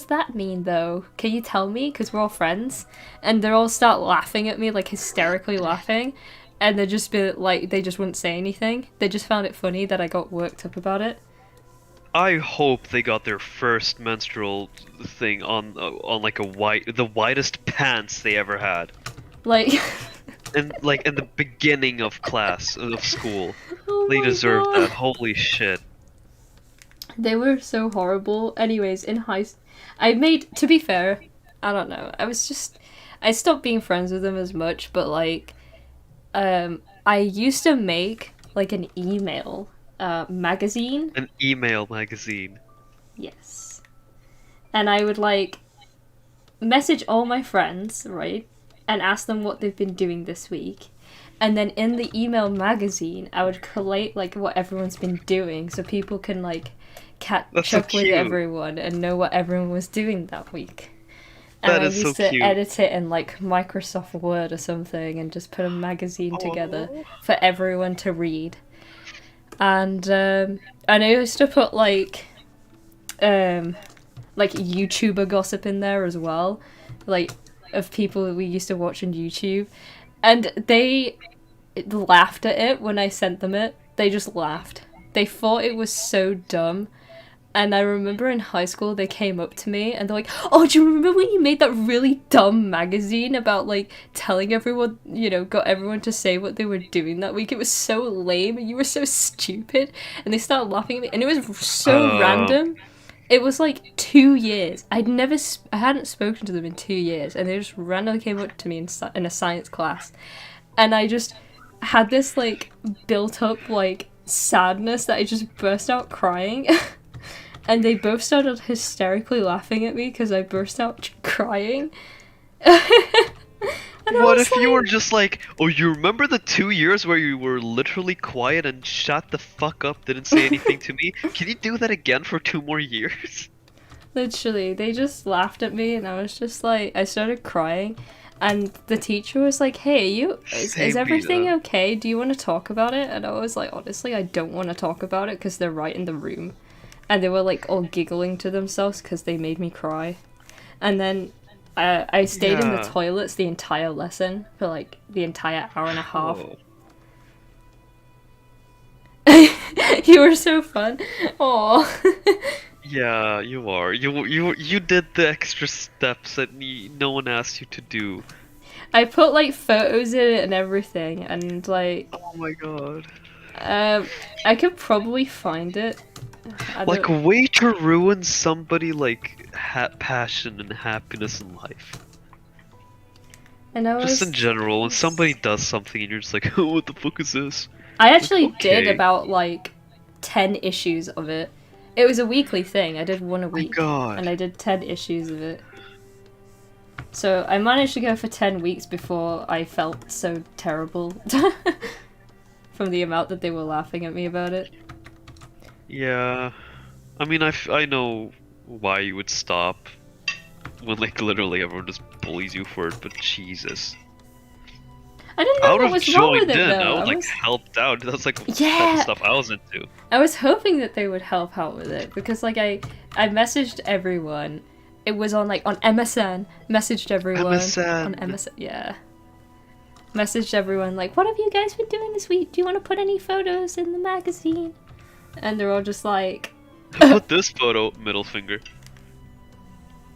[SPEAKER 2] that mean though? Can you tell me? Because we're all friends. And they'll all start laughing at me, like hysterically laughing. And they'd just be like, they just wouldn't say anything. They just found it funny that I got worked up about it.
[SPEAKER 3] I hope they got their first menstrual thing on like the widest pants they ever had.
[SPEAKER 2] Like,
[SPEAKER 3] And like in the beginning of class of school.
[SPEAKER 2] oh
[SPEAKER 3] They
[SPEAKER 2] my
[SPEAKER 3] deserve
[SPEAKER 2] God.
[SPEAKER 3] that. Holy shit.
[SPEAKER 2] They were so horrible. Anyways, in I made, to be fair, I don't know. I stopped being friends with them as much, but like, I used to make like an email magazine.
[SPEAKER 3] An email magazine.
[SPEAKER 2] Yes. And I would like message all my friends, right? And ask them what they've been doing this week. And then in the email magazine, I would collate like what everyone's been doing so people can like catch
[SPEAKER 3] That's so
[SPEAKER 2] up with
[SPEAKER 3] cute.
[SPEAKER 2] everyone and know what everyone was doing that week. And
[SPEAKER 3] That
[SPEAKER 2] I
[SPEAKER 3] is so
[SPEAKER 2] used to
[SPEAKER 3] cute.
[SPEAKER 2] edit it in like Microsoft Word or something and just put a magazine together for everyone to read. And and I used to put like YouTuber gossip in there as well, like of people that we used to watch on YouTube, and they laughed at it when I sent them it. They just laughed. They thought it was so dumb. And I remember in high school they came up to me and they're like, oh, do you remember when you made that really dumb magazine about like telling everyone, you know, got everyone to say what they were doing that week? It was so lame and you were so stupid. And they started laughing at me and it was so random. It was like 2 years. I hadn't spoken to them in 2 years, and they just randomly came up to me in a science class, and I just had this like built up like sadness that I just burst out crying, and they both started hysterically laughing at me because I burst out crying. And I
[SPEAKER 3] What
[SPEAKER 2] was
[SPEAKER 3] if you
[SPEAKER 2] like-
[SPEAKER 3] were just like, oh, you remember the 2 years where you were literally quiet and shut the fuck up, didn't say anything to me? Can you do that again for 2 more years?
[SPEAKER 2] Literally, they just laughed at me, and I was just like, I started crying, and the teacher was like, "Hey, is
[SPEAKER 3] Same,
[SPEAKER 2] everything
[SPEAKER 3] Mila.
[SPEAKER 2] okay? Do you want to talk about it?" And I was like, honestly, I don't want to talk about it because they're right in the room, and they were like all giggling to themselves because they made me cry, and then I stayed in the
[SPEAKER 3] Yeah.
[SPEAKER 2] toilets the entire lesson for like the entire hour and a half.
[SPEAKER 3] Oh.
[SPEAKER 2] You were so fun. Aw.
[SPEAKER 3] Yeah, you are. You did the extra steps that no one asked you to do.
[SPEAKER 2] I put like photos in it and everything, and like
[SPEAKER 3] Oh my god.
[SPEAKER 2] I could probably find it. I
[SPEAKER 3] Like
[SPEAKER 2] don't-
[SPEAKER 3] way to ruin somebody like passion and happiness in life.
[SPEAKER 2] and I was
[SPEAKER 3] Just in general, when somebody does something and you're just like, oh, what the fuck is this?
[SPEAKER 2] I actually did
[SPEAKER 3] okay.
[SPEAKER 2] about like 10 issues of it. It was a weekly thing. I did one a
[SPEAKER 3] My
[SPEAKER 2] week,
[SPEAKER 3] god.
[SPEAKER 2] and I did 10 issues of it. So I managed to go for 10 weeks before I felt so terrible from the amount that they were laughing at me about it.
[SPEAKER 3] Yeah. I mean, I know why you would stop when like literally everyone just bullies you for it, but Jesus.
[SPEAKER 2] I didn't know
[SPEAKER 3] I would
[SPEAKER 2] what
[SPEAKER 3] have
[SPEAKER 2] was wrong with
[SPEAKER 3] joined
[SPEAKER 2] it
[SPEAKER 3] in.
[SPEAKER 2] though.
[SPEAKER 3] I would
[SPEAKER 2] I
[SPEAKER 3] like
[SPEAKER 2] was-
[SPEAKER 3] helped out. That's like the type
[SPEAKER 2] Yeah.
[SPEAKER 3] of stuff I was into.
[SPEAKER 2] I was hoping that they would help out with it because like I messaged everyone. It was on like on MSN. Messaged everyone
[SPEAKER 3] MSN.
[SPEAKER 2] on MSN. Yeah. Messaged everyone like, what have you guys been doing this week? Do you want to put any photos in the magazine? And they're all just like.
[SPEAKER 3] Put this photo, middle finger.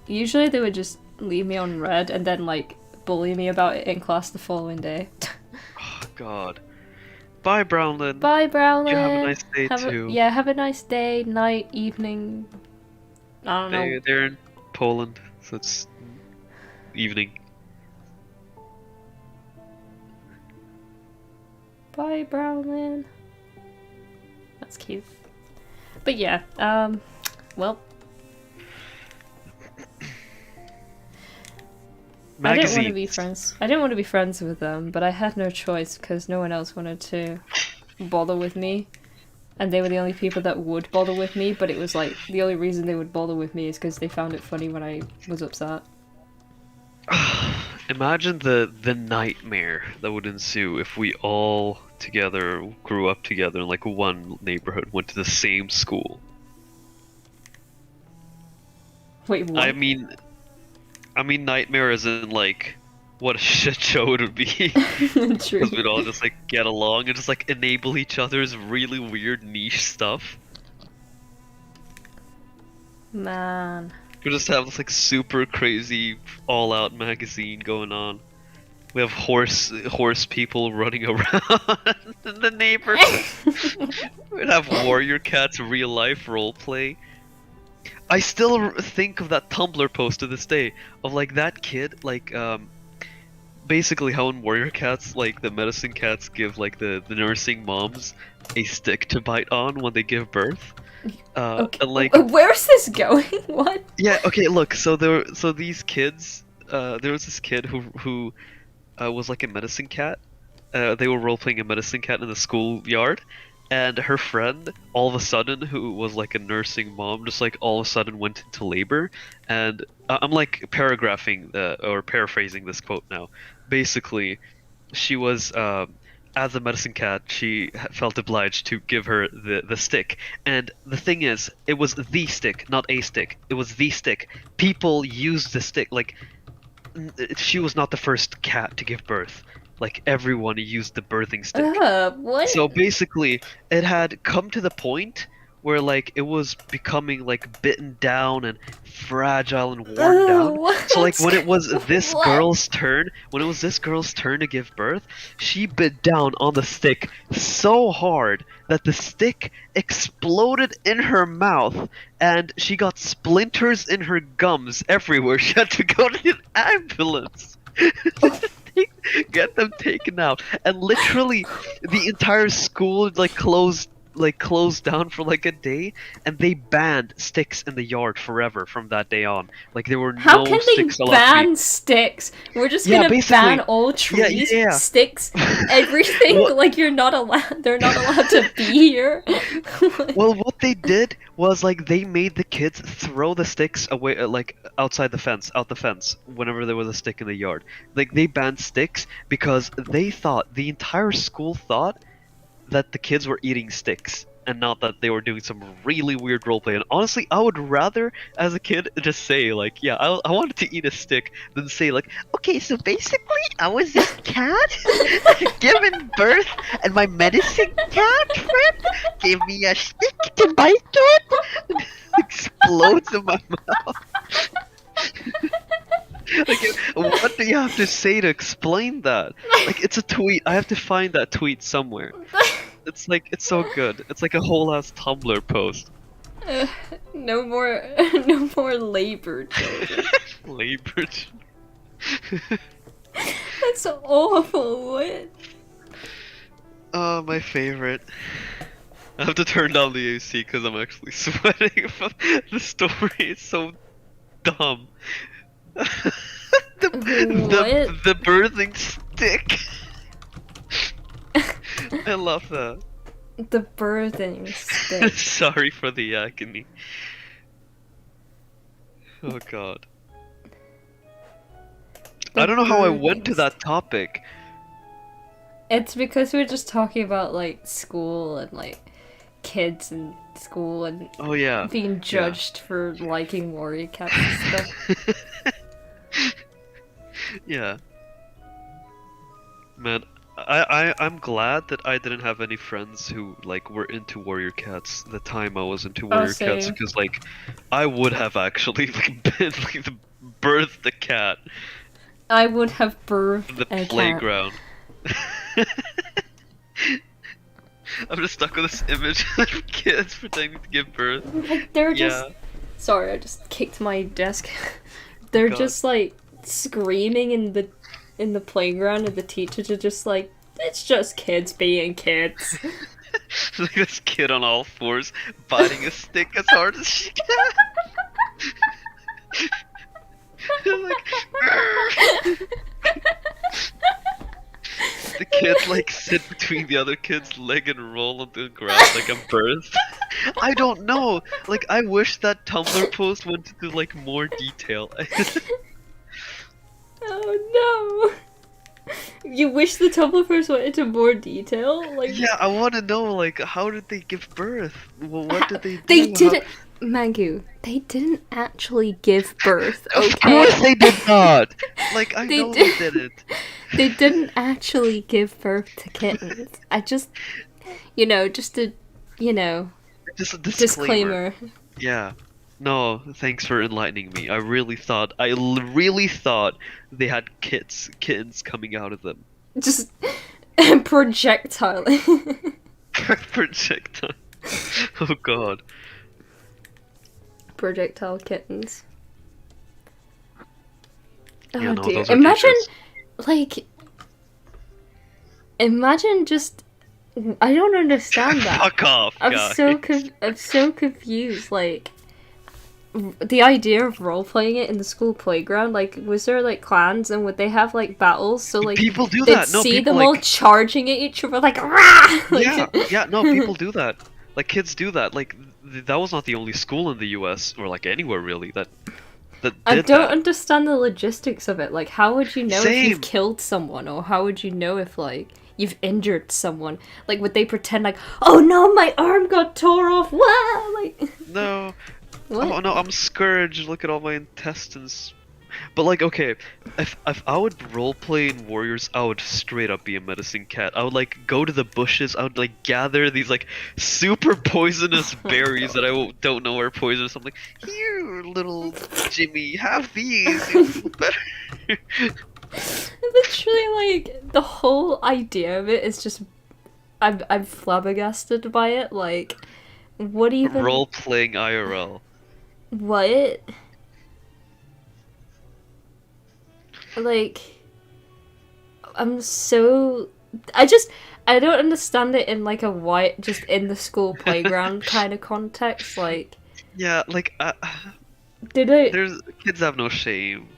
[SPEAKER 2] Usually they would just leave me on red and then like bully me about it in class the following day.
[SPEAKER 3] Oh god. Bye, Brownlin.
[SPEAKER 2] Bye, Brownlin.
[SPEAKER 3] You have a nice day too.
[SPEAKER 2] Yeah, have a nice day, night, evening. I don't know.
[SPEAKER 3] They're in Poland, so it's evening.
[SPEAKER 2] Bye, Brownlin. That's cute. But yeah, well. I didn't want to be friends. I didn't want to be friends with them, but I had no choice because no one else wanted to bother with me. And they were the only people that would bother with me, but it was like, the only reason they would bother with me is because they found it funny when I was upset.
[SPEAKER 3] Imagine the nightmare that would ensue if we all together grew up together in like one neighborhood, went to the same school.
[SPEAKER 2] Wait, what?
[SPEAKER 3] I mean nightmare as in like what a shit show it would be.
[SPEAKER 2] True.
[SPEAKER 3] Because we'd all just like get along and just like enable each other's really weird niche stuff.
[SPEAKER 2] Man.
[SPEAKER 3] We just have this like super crazy all-out magazine going on. We have horse people running around in the neighborhood. We'd have warrior cats real life roleplay. I still think of that Tumblr post to this day of like that kid like basically how in warrior cats like the medicine cats give like the nursing moms a stick to bite on when they give birth.
[SPEAKER 2] Okay.
[SPEAKER 3] And, like,
[SPEAKER 2] where's this going? What?
[SPEAKER 3] yeah, okay, look, so these kids, there was this kid who was like a medicine cat. They were role-playing a medicine cat in the schoolyard, and her friend, all of a sudden, who was like a nursing mom, just like all of a sudden went into labor, and I'm like paragraphing, or paraphrasing this quote now. Basically, she was, as a medicine cat, she felt obliged to give her the stick. And the thing is, it was the stick, not a stick. It was the stick. People used the stick. Like, she was not the first cat to give birth. Like, everyone used the birthing stick.
[SPEAKER 2] What?
[SPEAKER 3] So basically, it had come to the point where, like, it was becoming, like, bitten down and fragile and worn down.
[SPEAKER 2] What?
[SPEAKER 3] So, like, when it was this
[SPEAKER 2] What?
[SPEAKER 3] girl's turn, to give birth, she bit down on the stick so hard that the stick exploded in her mouth, and she got splinters in her gums everywhere. She had to go to an ambulance. Get them taken out, and literally the entire school closed down for like a day, and they banned sticks in the yard forever from that day on. Like there were
[SPEAKER 2] How
[SPEAKER 3] no
[SPEAKER 2] can
[SPEAKER 3] sticks
[SPEAKER 2] they
[SPEAKER 3] allowed to
[SPEAKER 2] ban
[SPEAKER 3] be.
[SPEAKER 2] sticks? We're just
[SPEAKER 3] Yeah,
[SPEAKER 2] gonna
[SPEAKER 3] basically.
[SPEAKER 2] ban all trees,
[SPEAKER 3] Yeah.
[SPEAKER 2] sticks, everything.
[SPEAKER 3] Well-
[SPEAKER 2] Like you're not allowed. They're not allowed to be here.
[SPEAKER 3] Well, what they did was like they made the kids throw the sticks away, like outside the fence, out the fence, whenever there was a stick in the yard. Like they banned sticks because the entire school thought that the kids were eating sticks and not that they were doing some really weird roleplay. And honestly, I would rather, as a kid, just say like, yeah, I wanted to eat a stick, than say like, okay, so basically, I was this cat giving birth, and my medicine cat friend gave me a stick to bite on. Explodes in my mouth. Like, what do you have to say to explain that? Like, it's a tweet. I have to find that tweet somewhere. It's like, it's so good. It's like a whole ass Tumblr post.
[SPEAKER 2] No more labor children.
[SPEAKER 3] Labor.
[SPEAKER 2] That's awful. What?
[SPEAKER 3] Oh, my favorite. I have to turn down the AC because I'm actually sweating. The story is so dumb. The birthing stick. I love that.
[SPEAKER 2] The birthing stick.
[SPEAKER 3] Sorry for the agony. Oh god. I don't know how I went to that topic.
[SPEAKER 2] It's because we're just talking about like school and like kids and school and
[SPEAKER 3] Oh yeah.
[SPEAKER 2] being judged for liking warrior cats and stuff.
[SPEAKER 3] Yeah. Man, I'm glad that I didn't have any friends who like were into warrior cats the time I was into warrior cats,
[SPEAKER 2] same.
[SPEAKER 3] because like I would have actually like been like birthed the cat
[SPEAKER 2] I would have birthed
[SPEAKER 3] in the
[SPEAKER 2] a cat.
[SPEAKER 3] playground. I'm just stuck with this image of kids pretending to give birth.
[SPEAKER 2] Like they're just.
[SPEAKER 3] Yeah.
[SPEAKER 2] Sorry, I just kicked my desk. They're
[SPEAKER 3] God.
[SPEAKER 2] just like screaming in the playground, and the teachers are just like, "It's just kids being kids."
[SPEAKER 3] Like this kid on all fours biting a stick as hard as she can. Like, the kids like sit between the other kid's leg and roll on the ground like a birth. I don't know. Like I wish that Tumblr post went into like more detail.
[SPEAKER 2] Oh no! You wish the Tumblr post went into more detail? Like
[SPEAKER 3] Yeah, I want to know like how did they give birth? Well, what did they do?
[SPEAKER 2] they didn't. Mangu, they didn't actually give birth.
[SPEAKER 3] Of
[SPEAKER 2] Okay.
[SPEAKER 3] course they did not. Like I
[SPEAKER 2] They
[SPEAKER 3] know
[SPEAKER 2] did.
[SPEAKER 3] they didn't.
[SPEAKER 2] They didn't actually give birth to kittens. I just, just a,
[SPEAKER 3] Just a
[SPEAKER 2] disclaimer.
[SPEAKER 3] Yeah. No, thanks for enlightening me. I really thought they had kittens coming out of them.
[SPEAKER 2] Just projectile.
[SPEAKER 3] Projectile. Oh god.
[SPEAKER 2] Projectile kittens. Oh
[SPEAKER 3] Yeah, no,
[SPEAKER 2] dear.
[SPEAKER 3] those are
[SPEAKER 2] Imagine,
[SPEAKER 3] teachers.
[SPEAKER 2] imagine just. I don't understand that.
[SPEAKER 3] Fuck off,
[SPEAKER 2] I'm
[SPEAKER 3] guy.
[SPEAKER 2] I'm so confused. Like, the idea of role playing it in the school playground. Like, was there like clans, and would they have like battles? So like
[SPEAKER 3] People do
[SPEAKER 2] they'd
[SPEAKER 3] that. No,
[SPEAKER 2] see
[SPEAKER 3] people
[SPEAKER 2] them all
[SPEAKER 3] like
[SPEAKER 2] charging at each other, like rah! Like,
[SPEAKER 3] yeah, no, people do that. Like kids do that. Like that was not the only school in the U.S. or like anywhere really that did
[SPEAKER 2] I don't
[SPEAKER 3] that.
[SPEAKER 2] understand the logistics of it. Like, how would you know if
[SPEAKER 3] Same.
[SPEAKER 2] you've killed someone, or how would you know if like you've injured someone? Like, would they pretend like, oh no, my arm got tore off? Wow! Like,
[SPEAKER 3] No.
[SPEAKER 2] what?
[SPEAKER 3] Oh no, I'm scourged. Look at all my intestines. But like, okay, if I would roleplay in Warriors, I would straight up be a medicine cat. I would like go to the bushes. I would like gather these like super poisonous berries that don't know are poisonous. I'm like, here, little Jimmy, have these. You'll feel better.
[SPEAKER 2] Literally, like, the whole idea of it is just, I'm flabbergasted by it. Like, what even?
[SPEAKER 3] Role playing IRL.
[SPEAKER 2] What? Like, I'm so. I don't understand it in like a just in the school playground kind of context. Like,
[SPEAKER 3] Yeah, like
[SPEAKER 2] did it?
[SPEAKER 3] there's kids have no shame.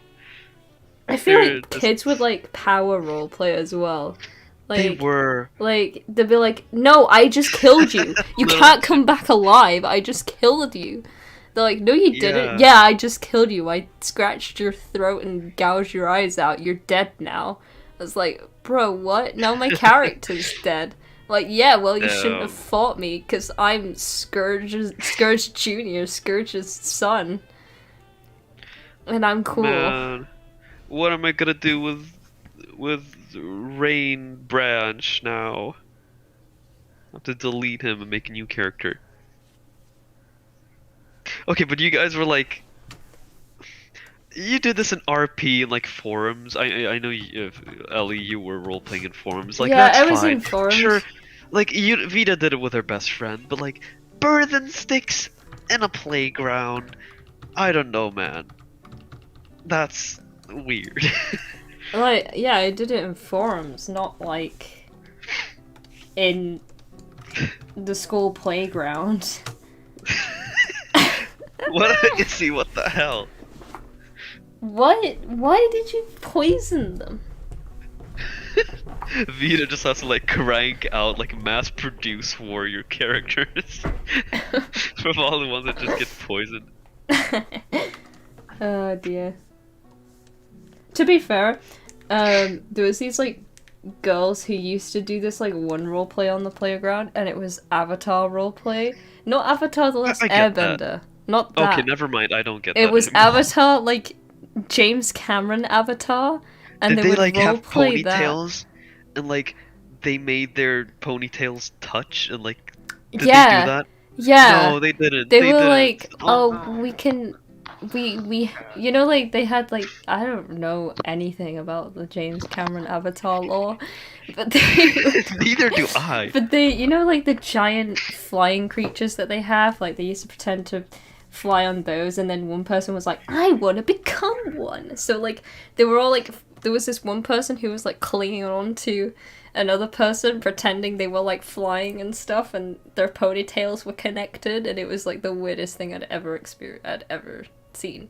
[SPEAKER 2] I feel
[SPEAKER 3] they're
[SPEAKER 2] like
[SPEAKER 3] just-
[SPEAKER 2] kids would like power roleplay as well.
[SPEAKER 3] They
[SPEAKER 2] Like,
[SPEAKER 3] were.
[SPEAKER 2] like they'd be like, "No, I just killed you. You
[SPEAKER 3] Little-
[SPEAKER 2] can't come back alive. I just killed you." They're like, "No, you didn't.
[SPEAKER 3] Yeah.
[SPEAKER 2] Yeah, I just killed you. I scratched your throat and gouged your eyes out. You're dead now." I was like, "Bro, what? Now my character's dead." Like, yeah, well, you shouldn't have
[SPEAKER 3] No.
[SPEAKER 2] fought me because I'm Scourge Junior, Scourge's son, and I'm cool.
[SPEAKER 3] Man, what am I gonna do with Rain Branch now? I have to delete him and make a new character. Okay, but you guys were like, you did this in RP and like forums. I know you, Ellie, you were role playing in forums. Like
[SPEAKER 2] Yeah,
[SPEAKER 3] that's
[SPEAKER 2] I was
[SPEAKER 3] fine.
[SPEAKER 2] in forums.
[SPEAKER 3] Sure, like Vita did it with her best friend, but like birds and sticks in a playground. I don't know, man. That's weird.
[SPEAKER 2] Like, yeah, I did it in forums, not like in the school playground.
[SPEAKER 3] What? Issy, what the hell?
[SPEAKER 2] What? Why did you poison them?
[SPEAKER 3] Vita just has to like crank out like mass-produce warrior characters from all the ones that just get poisoned.
[SPEAKER 2] Oh dear. To be fair, there was these like girls who used to do this like one roleplay on the playground, and it was Avatar roleplay. Not Avatar the Last
[SPEAKER 3] I get that.
[SPEAKER 2] Airbender. Not that.
[SPEAKER 3] Okay, never mind. I don't get that.
[SPEAKER 2] It was
[SPEAKER 3] anymore.
[SPEAKER 2] Avatar, like James Cameron Avatar, and
[SPEAKER 3] Did
[SPEAKER 2] they
[SPEAKER 3] they
[SPEAKER 2] would
[SPEAKER 3] like have
[SPEAKER 2] roleplay that.
[SPEAKER 3] ponytails and like they made their ponytails touch and like did
[SPEAKER 2] Yeah.
[SPEAKER 3] they do that?
[SPEAKER 2] Yeah.
[SPEAKER 3] No, they didn't.
[SPEAKER 2] They were
[SPEAKER 3] didn't.
[SPEAKER 2] like,
[SPEAKER 3] Oh,
[SPEAKER 2] oh, we can we you know, like they had like, I don't know anything about the James Cameron Avatar lore, but they
[SPEAKER 3] Neither do I.
[SPEAKER 2] but they, you know, like the giant flying creatures that they have, like they used to pretend to fly on those, and then one person was like, I want to become one. So like they were all like, there was this one person who was like clinging on to another person, pretending they were like flying and stuff, and their ponytails were connected, and it was like the weirdest thing I'd ever seen.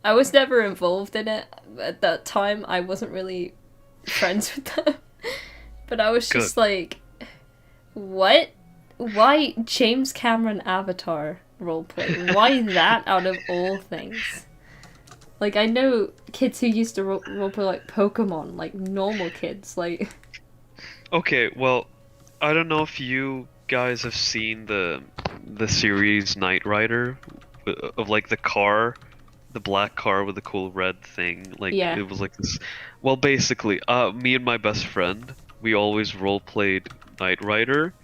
[SPEAKER 2] I was never involved in it at that time. I wasn't really friends with them, but I was just
[SPEAKER 3] Good.
[SPEAKER 2] like, what? Why James Cameron Avatar roleplay? Why that out of all things? Like, I know kids who used to roleplay like Pokemon, like normal kids, like.
[SPEAKER 3] Okay, well, I don't know if you guys have seen the series Knight Rider of like the car, the black car with the cool red thing. Like
[SPEAKER 2] Yeah.
[SPEAKER 3] it was like this. Well, basically, me and my best friend, we always role played Knight Rider,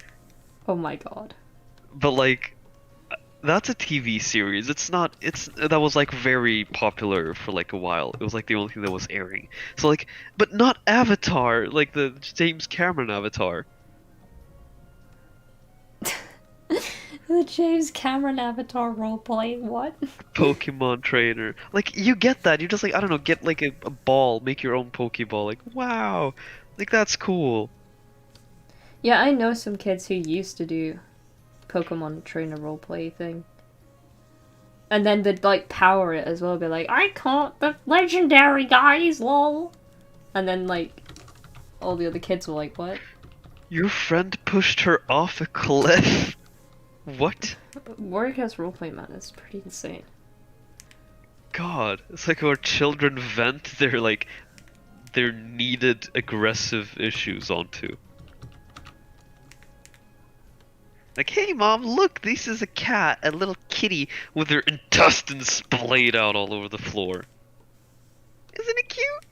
[SPEAKER 2] Oh my god.
[SPEAKER 3] but like that's a TV series. It's not. It's that was like very popular for like a while. It was like the only thing that was airing. So like, but not Avatar, like the James Cameron Avatar.
[SPEAKER 2] The James Cameron Avatar roleplay, what?
[SPEAKER 3] Pokemon trainer. Like you get that. You just like I don't know, get like a ball, make your own Pokeball. Like wow, like that's cool.
[SPEAKER 2] Yeah, I know some kids who used to do Pokemon trainer roleplay thing. And then they'd like power it as well, be like, I caught the legendary guys, lol. And then like all the other kids were like, what?
[SPEAKER 3] Your friend pushed her off a cliff. What?
[SPEAKER 2] Warrior's roleplay, man, is pretty insane.
[SPEAKER 3] God, it's like where children vent their needed aggressive issues onto. Like, hey mom, look, this is a cat, a little kitty with her intestines splayed out all over the floor. Isn't it cute?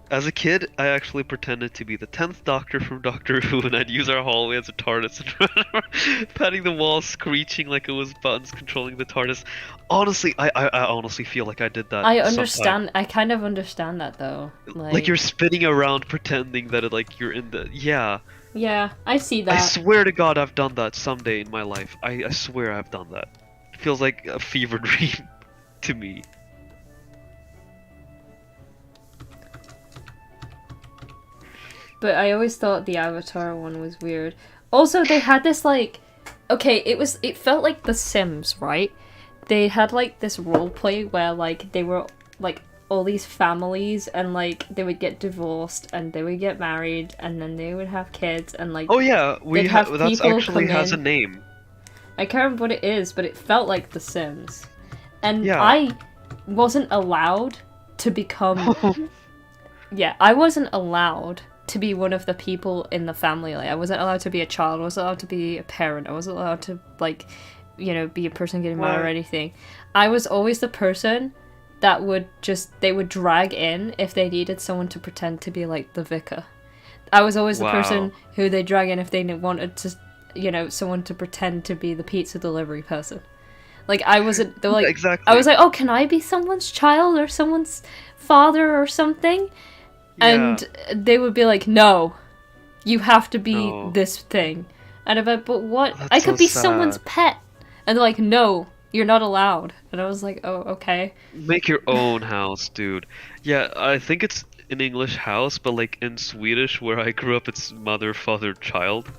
[SPEAKER 3] As a kid, I actually pretended to be the 10th Doctor from Doctor Who, and I'd use our hallway as a TARDIS and run around, patting the walls, screeching like it was buttons controlling the TARDIS. Honestly, I honestly feel like I did that.
[SPEAKER 2] I
[SPEAKER 3] sometime.
[SPEAKER 2] understand. I kind of understand that though.
[SPEAKER 3] Like you're spinning around pretending that like you're in the yeah.
[SPEAKER 2] Yeah, I see that.
[SPEAKER 3] I swear to God, I've done that someday in my life. I swear I've done that. It feels like a fever dream to me.
[SPEAKER 2] But I always thought the Avatar one was weird. Also, they had this like, okay, it felt like The Sims, right? They had like this roleplay where like they were like all these families, and like they would get divorced and they would get married and then they would have kids, and like
[SPEAKER 3] Oh yeah, we
[SPEAKER 2] they'd have
[SPEAKER 3] that's
[SPEAKER 2] people
[SPEAKER 3] actually
[SPEAKER 2] come
[SPEAKER 3] has a
[SPEAKER 2] in.
[SPEAKER 3] name.
[SPEAKER 2] I can't remember what it is, but it felt like The Sims. And
[SPEAKER 3] Yeah.
[SPEAKER 2] I wasn't allowed to become yeah, I wasn't allowed to be one of the people in the family. Like, I wasn't allowed to be a child, I wasn't allowed to be a parent, I wasn't allowed to, like, you know, be a person getting married or anything. I was always the person that would they would drag in if they needed someone to pretend to be, like, the vicar. I was always the person who they drag in if they wanted to, you know, someone to pretend to be the pizza delivery person. Like, I wasn't, they were like,
[SPEAKER 3] Exactly.
[SPEAKER 2] I was like, oh, can I be someone's child or someone's father or something? And they would be like, no, you have to be this thing. And I'm like, but what?
[SPEAKER 3] That's
[SPEAKER 2] I could
[SPEAKER 3] so
[SPEAKER 2] be
[SPEAKER 3] sad.
[SPEAKER 2] someone's pet. And they're like, no, you're not allowed. And I was like, oh, okay.
[SPEAKER 3] Make your own house, dude. Yeah, I think it's an English house, but like in Swedish, where I grew up, it's mother, father, child,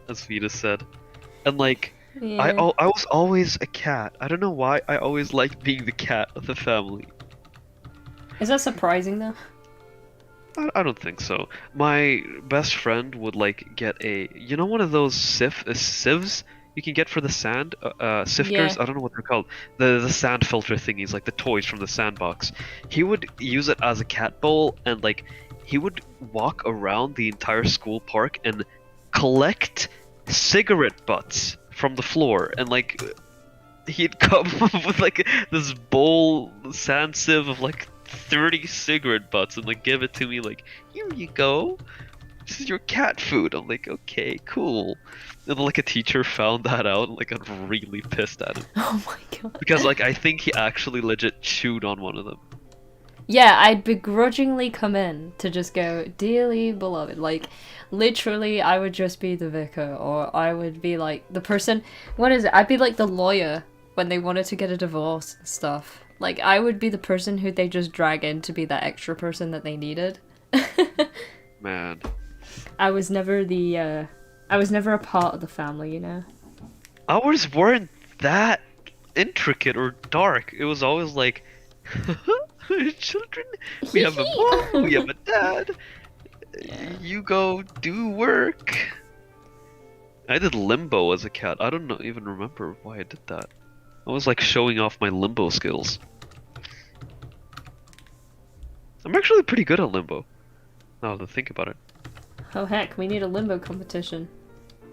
[SPEAKER 3] as Vida said. And like,
[SPEAKER 2] Yeah.
[SPEAKER 3] I was always a cat. I don't know why. I always liked being the cat of the family.
[SPEAKER 2] Is that surprising, though?
[SPEAKER 3] I don't think so. My best friend would like get you know, one of those sieves you can get for the sand, sifters.
[SPEAKER 2] Yeah.
[SPEAKER 3] I don't know what they're called. The sand filter thingies, like the toys from the sandbox. He would use it as a cat bowl, and like he would walk around the entire school park and collect cigarette butts from the floor, and like he'd come with like this bowl sand sieve of like 30 cigarette butts and like give it to me like, here you go. this is your cat food. I'm like, okay, cool. And then, like, a teacher found that out and, like, got really pissed at him.
[SPEAKER 2] Oh my god.
[SPEAKER 3] Because, like, I think he actually legit chewed on one of them.
[SPEAKER 2] Yeah, I'd begrudgingly come in to just go, dearly beloved. Like, literally, I would just be the vicar, or I would be like the person. What is it? I'd be like the lawyer when they wanted to get a divorce and stuff. Like, I would be the person who they just drag in to be that extra person that they needed.
[SPEAKER 3] Man.
[SPEAKER 2] I was never the, I was never a part of the family, you know?
[SPEAKER 3] Ours weren't that intricate or dark. It was always like, children, we have a mom, we have a dad. You go do work. I did limbo as a cat. I don't even remember why I did that. I was like showing off my limbo skills. I'm actually pretty good at limbo. Now to think about it.
[SPEAKER 2] Oh heck, we need a limbo competition.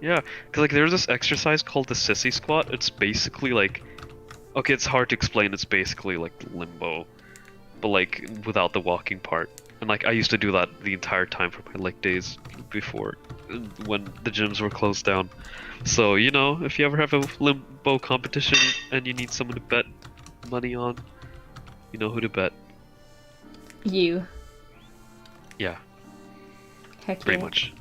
[SPEAKER 3] Yeah, cause like there's this exercise called the sissy squat. It's basically like, okay, it's hard to explain. It's basically like limbo, but like without the walking part. And like I used to do that the entire time for my like days before, when the gyms were closed down. So you know, if you ever have a limbo competition and you need someone to bet money on, you know who to bet.
[SPEAKER 2] You.
[SPEAKER 3] Yeah,
[SPEAKER 2] Heck
[SPEAKER 3] pretty
[SPEAKER 2] yeah.
[SPEAKER 3] much.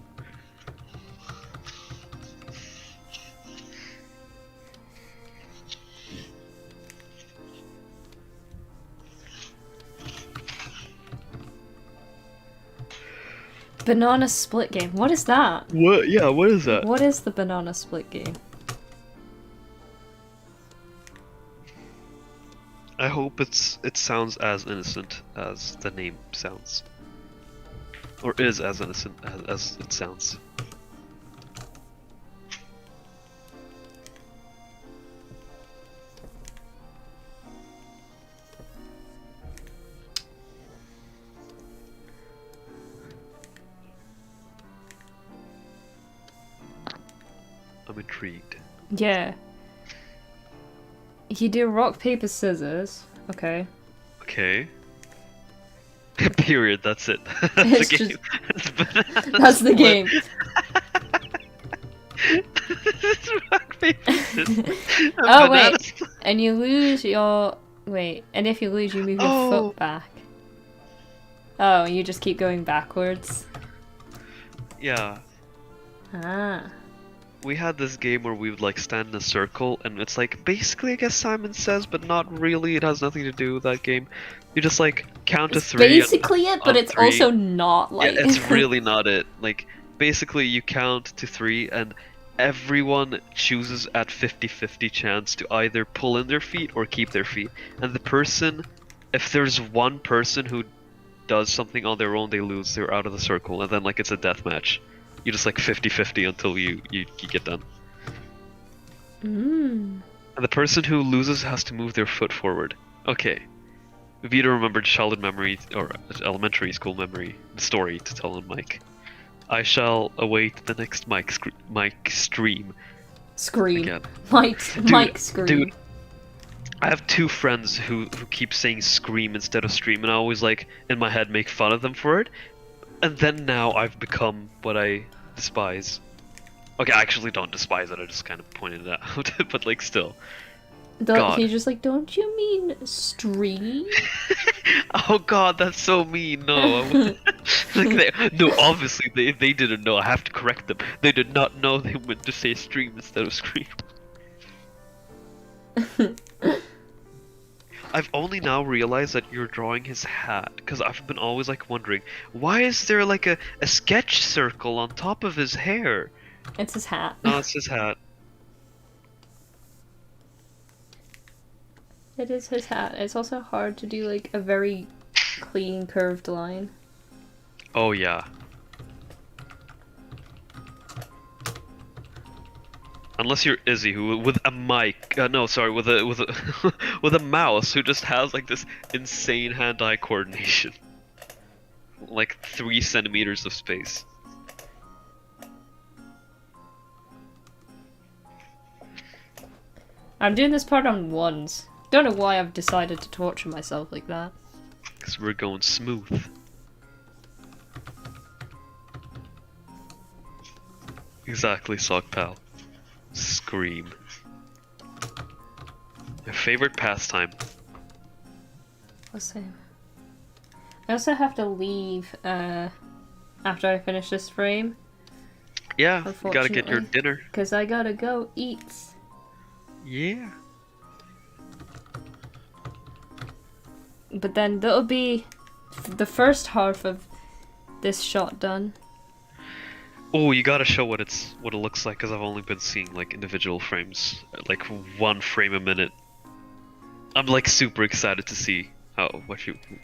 [SPEAKER 2] Banana split game. What is that?
[SPEAKER 3] What? Yeah, what is that?
[SPEAKER 2] What is the banana split game?
[SPEAKER 3] I hope it sounds as innocent as the name sounds. Or is as innocent as it sounds. I'm intrigued.
[SPEAKER 2] Yeah. You do rock, paper, scissors. Okay.
[SPEAKER 3] Okay. Period, that's it.
[SPEAKER 2] It's
[SPEAKER 3] That's the game.
[SPEAKER 2] That's the game.
[SPEAKER 3] Rock, paper, scissors.
[SPEAKER 2] Oh wait, and you lose your... Wait, and if you lose you move your
[SPEAKER 3] Oh.
[SPEAKER 2] foot back. Oh, you just keep going backwards?
[SPEAKER 3] Yeah.
[SPEAKER 2] Ah.
[SPEAKER 3] We had this game where we would like stand in a circle, and it's like basically I guess Simon Says, but not really. It has nothing to do with that game. You just like count to
[SPEAKER 2] It's
[SPEAKER 3] three.
[SPEAKER 2] basically it, but
[SPEAKER 3] on
[SPEAKER 2] it's
[SPEAKER 3] three.
[SPEAKER 2] also not like...
[SPEAKER 3] Yeah, it's really not it. Like basically you count to three, and everyone chooses at 50-50 chance to either pull in their feet or keep their feet. And the person, if there's one person who does something on their own, they lose. They're out of the circle, and then like it's a death match. You just like 50-50 until you get done.
[SPEAKER 2] Mm.
[SPEAKER 3] And the person who loses has to move their foot forward. Okay. Vita remembered childhood memory, or elementary school memory, story to tell on Mike. I shall await the next Mike stream.
[SPEAKER 2] Scream.
[SPEAKER 3] Again.
[SPEAKER 2] Mike scream.
[SPEAKER 3] Dude, I have two friends who keep saying scream instead of stream, and I always like, in my head, make fun of them for it. And then now I've become what I despise. Okay, I actually don't despise it, I just kind of pointed it out, but like still. God.
[SPEAKER 2] He's just like, don't you mean stream?
[SPEAKER 3] Oh god, that's so mean, no. No, obviously they didn't know, I have to correct them. They did not know they meant to say stream instead of scream. I've only now realized that you're drawing his hat, because I've been always like wondering, why is there like a sketch circle on top of his hair?
[SPEAKER 2] It's his hat.
[SPEAKER 3] No, it's his hat.
[SPEAKER 2] It is his hat. It's also hard to do like a very clean curved line.
[SPEAKER 3] Oh yeah. Unless you're Izzy, who with a mic, no, sorry, with a with a mouse, who just has like this insane hand-eye coordination, like 3 centimeters of space.
[SPEAKER 2] I'm doing this part on ones. Don't know why I've decided to torture myself like that.
[SPEAKER 3] Because we're going smooth. Exactly, sock pal. Scream. My favorite pastime.
[SPEAKER 2] Same. I also have to leave after I finish this frame,
[SPEAKER 3] Yeah, you gotta get your
[SPEAKER 2] unfortunately,
[SPEAKER 3] dinner.
[SPEAKER 2] because I gotta go eat.
[SPEAKER 3] Yeah.
[SPEAKER 2] But then that'll be the first half of this shot done.
[SPEAKER 3] Oh, you gotta show what it looks like, because I've only been seeing like individual frames, like 1 frame a minute. I'm like super excited to see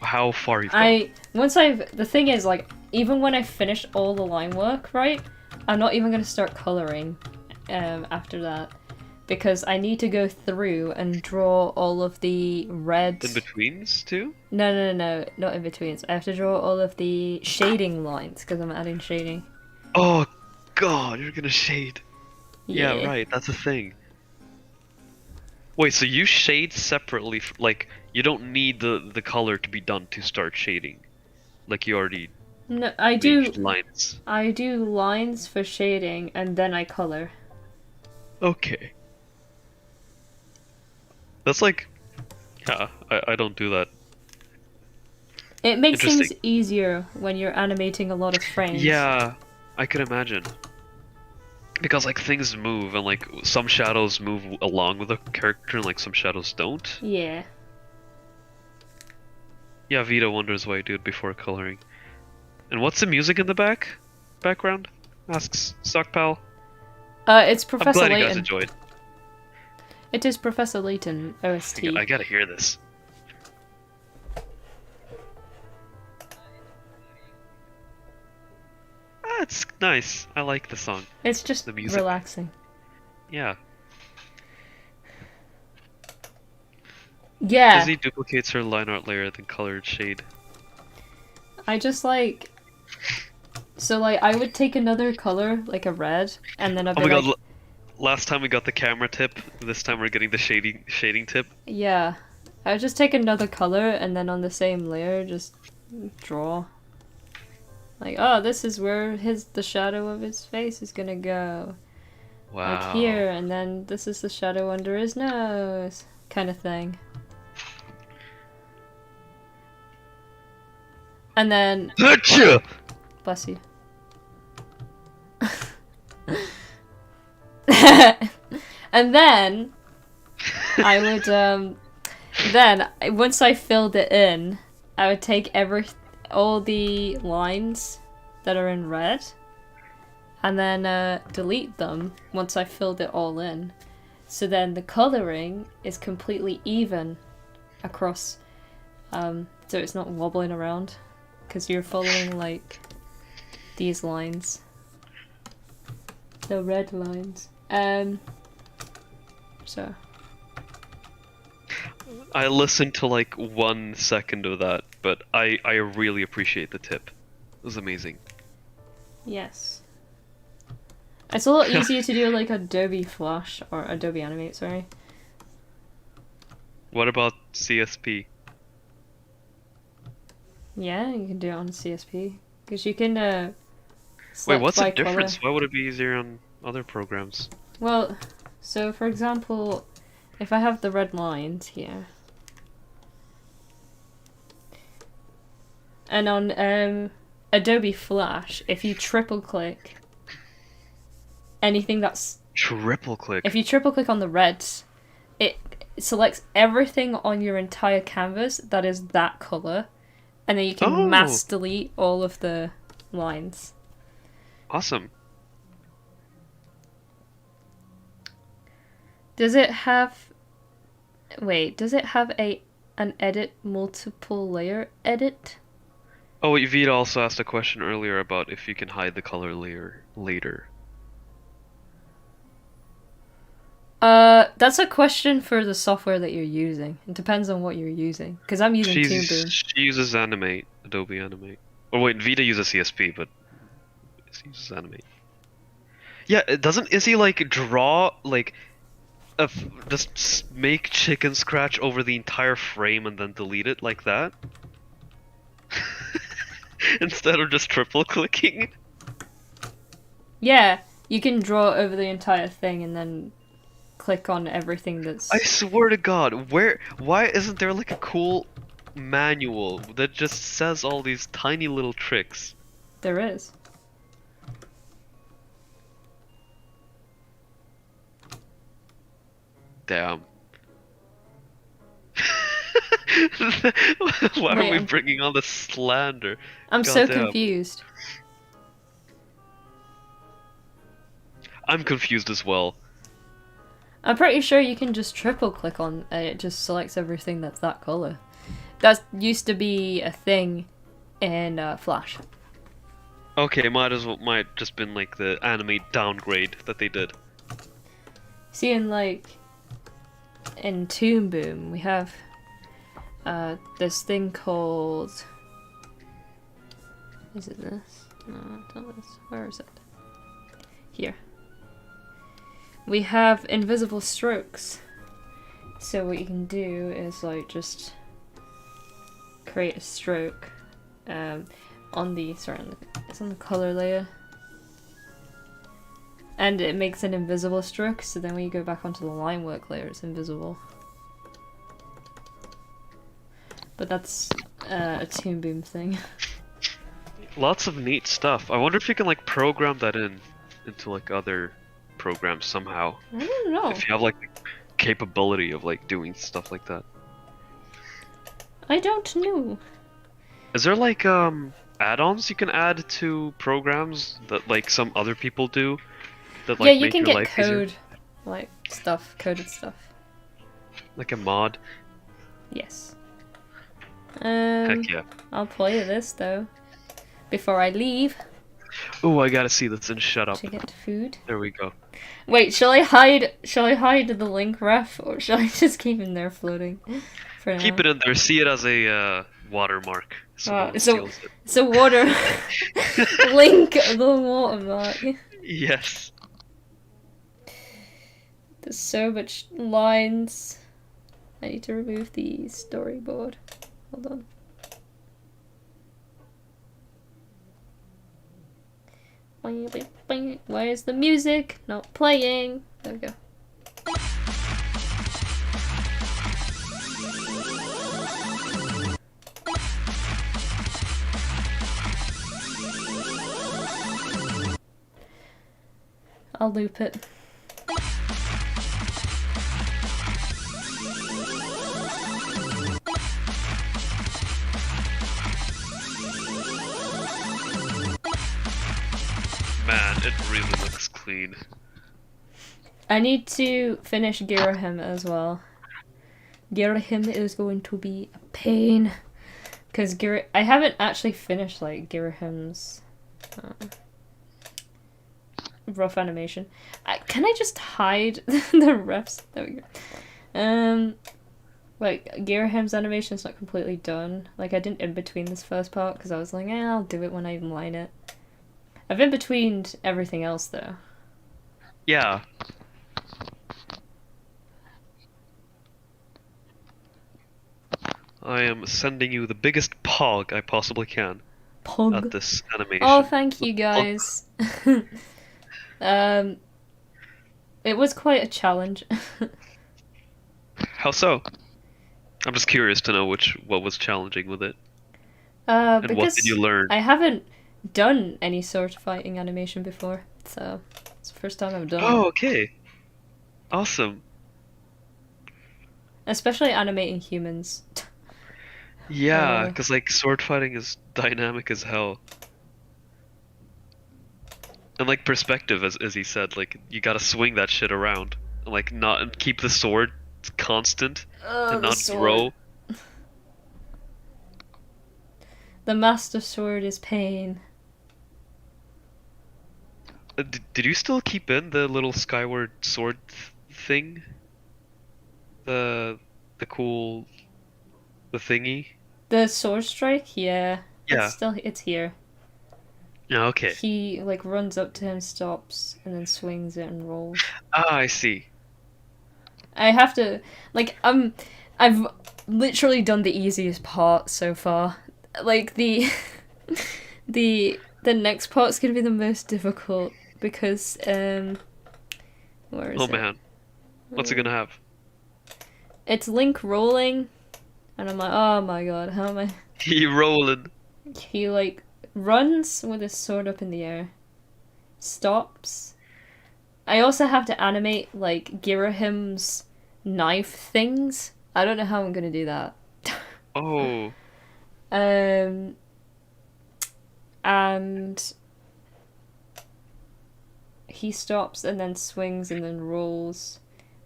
[SPEAKER 3] how far you've gone.
[SPEAKER 2] The thing is, like, even when I finish all the line work, right, I'm not even gonna start coloring after that, because I need to go through and draw all of the red.
[SPEAKER 3] In betweens too?
[SPEAKER 2] No, not in betweens. I have to draw all of the shading lines because I'm adding shading.
[SPEAKER 3] Oh god, you're gonna shade. Yeah,
[SPEAKER 2] Yeah.
[SPEAKER 3] right, that's a thing. Wait, so you shade separately, like, you don't need the color to be done to start shading. Like, you already
[SPEAKER 2] No, I
[SPEAKER 3] made
[SPEAKER 2] do.
[SPEAKER 3] lines.
[SPEAKER 2] I do lines for shading and then I color.
[SPEAKER 3] Okay. That's like, yeah, I don't do that.
[SPEAKER 2] It makes things
[SPEAKER 3] Interesting.
[SPEAKER 2] easier when you're animating a lot of frames.
[SPEAKER 3] Yeah, I could imagine. Because, like, things move, and, like, some shadows move along with the character, and, like, some shadows don't.
[SPEAKER 2] Yeah.
[SPEAKER 3] Yeah, Vita wonders why you do it before coloring. And what's the music in the background? Asks Stockpal.
[SPEAKER 2] It's
[SPEAKER 3] I'm
[SPEAKER 2] Professor
[SPEAKER 3] glad you guys
[SPEAKER 2] Layton.
[SPEAKER 3] enjoyed.
[SPEAKER 2] It is Professor Layton OST.
[SPEAKER 3] I gotta hear this. Ah, it's nice. I like the song.
[SPEAKER 2] It's just
[SPEAKER 3] The music.
[SPEAKER 2] relaxing.
[SPEAKER 3] Yeah.
[SPEAKER 2] Yeah.
[SPEAKER 3] Izzy duplicates her line art layer, then colored shade.
[SPEAKER 2] I just like. So, like, I would take another color, like a red, and then I'd
[SPEAKER 3] Oh
[SPEAKER 2] be
[SPEAKER 3] my
[SPEAKER 2] like.
[SPEAKER 3] god, last time we got the camera tip, this time we're getting the shading tip.
[SPEAKER 2] Yeah. I would just take another color and then on the same layer just draw. Like, oh, this is where the shadow of his face is gonna go.
[SPEAKER 3] Wow.
[SPEAKER 2] Like here, and then this is the shadow under his nose. Kind of thing. And then...
[SPEAKER 3] Achoo!
[SPEAKER 2] Bless you. And then... I would, then, once I filled it in, I would take all the lines that are in red, and then delete them once I filled it all in. So then the coloring is completely even across, so it's not wobbling around, because you're following, like, these lines. The red lines. So...
[SPEAKER 3] I listened to like 1 second of that, but I really appreciate the tip. It was amazing.
[SPEAKER 2] Yes. It's a lot easier to do like Adobe Flash or Adobe Animate, sorry.
[SPEAKER 3] What about CSP?
[SPEAKER 2] Yeah, you can do it on CSP. Because you can
[SPEAKER 3] Wait,
[SPEAKER 2] select
[SPEAKER 3] what's
[SPEAKER 2] by
[SPEAKER 3] the difference?
[SPEAKER 2] color.
[SPEAKER 3] Why would it be easier on other programs?
[SPEAKER 2] Well, so for example, if I have the red lines here, and on Adobe Flash, if you triple click anything that's...
[SPEAKER 3] Triple click.
[SPEAKER 2] If you triple click on the reds, it selects everything on your entire canvas that is that color, and then you can mass delete all of the lines.
[SPEAKER 3] Awesome.
[SPEAKER 2] Does it have... Wait, does it have an edit multiple layer edit?
[SPEAKER 3] Oh, wait, Vita also asked a question earlier about if you can hide the color layer later.
[SPEAKER 2] That's a question for the software that you're using. It depends on what you're using. Because I'm using Toon Boom.
[SPEAKER 3] She uses Animate, Adobe Animate. Oh wait, Vita uses CSP, but she uses Animate. Yeah, is he like draw like just make chicken scratch over the entire frame and then delete it like that? Instead of just triple clicking?
[SPEAKER 2] Yeah, You can draw over the entire thing and then click on everything that's...
[SPEAKER 3] I swear to God, why isn't there like a cool manual that just says all these tiny little tricks?
[SPEAKER 2] There is.
[SPEAKER 3] Damn. Why are
[SPEAKER 2] Wait,
[SPEAKER 3] we bringing on the slander?
[SPEAKER 2] I'm so
[SPEAKER 3] Goddamn.
[SPEAKER 2] confused.
[SPEAKER 3] I'm confused as well.
[SPEAKER 2] I'm pretty sure you can just triple click on and it just selects everything that's that color. That used to be a thing in Flash.
[SPEAKER 3] Okay, might just been like the Animate downgrade that they did.
[SPEAKER 2] See, in Toon Boom, we have this thing called... Is it this? No, it's not this. Where is it? Here. We have invisible strokes. So what you can do is like just create a stroke on the it's on the color layer. And it makes an invisible stroke, so then when you go back onto the line work layer, it's invisible. But that's a Toon Boom thing.
[SPEAKER 3] Lots of neat stuff. I wonder if you can like program that into like other programs somehow.
[SPEAKER 2] I don't know.
[SPEAKER 3] If you have like the capability of like doing stuff like that.
[SPEAKER 2] I don't know.
[SPEAKER 3] Is there like add-ons you can add to programs that like some other people do? That like
[SPEAKER 2] Yeah, you
[SPEAKER 3] make
[SPEAKER 2] can
[SPEAKER 3] your
[SPEAKER 2] get
[SPEAKER 3] life easier?
[SPEAKER 2] code, like stuff, coded stuff.
[SPEAKER 3] Like a mod?
[SPEAKER 2] Yes.
[SPEAKER 3] Heck yeah.
[SPEAKER 2] I'll play this though before I leave
[SPEAKER 3] Oh, I gotta see this and shut up.
[SPEAKER 2] to get food.
[SPEAKER 3] There we go.
[SPEAKER 2] Wait, shall I hide? Shall I hide the link ref, or shall I just keep him there floating for now?
[SPEAKER 3] Keep it in there. See it as a watermark. So no one
[SPEAKER 2] so
[SPEAKER 3] steals it.
[SPEAKER 2] it's a water link, the watermark.
[SPEAKER 3] Yes.
[SPEAKER 2] There's so much lines. I need to remove the storyboard. Hold on. Where's the music? Not playing. There we go. I'll loop it.
[SPEAKER 3] Man, it really looks clean.
[SPEAKER 2] I need to finish Girahim as well. Girahim is going to be a pain. Because I haven't actually finished like Girahim's rough animation. Can I just hide the refs? There we go. Like Girahim's animation is not completely done. Like I didn't in between this first part because I was like, I'll do it when I line it. I've in betweened everything else though.
[SPEAKER 3] Yeah. I am sending you the biggest pog I possibly can
[SPEAKER 2] Pog.
[SPEAKER 3] at this animation.
[SPEAKER 2] Oh, thank you guys. It was quite a challenge.
[SPEAKER 3] How so? I'm just curious to know what was challenging with it. And
[SPEAKER 2] Because
[SPEAKER 3] what did you learn?
[SPEAKER 2] I haven't done any sword fighting animation before, so it's the first time I've done
[SPEAKER 3] Oh,
[SPEAKER 2] it.
[SPEAKER 3] okay. Awesome.
[SPEAKER 2] Especially animating humans.
[SPEAKER 3] Yeah, because like sword fighting is dynamic as hell. And like perspective, as he said, like you gotta swing that shit around, and like not and keep the sword constant and
[SPEAKER 2] The
[SPEAKER 3] not
[SPEAKER 2] sword.
[SPEAKER 3] grow.
[SPEAKER 2] The master sword is pain.
[SPEAKER 3] Did you still keep in the little skyward sword thing? The cool, the thingy.
[SPEAKER 2] The sword strike, yeah.
[SPEAKER 3] Yeah.
[SPEAKER 2] It's here.
[SPEAKER 3] Yeah. Okay.
[SPEAKER 2] He like runs up to him, stops, and then swings it and rolls.
[SPEAKER 3] Ah, I see.
[SPEAKER 2] I have to like I've literally done the easiest part so far. Like the next part's gonna be the most difficult because where is
[SPEAKER 3] Oh
[SPEAKER 2] it?
[SPEAKER 3] man, what's it gonna have?
[SPEAKER 2] It's Link rolling, and I'm like, oh my god, how am I?
[SPEAKER 3] He rolling.
[SPEAKER 2] He like runs with his sword up in the air, stops. I also have to animate like Girahim's knife things. I don't know how I'm gonna do that.
[SPEAKER 3] Oh,
[SPEAKER 2] And he stops and then swings and then rolls,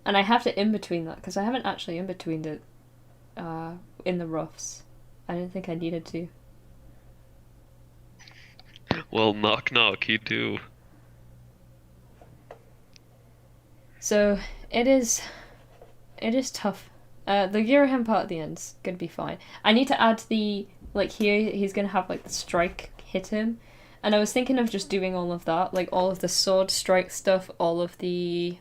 [SPEAKER 2] and I have to in between that because I haven't actually in betweened it in the roughs. I didn't think I needed to.
[SPEAKER 3] well, knock knock, you do.
[SPEAKER 2] So it is tough. The Girahim part at the end's gonna be fine. I need to add the like here he's gonna have like the strike hit him, and I was thinking of just doing all of that, like all of the sword strike stuff, all of the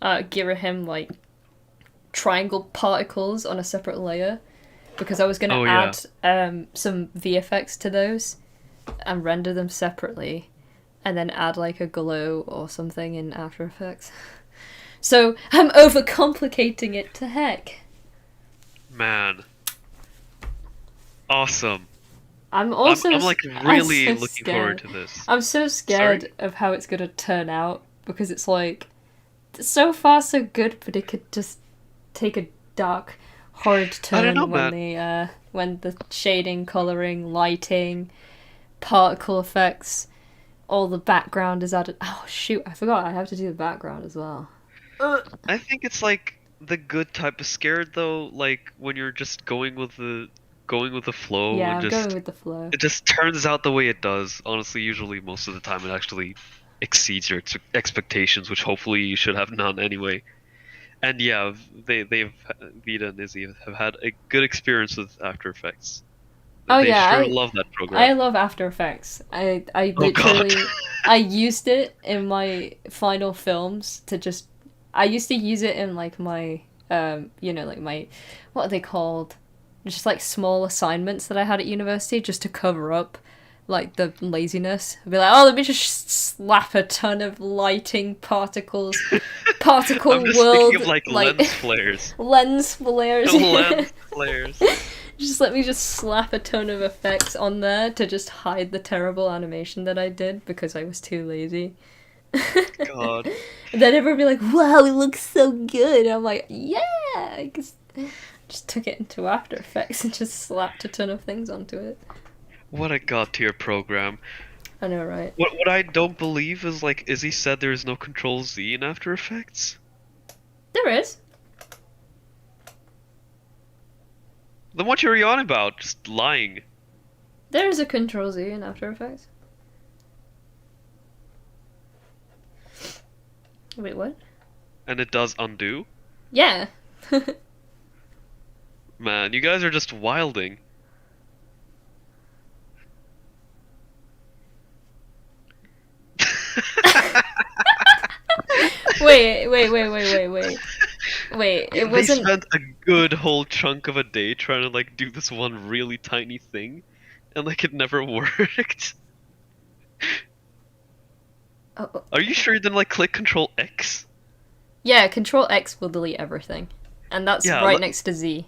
[SPEAKER 2] Girahim like triangle particles on a separate layer, because I was gonna
[SPEAKER 3] Oh, yeah.
[SPEAKER 2] add some VFX to those and render them separately, and then add like a glow or something in After Effects. So I'm overcomplicating it to heck.
[SPEAKER 3] Man. Awesome.
[SPEAKER 2] I'm also
[SPEAKER 3] I'm like
[SPEAKER 2] I'm
[SPEAKER 3] really
[SPEAKER 2] so
[SPEAKER 3] looking forward
[SPEAKER 2] scared.
[SPEAKER 3] to this.
[SPEAKER 2] I'm so scared
[SPEAKER 3] Sorry?
[SPEAKER 2] of how it's gonna turn out, because it's like so far so good, but it could just take a dark, horrid
[SPEAKER 3] I don't
[SPEAKER 2] turn
[SPEAKER 3] know,
[SPEAKER 2] when the shading, coloring, lighting, particle effects, all the background is added. Oh shoot! I forgot I have to do the background as well.
[SPEAKER 3] I think it's like the good type of scared though, like when you're just going with the flow
[SPEAKER 2] Yeah,
[SPEAKER 3] and
[SPEAKER 2] I'm
[SPEAKER 3] just
[SPEAKER 2] going with the flow.
[SPEAKER 3] it just turns out the way it does. Honestly, usually most of the time it actually exceeds your expectations, which hopefully you should have none anyway. And yeah, they've Vita and Izzy have had a good experience with After Effects.
[SPEAKER 2] Oh
[SPEAKER 3] They
[SPEAKER 2] yeah,
[SPEAKER 3] sure love that
[SPEAKER 2] I
[SPEAKER 3] program.
[SPEAKER 2] love After Effects. I
[SPEAKER 3] Oh god.
[SPEAKER 2] literally I used it in my final films to just I used to use it in like my like my what are they called? Just like small assignments that I had at university just to cover up like the laziness. I'd be like, oh, let me just slap a ton of lighting particles, particle
[SPEAKER 3] I'm just
[SPEAKER 2] world,
[SPEAKER 3] thinking of like lens flares.
[SPEAKER 2] lens flares.
[SPEAKER 3] Lens flares.
[SPEAKER 2] Just let me just slap a ton of effects on there to just hide the terrible animation that I did because I was too lazy.
[SPEAKER 3] God.
[SPEAKER 2] And then everyone would be like, wow, it looks so good. And I'm like, yeah, I just took it into After Effects and just slapped a ton of things onto it.
[SPEAKER 3] What a god tier program.
[SPEAKER 2] I know, right?
[SPEAKER 3] What I don't believe is like Izzy said there is no Control Z in After Effects.
[SPEAKER 2] There is.
[SPEAKER 3] Then what are you on about? Just lying.
[SPEAKER 2] There is a Control Z in After Effects. Wait, what?
[SPEAKER 3] And it does undo?
[SPEAKER 2] Yeah.
[SPEAKER 3] Man, you guys are just wilding.
[SPEAKER 2] Wait, it
[SPEAKER 3] They
[SPEAKER 2] wasn't.
[SPEAKER 3] spent a good whole chunk of a day trying to like do this one really tiny thing, and like it never worked.
[SPEAKER 2] Oh,
[SPEAKER 3] Are you sure you didn't like click Control X?
[SPEAKER 2] yeah, Control X will delete everything. And that's
[SPEAKER 3] Yeah,
[SPEAKER 2] right next to Z.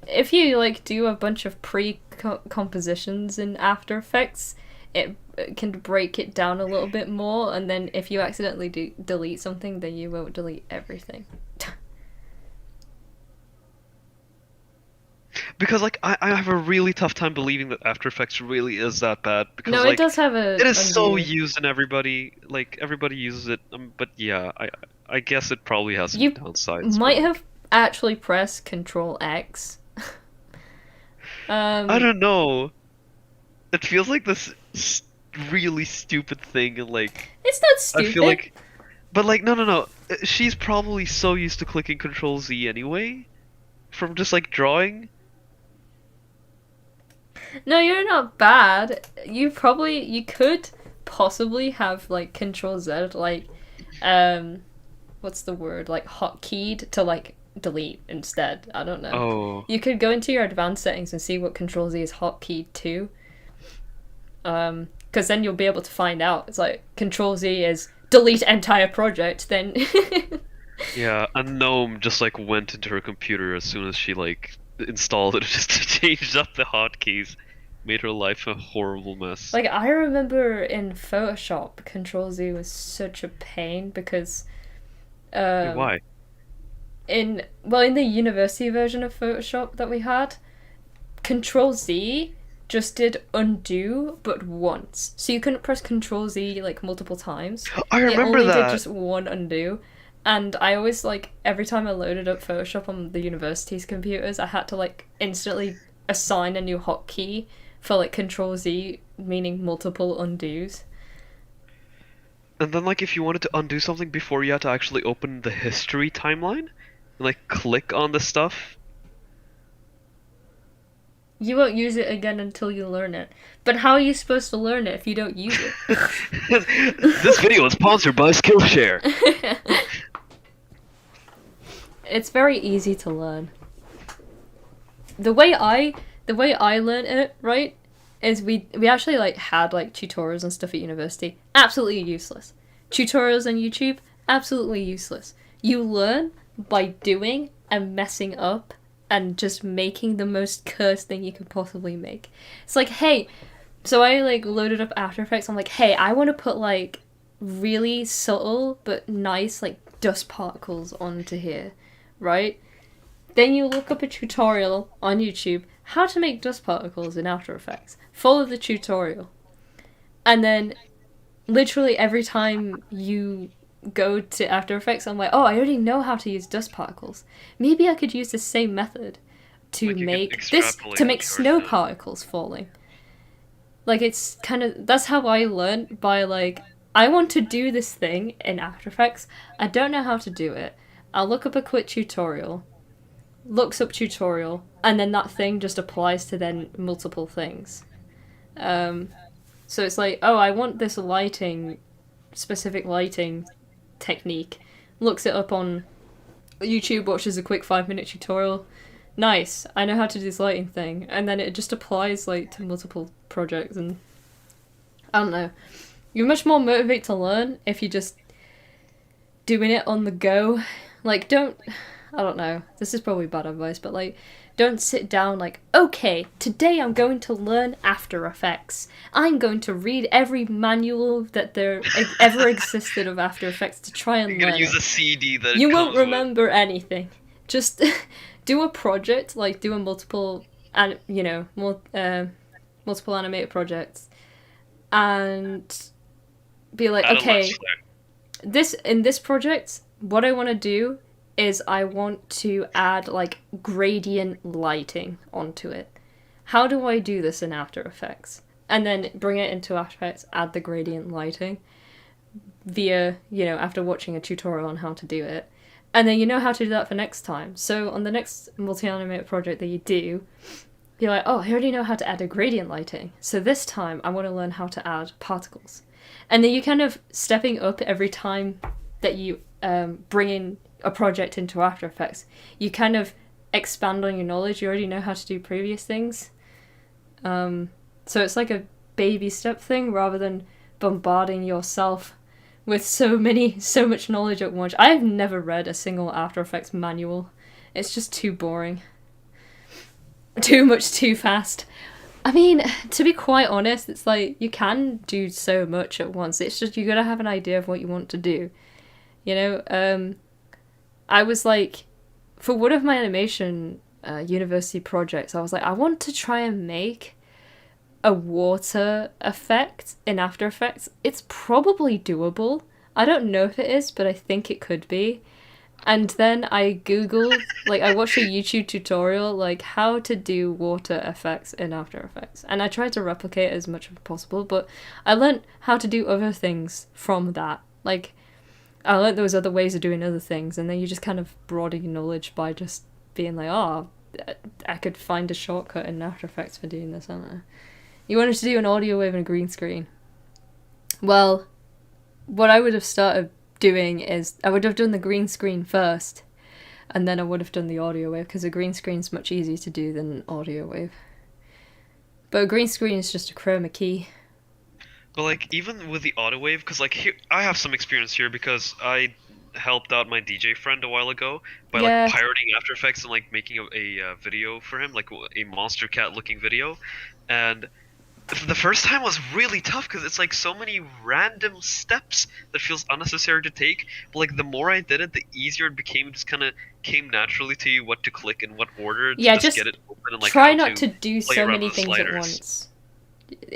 [SPEAKER 2] If you like do a bunch of pre-compositions in After Effects, it can break it down a little bit more, and then if you accidentally delete something, then you won't delete everything.
[SPEAKER 3] Because like I have a really tough time believing that After Effects really is that bad. Because
[SPEAKER 2] No,
[SPEAKER 3] like
[SPEAKER 2] it does have a
[SPEAKER 3] it is so
[SPEAKER 2] undo.
[SPEAKER 3] used and everybody uses it. But yeah, I guess it probably has some
[SPEAKER 2] You
[SPEAKER 3] downsides.
[SPEAKER 2] might
[SPEAKER 3] but-
[SPEAKER 2] have actually pressed Control X.
[SPEAKER 3] I don't know. It feels like this really stupid thing, and like
[SPEAKER 2] It's not stupid.
[SPEAKER 3] I feel like, but like no. She's probably so used to clicking Control Z anyway, from just like drawing.
[SPEAKER 2] No, you're not bad. You could possibly have like Control Z, like, what's the word? Like hotkeyed to like delete instead. I don't know.
[SPEAKER 3] Oh.
[SPEAKER 2] You could go into your advanced settings and see what Control Z is hotkeyed to. Because then you'll be able to find out. It's like Control Z is delete entire project, then
[SPEAKER 3] Yeah, a gnome just like went into her computer as soon as she like installed it, just changed up the hotkeys, made her life a horrible mess.
[SPEAKER 2] like I remember in Photoshop, Control Z was such a pain because
[SPEAKER 3] Wait, why?
[SPEAKER 2] in the university version of Photoshop that we had, Control Z just did undo but once. So you couldn't press Control Z like multiple times.
[SPEAKER 3] I remember
[SPEAKER 2] it only
[SPEAKER 3] that.
[SPEAKER 2] did just one undo. And I always like every time I loaded up Photoshop on the university's computers, I had to like instantly assign a new hotkey for like Control Z, meaning multiple undos.
[SPEAKER 3] And then like if you wanted to undo something before, you had to actually open the history timeline and like click on the stuff.
[SPEAKER 2] You won't use it again until you learn it. But how are you supposed to learn it if you don't use it?
[SPEAKER 3] This video is sponsored by Skillshare.
[SPEAKER 2] It's very easy to learn. The way I learned it, right, is we actually like had like tutorials and stuff at university. Absolutely useless. Tutorials on YouTube, absolutely useless. You learn by doing and messing up and just making the most cursed thing you can possibly make. It's like, hey, so I like loaded up After Effects. I'm like, hey, I want to put like really subtle but nice like dust particles onto here, right? Then you look up a tutorial on YouTube, how to make dust particles in After Effects. Follow the tutorial. And then literally every time you go to After Effects, I'm like, oh, I already know how to use dust particles. Maybe I could use the same method to
[SPEAKER 3] Like you could
[SPEAKER 2] make this,
[SPEAKER 3] extrapolate
[SPEAKER 2] to make
[SPEAKER 3] what you
[SPEAKER 2] snow
[SPEAKER 3] already know.
[SPEAKER 2] particles falling. Like, it's kind of, that's how I learned by like, I want to do this thing in After Effects. I don't know how to do it. I'll look up a quick tutorial, looks up tutorial, and then that thing just applies to then multiple things. So it's like, oh, I want this lighting, specific lighting technique. Looks it up on YouTube, watches a quick 5-minute tutorial. Nice, I know how to do this lighting thing. And then it just applies like to multiple projects, and I don't know. You're much more motivated to learn if you're just doing it on the go. Like, I don't know, this is probably bad advice, but like, don't sit down like, okay, today I'm going to learn After Effects. I'm going to read every manual that there ever existed of After Effects to try and
[SPEAKER 3] You're
[SPEAKER 2] learn
[SPEAKER 3] gonna use
[SPEAKER 2] it.
[SPEAKER 3] a CD that
[SPEAKER 2] You
[SPEAKER 3] it
[SPEAKER 2] won't
[SPEAKER 3] comes with.
[SPEAKER 2] remember anything. Just do a project, like do a multiple animated projects, and be like,
[SPEAKER 3] Add a
[SPEAKER 2] okay,
[SPEAKER 3] Let's Play.
[SPEAKER 2] in this project, what I want to do is I want to add like gradient lighting onto it. How do I do this in After Effects? And then bring it into After Effects, add the gradient lighting via, after watching a tutorial on how to do it. And then you know how to do that for next time. So on the next multi-animated project that you do, you're like, oh, I already know how to add a gradient lighting. So this time I want to learn how to add particles. And then you kind of stepping up every time that you bring in a project into After Effects. You kind of expand on your knowledge. You already know how to do previous things. So it's like a baby step thing rather than bombarding yourself with so much knowledge at once. I've never read a single After Effects manual. It's just too boring. Too much too fast. I mean, to be quite honest, it's like you can do so much at once. It's just you gotta have an idea of what you want to do. I was like, for one of my animation university projects, I was like, I want to try and make a water effect in After Effects. It's probably doable. I don't know if it is, but I think it could be. And then I googled, like I watched a YouTube tutorial, like how to do water effects in After Effects. And I tried to replicate it as much as possible, but I learned how to do other things from that. Like, I learned there was other ways of doing other things, and then you just kind of broaden your knowledge by just being like, oh, I could find a shortcut in After Effects for doing this, I don't know. You wanted to do an audio wave and a green screen. Well, what I would have started doing is I would have done the green screen first, and then I would have done the audio wave, because a green screen's much easier to do than an audio wave. But a green screen is just a chroma key.
[SPEAKER 3] But like even with the auto wave, because like here I have some experience here because I helped out my DJ friend a while ago by
[SPEAKER 2] Yeah.
[SPEAKER 3] like pirating After Effects and like making a video for him, like a monster cat looking video, and the first time was really tough because it's like so many random steps that feels unnecessary to take. But like the more I did it, the easier it became. It just kind of came naturally to you what to click in what order to
[SPEAKER 2] Yeah,
[SPEAKER 3] just
[SPEAKER 2] just
[SPEAKER 3] get it open and like
[SPEAKER 2] try
[SPEAKER 3] how
[SPEAKER 2] not to do
[SPEAKER 3] play
[SPEAKER 2] so
[SPEAKER 3] around
[SPEAKER 2] many
[SPEAKER 3] with the
[SPEAKER 2] things at
[SPEAKER 3] sliders.
[SPEAKER 2] once.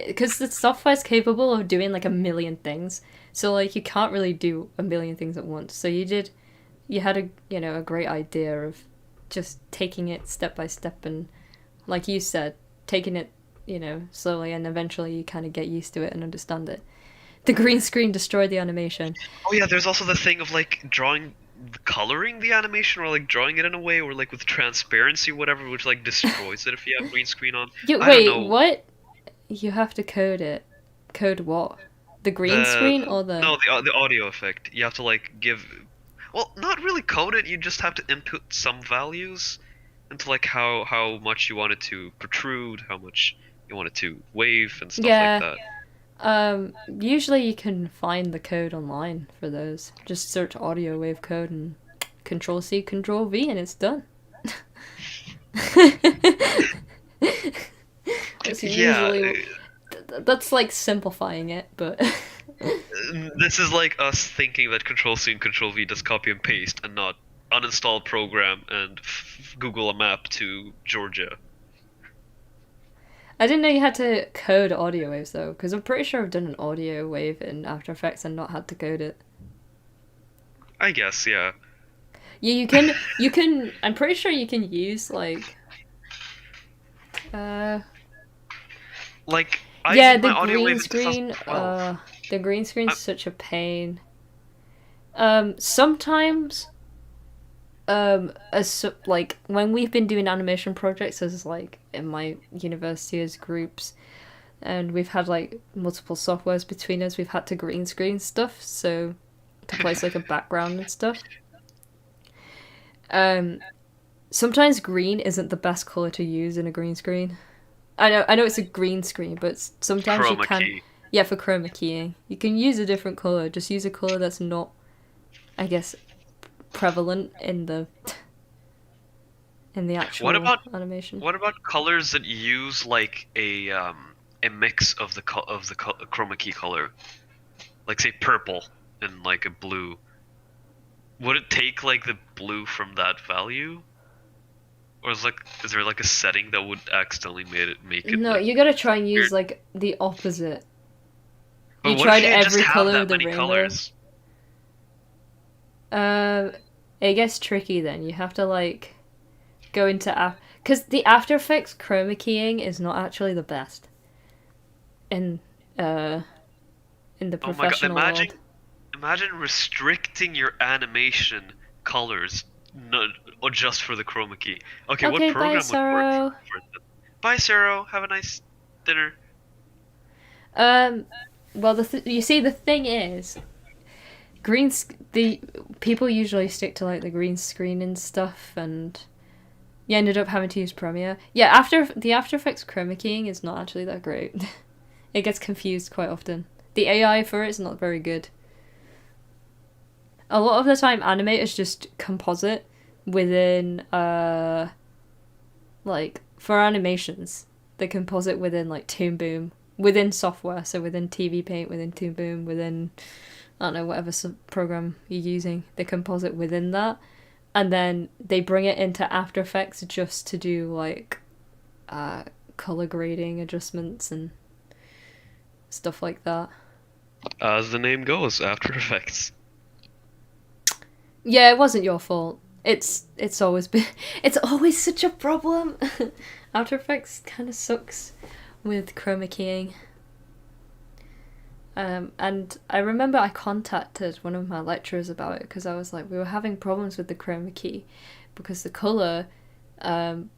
[SPEAKER 2] Because the software's capable of doing like a million things. So like you can't really do a million things at once. So you had a great idea of just taking it step by step, and like you said, taking it, slowly, and eventually you kind of get used to it and understand it. The green screen destroyed the animation.
[SPEAKER 3] Oh yeah, there's also the thing of like coloring the animation, or like drawing it in a way, or like with transparency, whatever, which like destroys it if you have green screen on. I
[SPEAKER 2] Wait,
[SPEAKER 3] don't know.
[SPEAKER 2] what? You have to code it. Code what? The green screen or the...
[SPEAKER 3] No, the audio effect. You have to like give, well, not really code it. You just have to input some values into like how much you want it to protrude, how much you want it to wave, and stuff like that.
[SPEAKER 2] Usually you can find the code online for those. Just search audio wave code and Control-C, Control-V, and it's done. That's usually... That's like simplifying it, but...
[SPEAKER 3] This is like us thinking that Control-C and Control-V does copy and paste, and not uninstall program and Google a map to Georgia.
[SPEAKER 2] I didn't know you had to code audio waves though, because I'm pretty sure I've done an audio wave in After Effects and not had to code it.
[SPEAKER 3] I guess, yeah.
[SPEAKER 2] Yeah, you can, I'm pretty sure you can use like...
[SPEAKER 3] Like, I
[SPEAKER 2] yeah,
[SPEAKER 3] did my
[SPEAKER 2] the
[SPEAKER 3] audio wave
[SPEAKER 2] green
[SPEAKER 3] in
[SPEAKER 2] screen,
[SPEAKER 3] 2012.
[SPEAKER 2] the green screen's such a pain. Sometimes, like, when we've been doing animation projects as, like, in my university as groups, and we've had, like, multiple softwares between us, we've had to green screen stuff, so, to place, like, a background and stuff. Sometimes green isn't the best color to use in a green screen. I know it's a green screen, but sometimes
[SPEAKER 3] Chroma
[SPEAKER 2] you can...
[SPEAKER 3] key.
[SPEAKER 2] Yeah, for chroma keying. You can use a different color, just use a color that's not, I guess, prevalent in the actual animation.
[SPEAKER 3] What about colors that use like a mix of the chroma key color? Like say purple and like a blue. Would it take like the blue from that value? Or is there like a setting that would accidentally make it
[SPEAKER 2] No,
[SPEAKER 3] like,
[SPEAKER 2] you gotta try and use
[SPEAKER 3] weird?
[SPEAKER 2] like the opposite.
[SPEAKER 3] But
[SPEAKER 2] You
[SPEAKER 3] what
[SPEAKER 2] tried
[SPEAKER 3] if you
[SPEAKER 2] every
[SPEAKER 3] just have
[SPEAKER 2] color
[SPEAKER 3] that
[SPEAKER 2] of the
[SPEAKER 3] many
[SPEAKER 2] rainbow.
[SPEAKER 3] colors?
[SPEAKER 2] It gets tricky then. You have to like go into because the After Effects chroma keying is not actually the best in the professional
[SPEAKER 3] Oh my god,
[SPEAKER 2] world.
[SPEAKER 3] imagine restricting your animation colors or just for the chroma key. Okay, what
[SPEAKER 2] Okay,
[SPEAKER 3] program
[SPEAKER 2] bye,
[SPEAKER 3] would
[SPEAKER 2] Saro.
[SPEAKER 3] work for it? Bye, Saro. Have a nice dinner.
[SPEAKER 2] Well, you see, the thing is, the people usually stick to like the green screen and stuff, and you ended up having to use Premiere. Yeah, After Effects chroma keying is not actually that great. It gets confused quite often. The AI for it is not very good. A lot of the time, Animate is just composite within, like, for animations, they composite within, like, Toon Boom, within software, so within TV Paint, within Toon Boom, within, I don't know, whatever program you're using, they composite within that, and then they bring it into After Effects just to do, like, color grading adjustments and stuff like that.
[SPEAKER 3] As the name goes, After Effects.
[SPEAKER 2] Yeah, it wasn't your fault. It's always been... It's always such a problem! After Effects kind of sucks with chroma keying. And I remember I contacted one of my lecturers about it because I was like, we were having problems with the chroma key because the colour,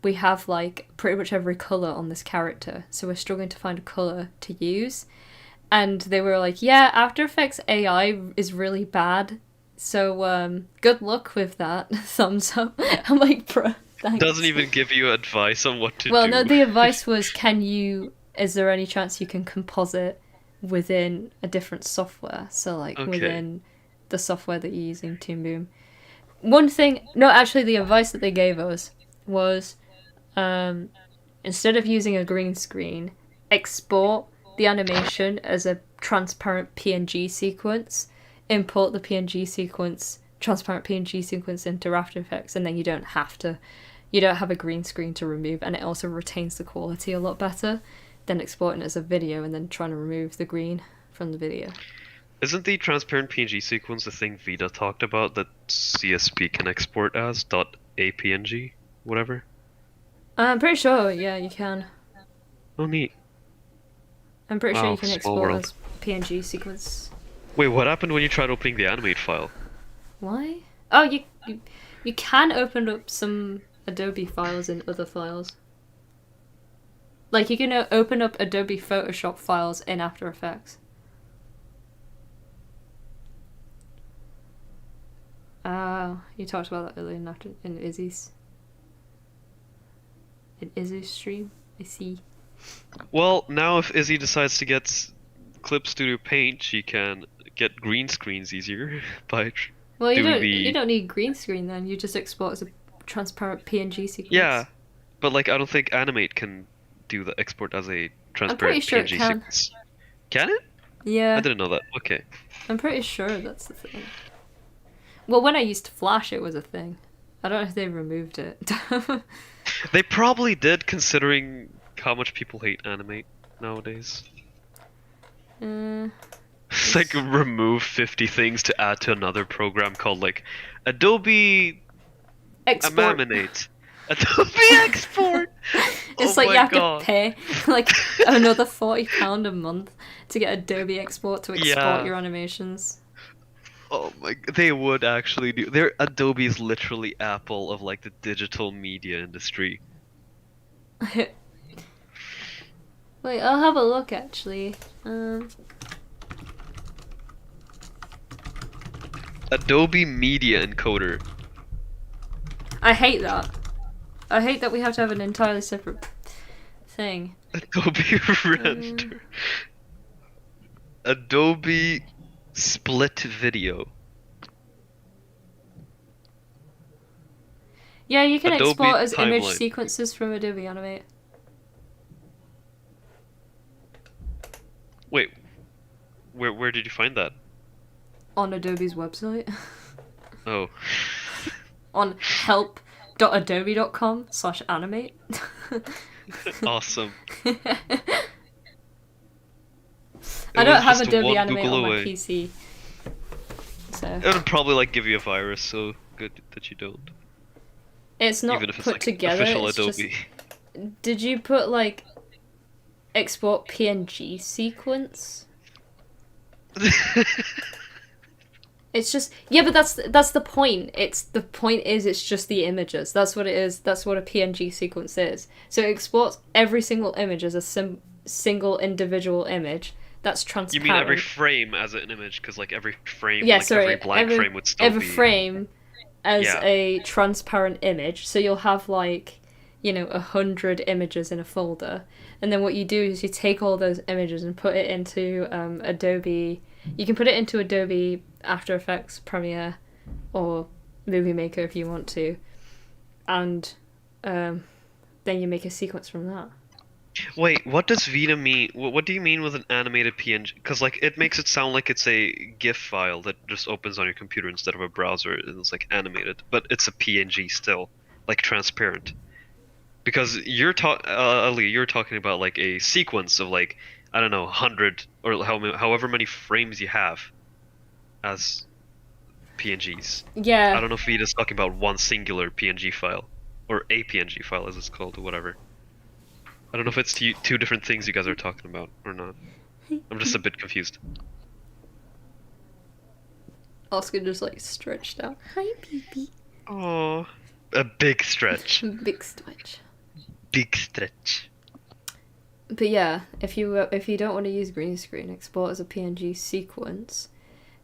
[SPEAKER 2] we have like pretty much every colour on this character, so we're struggling to find a colour to use. And they were like, yeah, After Effects AI is really bad, So good luck with that. Thumbs up. I'm like, bro, thanks.
[SPEAKER 3] Doesn't even give you advice on what to
[SPEAKER 2] Well,
[SPEAKER 3] do.
[SPEAKER 2] no, the advice was, is there any chance you can composite within a different software? So, like,
[SPEAKER 3] Okay.
[SPEAKER 2] within the software that you're using, Toon Boom. One thing, no, actually, the advice that they gave us was, instead of using a green screen, export the animation as a transparent PNG sequence, import the transparent PNG sequence into After Effects, and then you don't have a green screen to remove, and it also retains the quality a lot better than exporting it as a video and then trying to remove the green from the video.
[SPEAKER 3] Isn't the transparent PNG sequence the thing Vida talked about that CSP can export as .apng, whatever?
[SPEAKER 2] I'm pretty sure, yeah, you can.
[SPEAKER 3] Oh, neat.
[SPEAKER 2] I'm pretty sure
[SPEAKER 3] Wow,
[SPEAKER 2] you can
[SPEAKER 3] small
[SPEAKER 2] export
[SPEAKER 3] world.
[SPEAKER 2] as PNG sequence.
[SPEAKER 3] Wait, what happened when you tried opening the Animate file?
[SPEAKER 2] Why? Oh, you can open up some Adobe files in other files. Like, you can open up Adobe Photoshop files in After Effects. You talked about that earlier in Izzy's stream. I see.
[SPEAKER 3] Well, now if Izzy decides to get Clip Studio Paint, she can get green screens easier by
[SPEAKER 2] Well,
[SPEAKER 3] doing
[SPEAKER 2] you don't need green screen then. You just export as a transparent PNG sequence.
[SPEAKER 3] Yeah, but like I don't think Animate can do the export as a transparent
[SPEAKER 2] pretty sure it
[SPEAKER 3] PNG
[SPEAKER 2] can.
[SPEAKER 3] sequence. Can it?
[SPEAKER 2] Yeah.
[SPEAKER 3] I didn't know that. Okay.
[SPEAKER 2] I'm pretty sure that's the thing. Well, when I used Flash, it was a thing. I don't know if they removed it.
[SPEAKER 3] They probably did, considering how much people hate Animate nowadays. It's like remove 50 things to add to another program called like Adobe
[SPEAKER 2] Export.
[SPEAKER 3] Animate. Adobe Export!
[SPEAKER 2] It's
[SPEAKER 3] Oh
[SPEAKER 2] like
[SPEAKER 3] my
[SPEAKER 2] you have
[SPEAKER 3] God.
[SPEAKER 2] to pay like another £40 a month to get Adobe Export to export
[SPEAKER 3] Yeah.
[SPEAKER 2] your animations.
[SPEAKER 3] Oh my, they would actually do. Adobe is literally Apple of like the digital media industry.
[SPEAKER 2] Wait, I'll have a look actually.
[SPEAKER 3] Adobe Media Encoder.
[SPEAKER 2] I hate that. I hate that we have to have an entirely separate thing.
[SPEAKER 3] Adobe Render. Adobe Split Video.
[SPEAKER 2] Yeah, you can
[SPEAKER 3] Adobe
[SPEAKER 2] export as image
[SPEAKER 3] Timeline.
[SPEAKER 2] sequences from Adobe Animate.
[SPEAKER 3] Wait, where did you find that?
[SPEAKER 2] On Adobe's website.
[SPEAKER 3] Oh.
[SPEAKER 2] On help.adobe.com/animate.
[SPEAKER 3] Awesome.
[SPEAKER 2] I don't have
[SPEAKER 3] just
[SPEAKER 2] Adobe
[SPEAKER 3] one
[SPEAKER 2] Animate
[SPEAKER 3] Google
[SPEAKER 2] on my
[SPEAKER 3] away.
[SPEAKER 2] PC. So
[SPEAKER 3] It would probably like give you a virus, so good that you don't.
[SPEAKER 2] it's not
[SPEAKER 3] Even if it's
[SPEAKER 2] put
[SPEAKER 3] like
[SPEAKER 2] together.
[SPEAKER 3] official
[SPEAKER 2] It's
[SPEAKER 3] Adobe.
[SPEAKER 2] just, did you put like export PNG sequence? It's just but that's the point. It's just the images. That's what it is. That's what a PNG sequence is. So it exports every single image as a single individual image that's transparent.
[SPEAKER 3] You mean every frame as an image? Because like every frame,
[SPEAKER 2] Yeah,
[SPEAKER 3] like
[SPEAKER 2] sorry.
[SPEAKER 3] every blank frame would still
[SPEAKER 2] every
[SPEAKER 3] be.
[SPEAKER 2] frame as
[SPEAKER 3] Yeah.
[SPEAKER 2] a transparent image. So you'll have like 100 images in a folder, and then what you do is you take all those images and put it into Adobe. You can put it into Adobe After Effects, Premiere, or Movie Maker if you want to, and then you make a sequence from that.
[SPEAKER 3] Wait, what does Vita mean? What do you mean with an animated PNG? Because like it makes it sound like it's a GIF file that just opens on your computer instead of a browser, and it's like animated, but it's a PNG still, like transparent. Because you're Ali, you're talking about like a sequence of like I don't know 100 or however many frames you have as PNGs.
[SPEAKER 2] Yeah.
[SPEAKER 3] I don't know if Vita's talking about one singular PNG file or a PNG file as it's called or whatever. I don't know if it's two different things you guys are talking about or not. I'm just a bit confused.
[SPEAKER 2] Oscar just like stretched out. Hi, baby.
[SPEAKER 3] Oh, a big stretch.
[SPEAKER 2] Big stretch.
[SPEAKER 3] Big stretch.
[SPEAKER 2] But yeah, if you don't want to use green screen, export as a PNG sequence,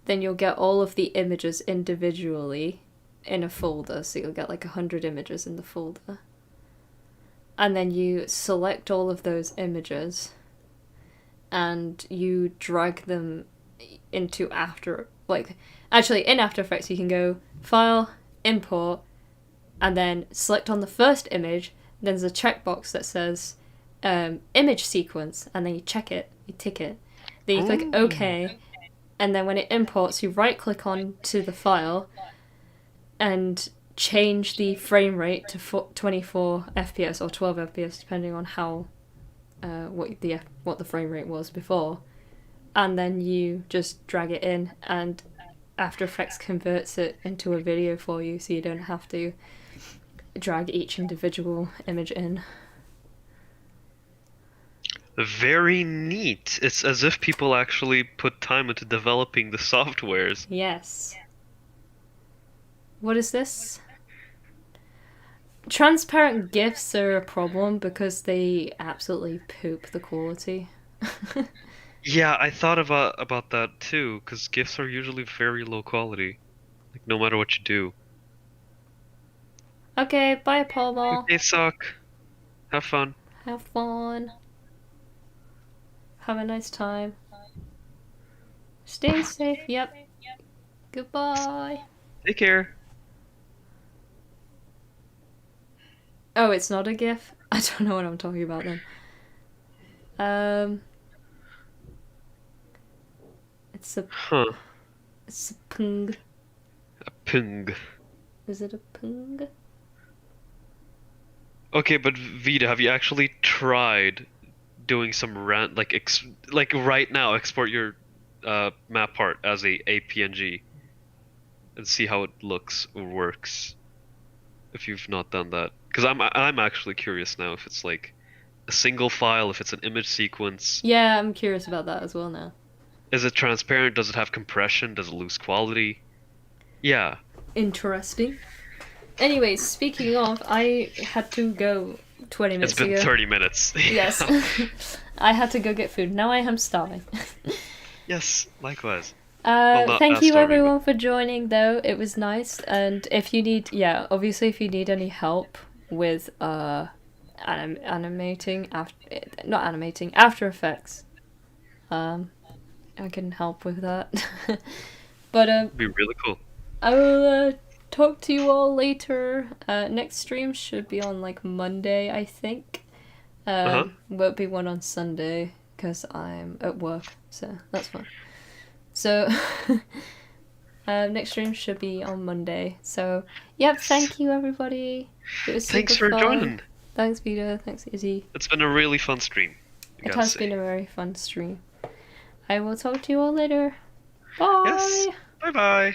[SPEAKER 2] then you'll get all of the images individually in a folder. So you'll get like 100 images in the folder. And then you select all of those images and you drag them into actually in After Effects you can go File, Import, and then select on the first image. Then there's a checkbox that says image sequence, and then you check it, you tick it. Then you click OK, and then when it imports, you right click on to the file and change the frame rate to 24 FPS or 12 FPS, depending on how what the frame rate was before. And then you just drag it in, and After Effects converts it into a video for you, so you don't have to drag each individual image in.
[SPEAKER 3] Very neat. It's as if people actually put time into developing the softwares.
[SPEAKER 2] Yes. What is this? Transparent GIFs are a problem because they absolutely poop the quality.
[SPEAKER 3] Yeah, I thought about that too, because GIFs are usually very low quality, like no matter what you do.
[SPEAKER 2] Okay, bye, Paul.
[SPEAKER 3] They suck. Have fun.
[SPEAKER 2] Have fun. Have a nice time. Stay safe. Yep. Goodbye.
[SPEAKER 3] Take care.
[SPEAKER 2] Oh, it's not a GIF? I don't know what I'm talking about then. It's a...
[SPEAKER 3] Huh.
[SPEAKER 2] It's a pung.
[SPEAKER 3] A pung.
[SPEAKER 2] Is it a pung?
[SPEAKER 3] Okay, but Vita, have you actually tried doing some like right now, export your map part as a PNG and see how it looks or works? If you've not done that, because I'm actually curious now if it's like a single file, if it's an image sequence.
[SPEAKER 2] Yeah, I'm curious about that as well now.
[SPEAKER 3] Is it transparent? Does it have compression? Does it lose quality? Yeah.
[SPEAKER 2] Interesting. Anyways, speaking of, I had to go 20 minutes ago.
[SPEAKER 3] It's been 30 minutes.
[SPEAKER 2] Yes. I had to go get food. Now I am starving.
[SPEAKER 3] Yes, likewise.
[SPEAKER 2] Thank you everyone for joining though. It was nice. And if you need, obviously if you need any help with animating After Effects, I can help with that. But
[SPEAKER 3] It'd be really cool.
[SPEAKER 2] I will talk to you all later. Next stream should be on like Monday, I think. Won't be one on Sunday because I'm at work, so that's fine. So next stream should be on Monday. So yep, thank you everybody. It was super
[SPEAKER 3] Thanks for
[SPEAKER 2] fun.
[SPEAKER 3] joining.
[SPEAKER 2] Thanks Vita, thanks Izzy.
[SPEAKER 3] It's been a really fun stream.
[SPEAKER 2] It has been a very fun stream. I will talk to you all later. Bye.
[SPEAKER 3] Yes. Bye bye.